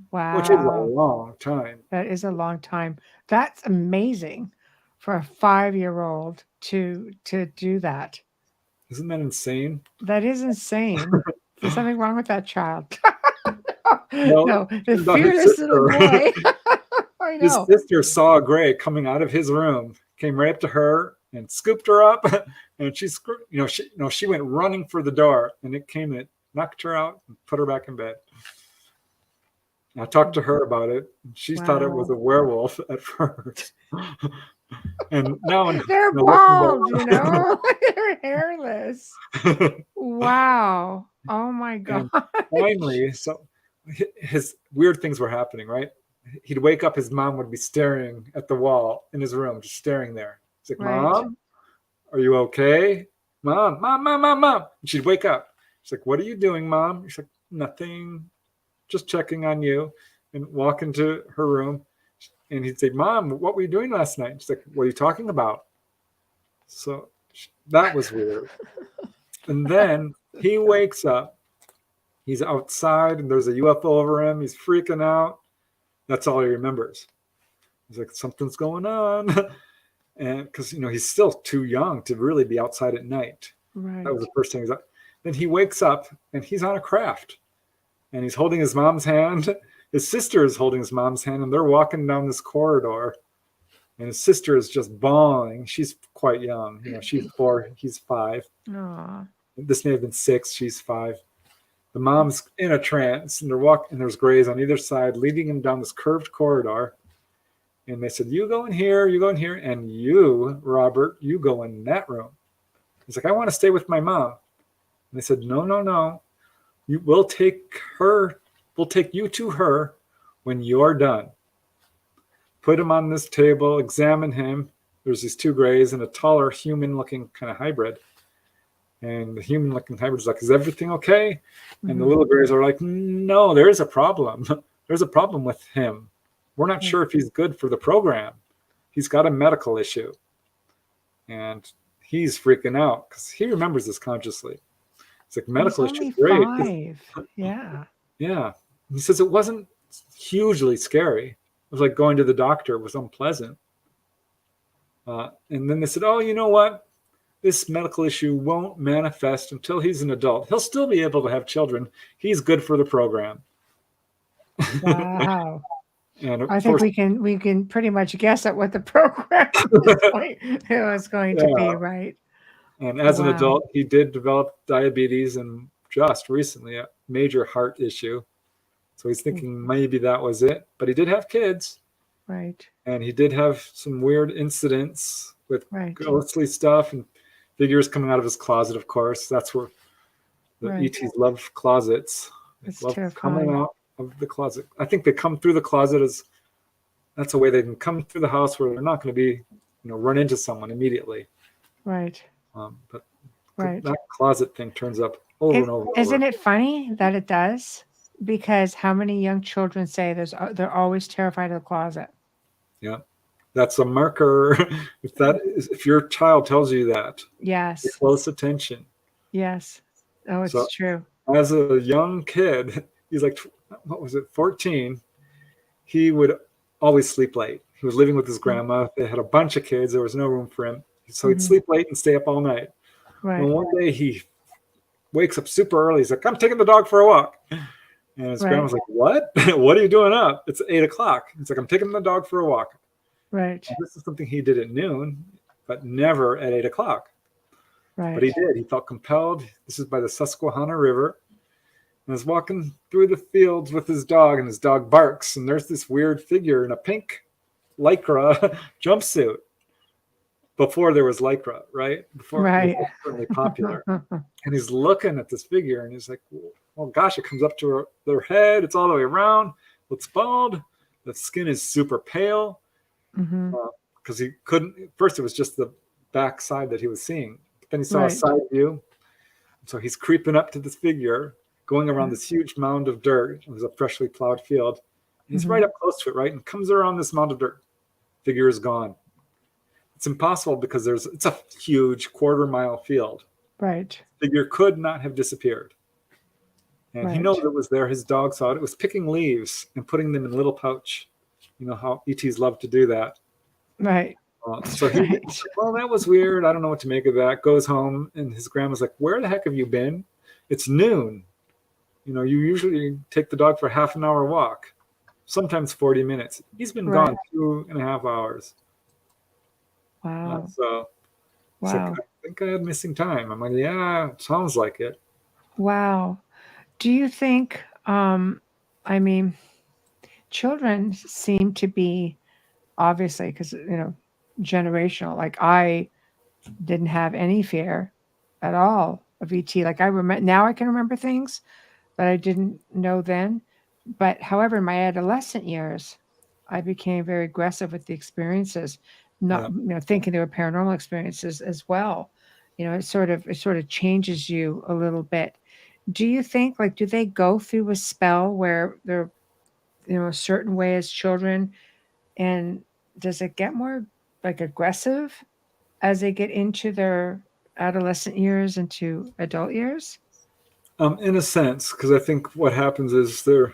Speaker 2: Wow.
Speaker 3: Which is a long time.
Speaker 2: That is a long time. That's amazing for a 5-year-old to do that.
Speaker 3: Isn't that insane?
Speaker 2: That is insane. There's something wrong with that child.
Speaker 3: No,
Speaker 2: the fearless little boy. I know.
Speaker 3: His sister saw a gray coming out of his room, came right up to her and scooped her up, and she went running for the door, and it came and it knocked her out and put her back in bed. I talked to her about it. She thought it was a werewolf at first. And now
Speaker 2: they're bald, they're hairless. Wow. Oh my God.
Speaker 3: And finally, so his weird things were happening, right? He'd wake up, his mom would be staring at the wall in his room, just staring there. He's like, Mom, are you okay? Mom. And she'd wake up. She's like, what are you doing, Mom? She's like, nothing. Just checking on you, and walk into her room, and he'd say, Mom, what were you doing last night? She's like, what are you talking about? So that was weird. And then he wakes up, he's outside, and there's a UFO over him. He's freaking out. That's all he remembers. He's like, something's going on. And because he's still too young to really be outside at night.
Speaker 2: Right.
Speaker 3: That was the first thing. Then he wakes up, and he's on a craft. And he's holding his mom's hand. His sister is holding his mom's hand, and they're walking down this corridor. And his sister is just bawling. She's quite young. She's 4, he's 5.
Speaker 2: Aww.
Speaker 3: This may have been 6, she's 5. The mom's in a trance, and they're walking, and there's grays on either side, leading him down this curved corridor. And they said, you go in here, and you, Robert, you go in that room. He's like, I want to stay with my mom. And they said, no. We'll take you to her when you're done. Put him on this table, examine him. There's these 2 grays and a taller human-looking kind of hybrid. And the human-looking hybrid is like, is everything okay? Mm-hmm. And the little grays are like, no, there is a problem. There's a problem with him. We're not sure if he's good for the program. He's got a medical issue. And he's freaking out because he remembers this consciously. It's like medical issue. Great.
Speaker 2: 5. Yeah.
Speaker 3: Yeah. He says it wasn't hugely scary. It was like going to the doctor. It was unpleasant. And then they said, oh, you know what? This medical issue won't manifest until he's an adult. He'll still be able to have children. He's good for the program.
Speaker 2: Wow.
Speaker 3: And
Speaker 2: I think we can pretty much guess at what the program was going to be, right?
Speaker 3: And as an adult, he did develop diabetes and just recently a major heart issue. So he's thinking maybe that was it. But he did have kids.
Speaker 2: Right.
Speaker 3: And he did have some weird incidents with ghostly stuff and figures coming out of his closet, of course. That's where the ETs love closets. They love coming out of the closet. I think they come through the closet that's a way they can come through the house where they're not going to be, run into someone immediately.
Speaker 2: Right.
Speaker 3: But that closet thing turns up over and over.
Speaker 2: Isn't it funny that it does? Because how many young children say they're always terrified of the closet?
Speaker 3: Yeah, that's a marker. If your child tells you that, pay
Speaker 2: Yes.
Speaker 3: close attention.
Speaker 2: Yes. Oh,
Speaker 3: So
Speaker 2: it's true.
Speaker 3: as a young kid, he's like, what was it, 14? He would always sleep late. He was living with his grandma. They had a bunch of kids. There was no room for him. So he'd sleep late and stay up all night.
Speaker 2: Right.
Speaker 3: And one day he wakes up super early. He's like, I'm taking the dog for a walk. And his grandma's like, what? What are you doing up? It's 8 o'clock. He's like, I'm taking the dog for a walk.
Speaker 2: Right.
Speaker 3: And this is something he did at noon, but never at 8 o'clock.
Speaker 2: Right.
Speaker 3: But he did. He felt compelled. This is by the Susquehanna River. And was walking through the fields with his dog, and his dog barks. And there's this weird figure in a pink lycra jumpsuit. Before there was lycra, right? Before it was certainly popular. And he's looking at this figure, and he's like, oh gosh, it comes up to their head. It's all the way around. Looks bald. The skin is super pale. Because he couldn't, first it was just the back side that he was seeing. But then he saw a side view. So he's creeping up to this figure, going around this huge mound of dirt. It was a freshly plowed field. And he's right up close to it, right? And comes around this mound of dirt. Figure is gone. It's impossible because it's a huge quarter-mile field.
Speaker 2: Right.
Speaker 3: Figure could not have disappeared. And he knows it was there. His dog saw it. It was picking leaves and putting them in a little pouch. You know how ETs love to do that.
Speaker 2: Right.
Speaker 3: So he's like, well, that was weird. I don't know what to make of that. Goes home, and his grandma's like, where the heck have you been? It's noon. You know, you usually take the dog for a half an hour walk, sometimes 40 minutes. He's been gone 2.5 hours.
Speaker 2: Wow.
Speaker 3: So like, I think I had missing time. I'm like, yeah, it sounds like it.
Speaker 2: Wow. Do you think, I mean, children seem to be, obviously, because, you know, generational. Like, I didn't have any fear at all of ET. Like, I remember, now I can remember things that I didn't know then. But however, in my adolescent years, I became very aggressive with the experiences, not you know, thinking they were paranormal experiences as well. You know, it sort of changes you a little bit. Do you think, like, do they go through a spell where they're, you know, a certain way as children, and does it get more like aggressive as they get into their adolescent years, into adult years?
Speaker 3: In a sense, because I think what happens is there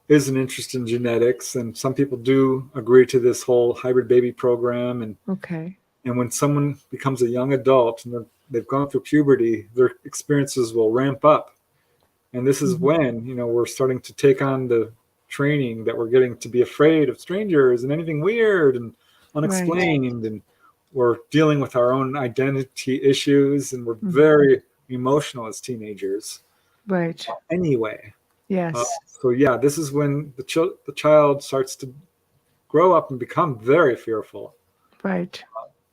Speaker 3: is an interest in genetics, and some people do agree to this whole hybrid baby program. And and when someone becomes a young adult and they've gone through puberty, their experiences will ramp up. And this is when, you know, we're starting to take on the training that we're getting to be afraid of strangers and anything weird and unexplained. And we're dealing with our own identity issues, and we're very emotional as teenagers.
Speaker 2: Right.
Speaker 3: Anyway.
Speaker 2: Yes.
Speaker 3: So yeah, this is when the child starts to grow up and become very fearful.
Speaker 2: Right.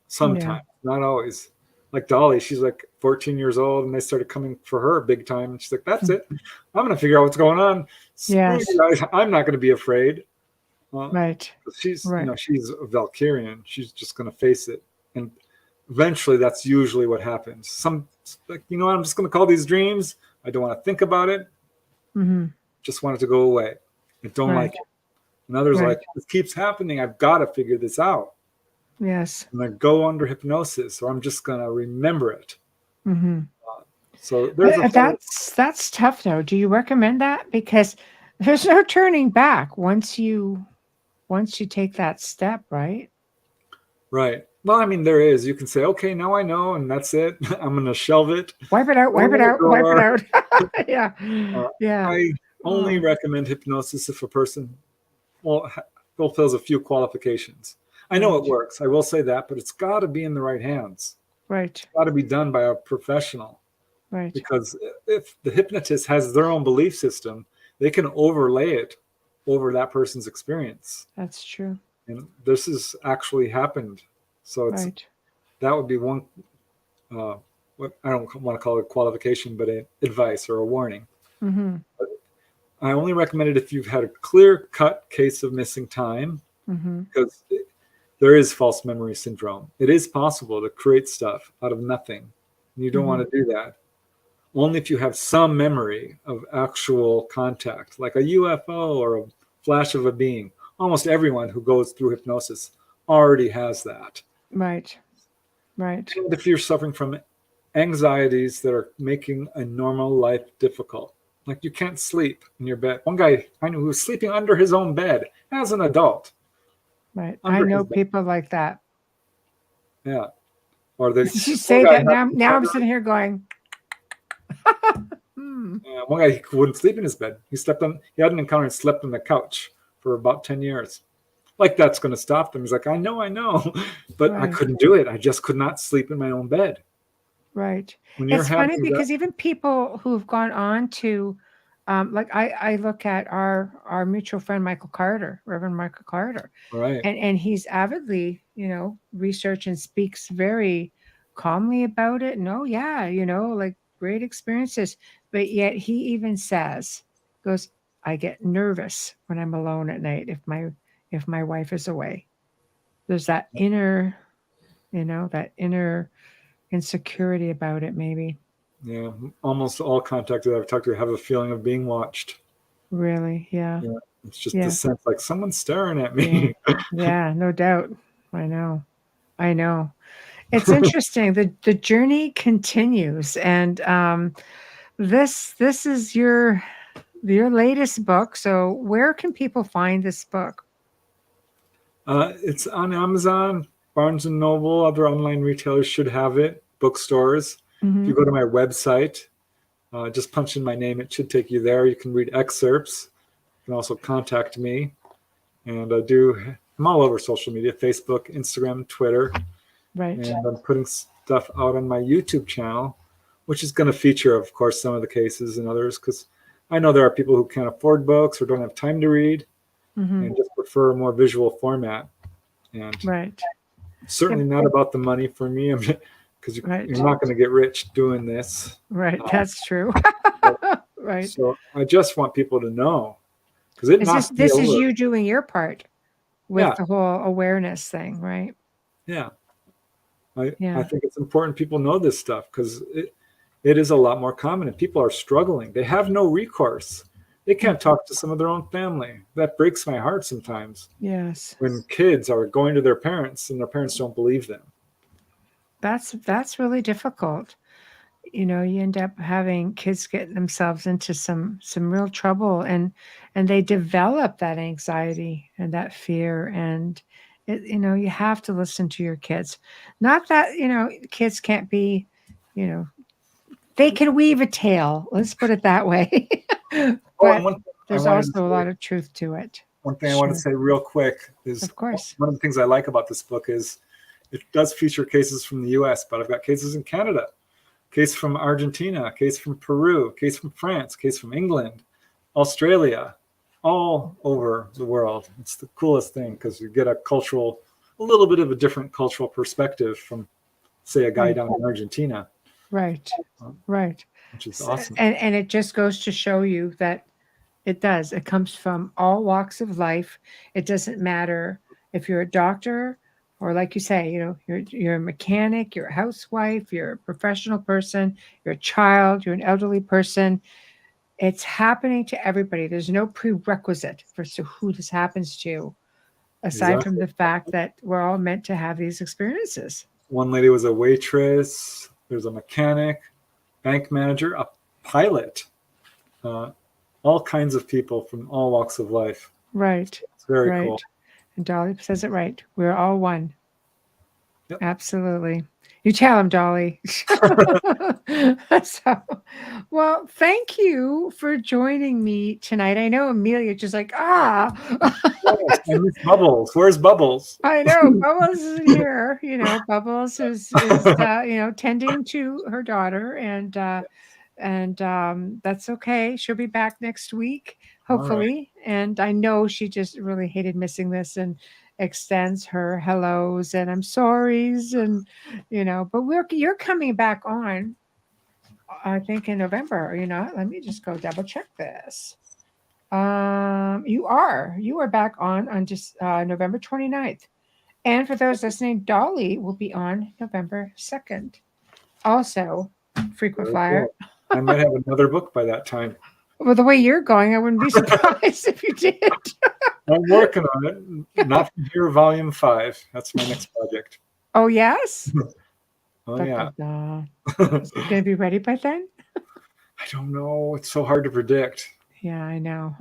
Speaker 3: Sometimes, not always. Like Dolly, she's like 14 years old, and they started coming for her big time. And she's like, that's it. I'm going to figure out what's going on.
Speaker 2: Yes.
Speaker 3: I'm not going to be afraid.
Speaker 2: Right.
Speaker 3: She's, you know, she's a Valkyrian. She's just going to face it. And eventually that's usually what happens. Like, you know what, I'm just going to call these dreams. I don't want to think about it. Just want it to go away. I don't like it. And others like, this keeps happening. I've got to figure this out.
Speaker 2: Yes.
Speaker 3: And I go under hypnosis, or I'm just going to remember it. So
Speaker 2: that's tough, though. Do you recommend that? Because there's no turning back once you take that step, right?
Speaker 3: Right. Well, I mean, there is. You can say, okay, now I know, and that's it. I'm going to shelve it.
Speaker 2: Wipe it out. Wipe it out. Wipe it out. Yeah. Yeah.
Speaker 3: I only recommend hypnosis if a person fulfills a few qualifications. I know it works. I will say that, but it's got to be in the right hands.
Speaker 2: Right.
Speaker 3: It's got to be done by a professional.
Speaker 2: Right.
Speaker 3: Because if the hypnotist has their own belief system, they can overlay it over that person's experience.
Speaker 2: That's true.
Speaker 3: And this has actually happened. So that would be one, what I don't want to call it a qualification, but an advice or a warning. But I only recommend it if you've had a clear-cut case of missing time, because there is false memory syndrome. It is possible to create stuff out of nothing. And you don't want to do that. only if you have some memory of actual contact, like a UFO or a flash of a being. Almost everyone who goes through hypnosis already has that.
Speaker 2: Right. Right.
Speaker 3: And if you're suffering from anxieties that are making a normal life difficult, like you can't sleep in your bed. One guy I knew who was sleeping under his own bed as an adult.
Speaker 2: Right. I know people like that.
Speaker 3: Yeah. Or they
Speaker 2: you say that now I'm sitting here going,
Speaker 3: one guy, he wouldn't sleep in his bed. He had an encounter and slept on the couch for about 10 years. Like that's going to stop them. He's like, I know, but I couldn't do it. I just could not sleep in my own bed.
Speaker 2: Right. It's funny because even people who've gone on to, like I look at our mutual friend, Reverend Michael Carter.
Speaker 3: Right.
Speaker 2: And he's avidly, research and speaks very calmly about it. No, yeah, like great experiences. But yet he even goes, I get nervous when I'm alone at night if my wife is away. There's that inner, that inner insecurity about it, maybe.
Speaker 3: Yeah, almost all contacted I've talked to have a feeling of being watched.
Speaker 2: Really? Yeah.
Speaker 3: It's just the sense like someone's staring at me.
Speaker 2: Yeah, no doubt. I know. It's interesting. The journey continues, and this is your latest book. So where can people find this book?
Speaker 3: It's on Amazon, Barnes & Noble, other online retailers should have it, bookstores. If you go to my website, just punch in my name, it should take you there. You can read excerpts. You can also contact me. And I'm all over social media, Facebook, Instagram, Twitter.
Speaker 2: Right.
Speaker 3: And I'm putting stuff out on my YouTube channel, which is going to feature, of course, some of the cases and others, because I know there are people who can't afford books or don't have time to read and just prefer a more visual format. And certainly not about the money for me, because you're not going to get rich doing this.
Speaker 2: Right, that's true. Right.
Speaker 3: So I just want people to know, because
Speaker 2: this is you doing your part with the whole awareness thing, right?
Speaker 3: Yeah. I think it's important people know this stuff, because it is a lot more common and people are struggling. They have no recourse. They can't talk to some of their own family. That breaks my heart sometimes.
Speaker 2: Yes.
Speaker 3: When kids are going to their parents and their parents don't believe them.
Speaker 2: That's really difficult. You end up having kids get themselves into some real trouble, and they develop that anxiety and that fear, and you have to listen to your kids. Not that kids can't be, they can weave a tale. Let's put it that way. But there's also a lot of truth to it.
Speaker 3: One thing I want to say real quick is,
Speaker 2: of course,
Speaker 3: one of the things I like about this book is it does feature cases from the U.S., but I've got cases in Canada, case from Argentina, case from Peru, case from France, case from England, Australia, all over the world. It's the coolest thing, because you get a little bit of a different cultural perspective from, say, a guy down in Argentina.
Speaker 2: Right.
Speaker 3: Which is awesome.
Speaker 2: And it just goes to show you that it comes from all walks of life. It doesn't matter if you're a doctor, or like you say, you're a mechanic, you're a housewife, you're a professional person, you're a child, you're an elderly person. It's happening to everybody. There's no prerequisite for who this happens to, aside from the fact that we're all meant to have these experiences.
Speaker 3: One lady was a waitress. There's a mechanic, bank manager, a pilot, all kinds of people from all walks of life.
Speaker 2: Right.
Speaker 3: It's very cool.
Speaker 2: And Dolly says it right. We're all one.
Speaker 3: Yep.
Speaker 2: Absolutely. You tell him, Dolly. Well, thank you for joining me tonight. I know Amelia just like,
Speaker 3: I miss Bubbles. Where's Bubbles?
Speaker 2: I know Bubbles isn't here. Bubbles is tending to her daughter, and that's okay. She'll be back next week, hopefully. Right. And I know she just really hated missing this, and extends her hellos and I'm sorry's, and but you're coming back on, I think, in November. Let me just go double check this. You are back on just November 29th. And for those listening, Dolly will be on November 2nd. Also, frequent flyer.
Speaker 3: I might have another book by that time.
Speaker 2: Well, the way you're going, I wouldn't be surprised if you did.
Speaker 3: I'm working on it. Not from here, volume 5. That's my next project.
Speaker 2: Oh, yes?
Speaker 3: Oh, yeah.
Speaker 2: Is it going to be ready by then?
Speaker 3: I don't know. It's so hard to predict.
Speaker 2: Yeah, I know.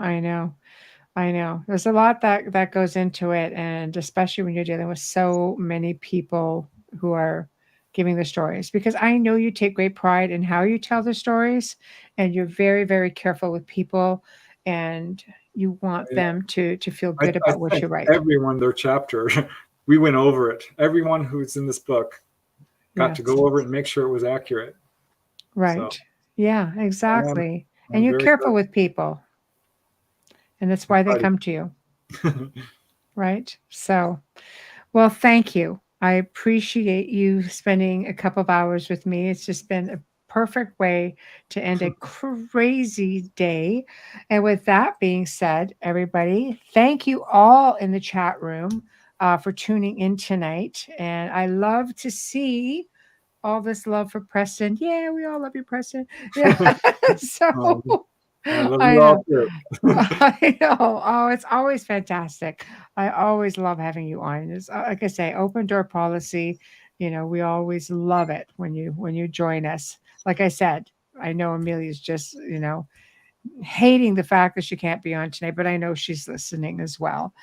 Speaker 2: There's a lot that goes into it, and especially when you're dealing with so many people who are giving the stories, because I know you take great pride in how you tell the stories, and you're very, very careful with people, and you want them to feel good about what you write.
Speaker 3: Everyone, their chapter, we went over it. Everyone who's in this book got to go over it and make sure it was accurate.
Speaker 2: Right. So, yeah, exactly. And you're careful with people. And that's why they come to you. Right? So, well, thank you. I appreciate you spending a couple of hours with me. It's just been a perfect way to end a crazy day. And with that being said, everybody, thank you all in the chat room for tuning in tonight. And I love to see all this love for Preston. Yeah, we all love you, Preston. Yeah. So
Speaker 3: I love you all too.
Speaker 2: I know. Oh, it's always fantastic. I always love having you on. It's, like I say, open door policy. You know, we always love it when you join us. Like I said, I know Amelia's just, hating the fact that she can't be on tonight, but I know she's listening as well.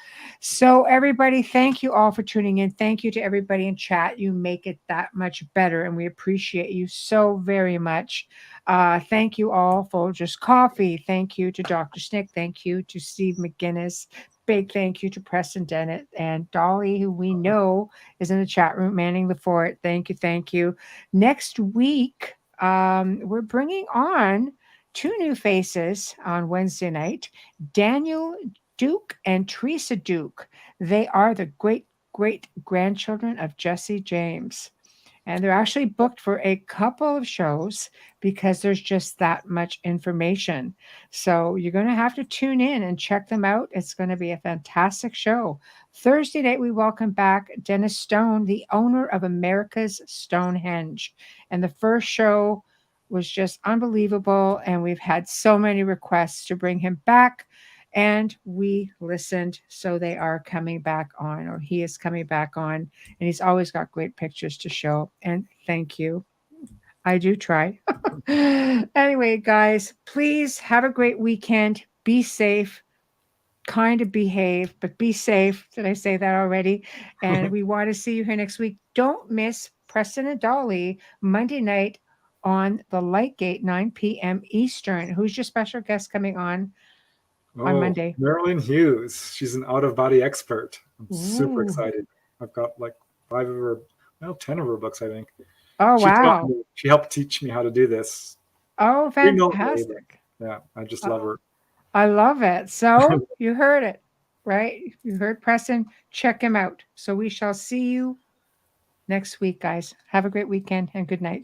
Speaker 2: So everybody, thank you all for tuning in. Thank you to everybody in chat. You make it that much better, and we appreciate you so very much. Thank you all for Just Coffee. Thank you to Dr. Snick. Thank you to Steve McGinnis. Big thank you to Preston Dennett and Dolly, who we know is in the chat room manning the fort. Thank you. Next week, we're bringing on 2 new faces on Wednesday night, Daniel Duke and Teresa Duke. They are the great-grandchildren of Jesse James. And they're actually booked for a couple of shows because there's just that much information. So you're going to have to tune in and check them out. It's going to be a fantastic show. Thursday night, we welcome back Dennis Stone, the owner of America's Stonehenge. And the first show was just unbelievable, and we've had so many requests to bring him back, and we listened, so they are coming back on, or he is coming back on, and he's always got great pictures to show. And thank you. I do try. Anyway, guys, please have a great weekend. Be safe. Kind of behave, but be safe. Did I say that already? And we want to see you here next week. Don't miss Preston and Dolly Monday night on the Lightgate, 9 p.m. Eastern. Who's your special guest coming on Monday?
Speaker 3: Marilyn Hughes. She's an out-of-body expert. I'm super excited. I've got like 10 of her books, I think.
Speaker 2: Oh, wow.
Speaker 3: She helped teach me how to do this.
Speaker 2: Oh, fantastic.
Speaker 3: Yeah, I just love her.
Speaker 2: I love it. So you heard it, right? You heard Preston. Check him out. So we shall see you next week, guys. Have a great weekend and good night.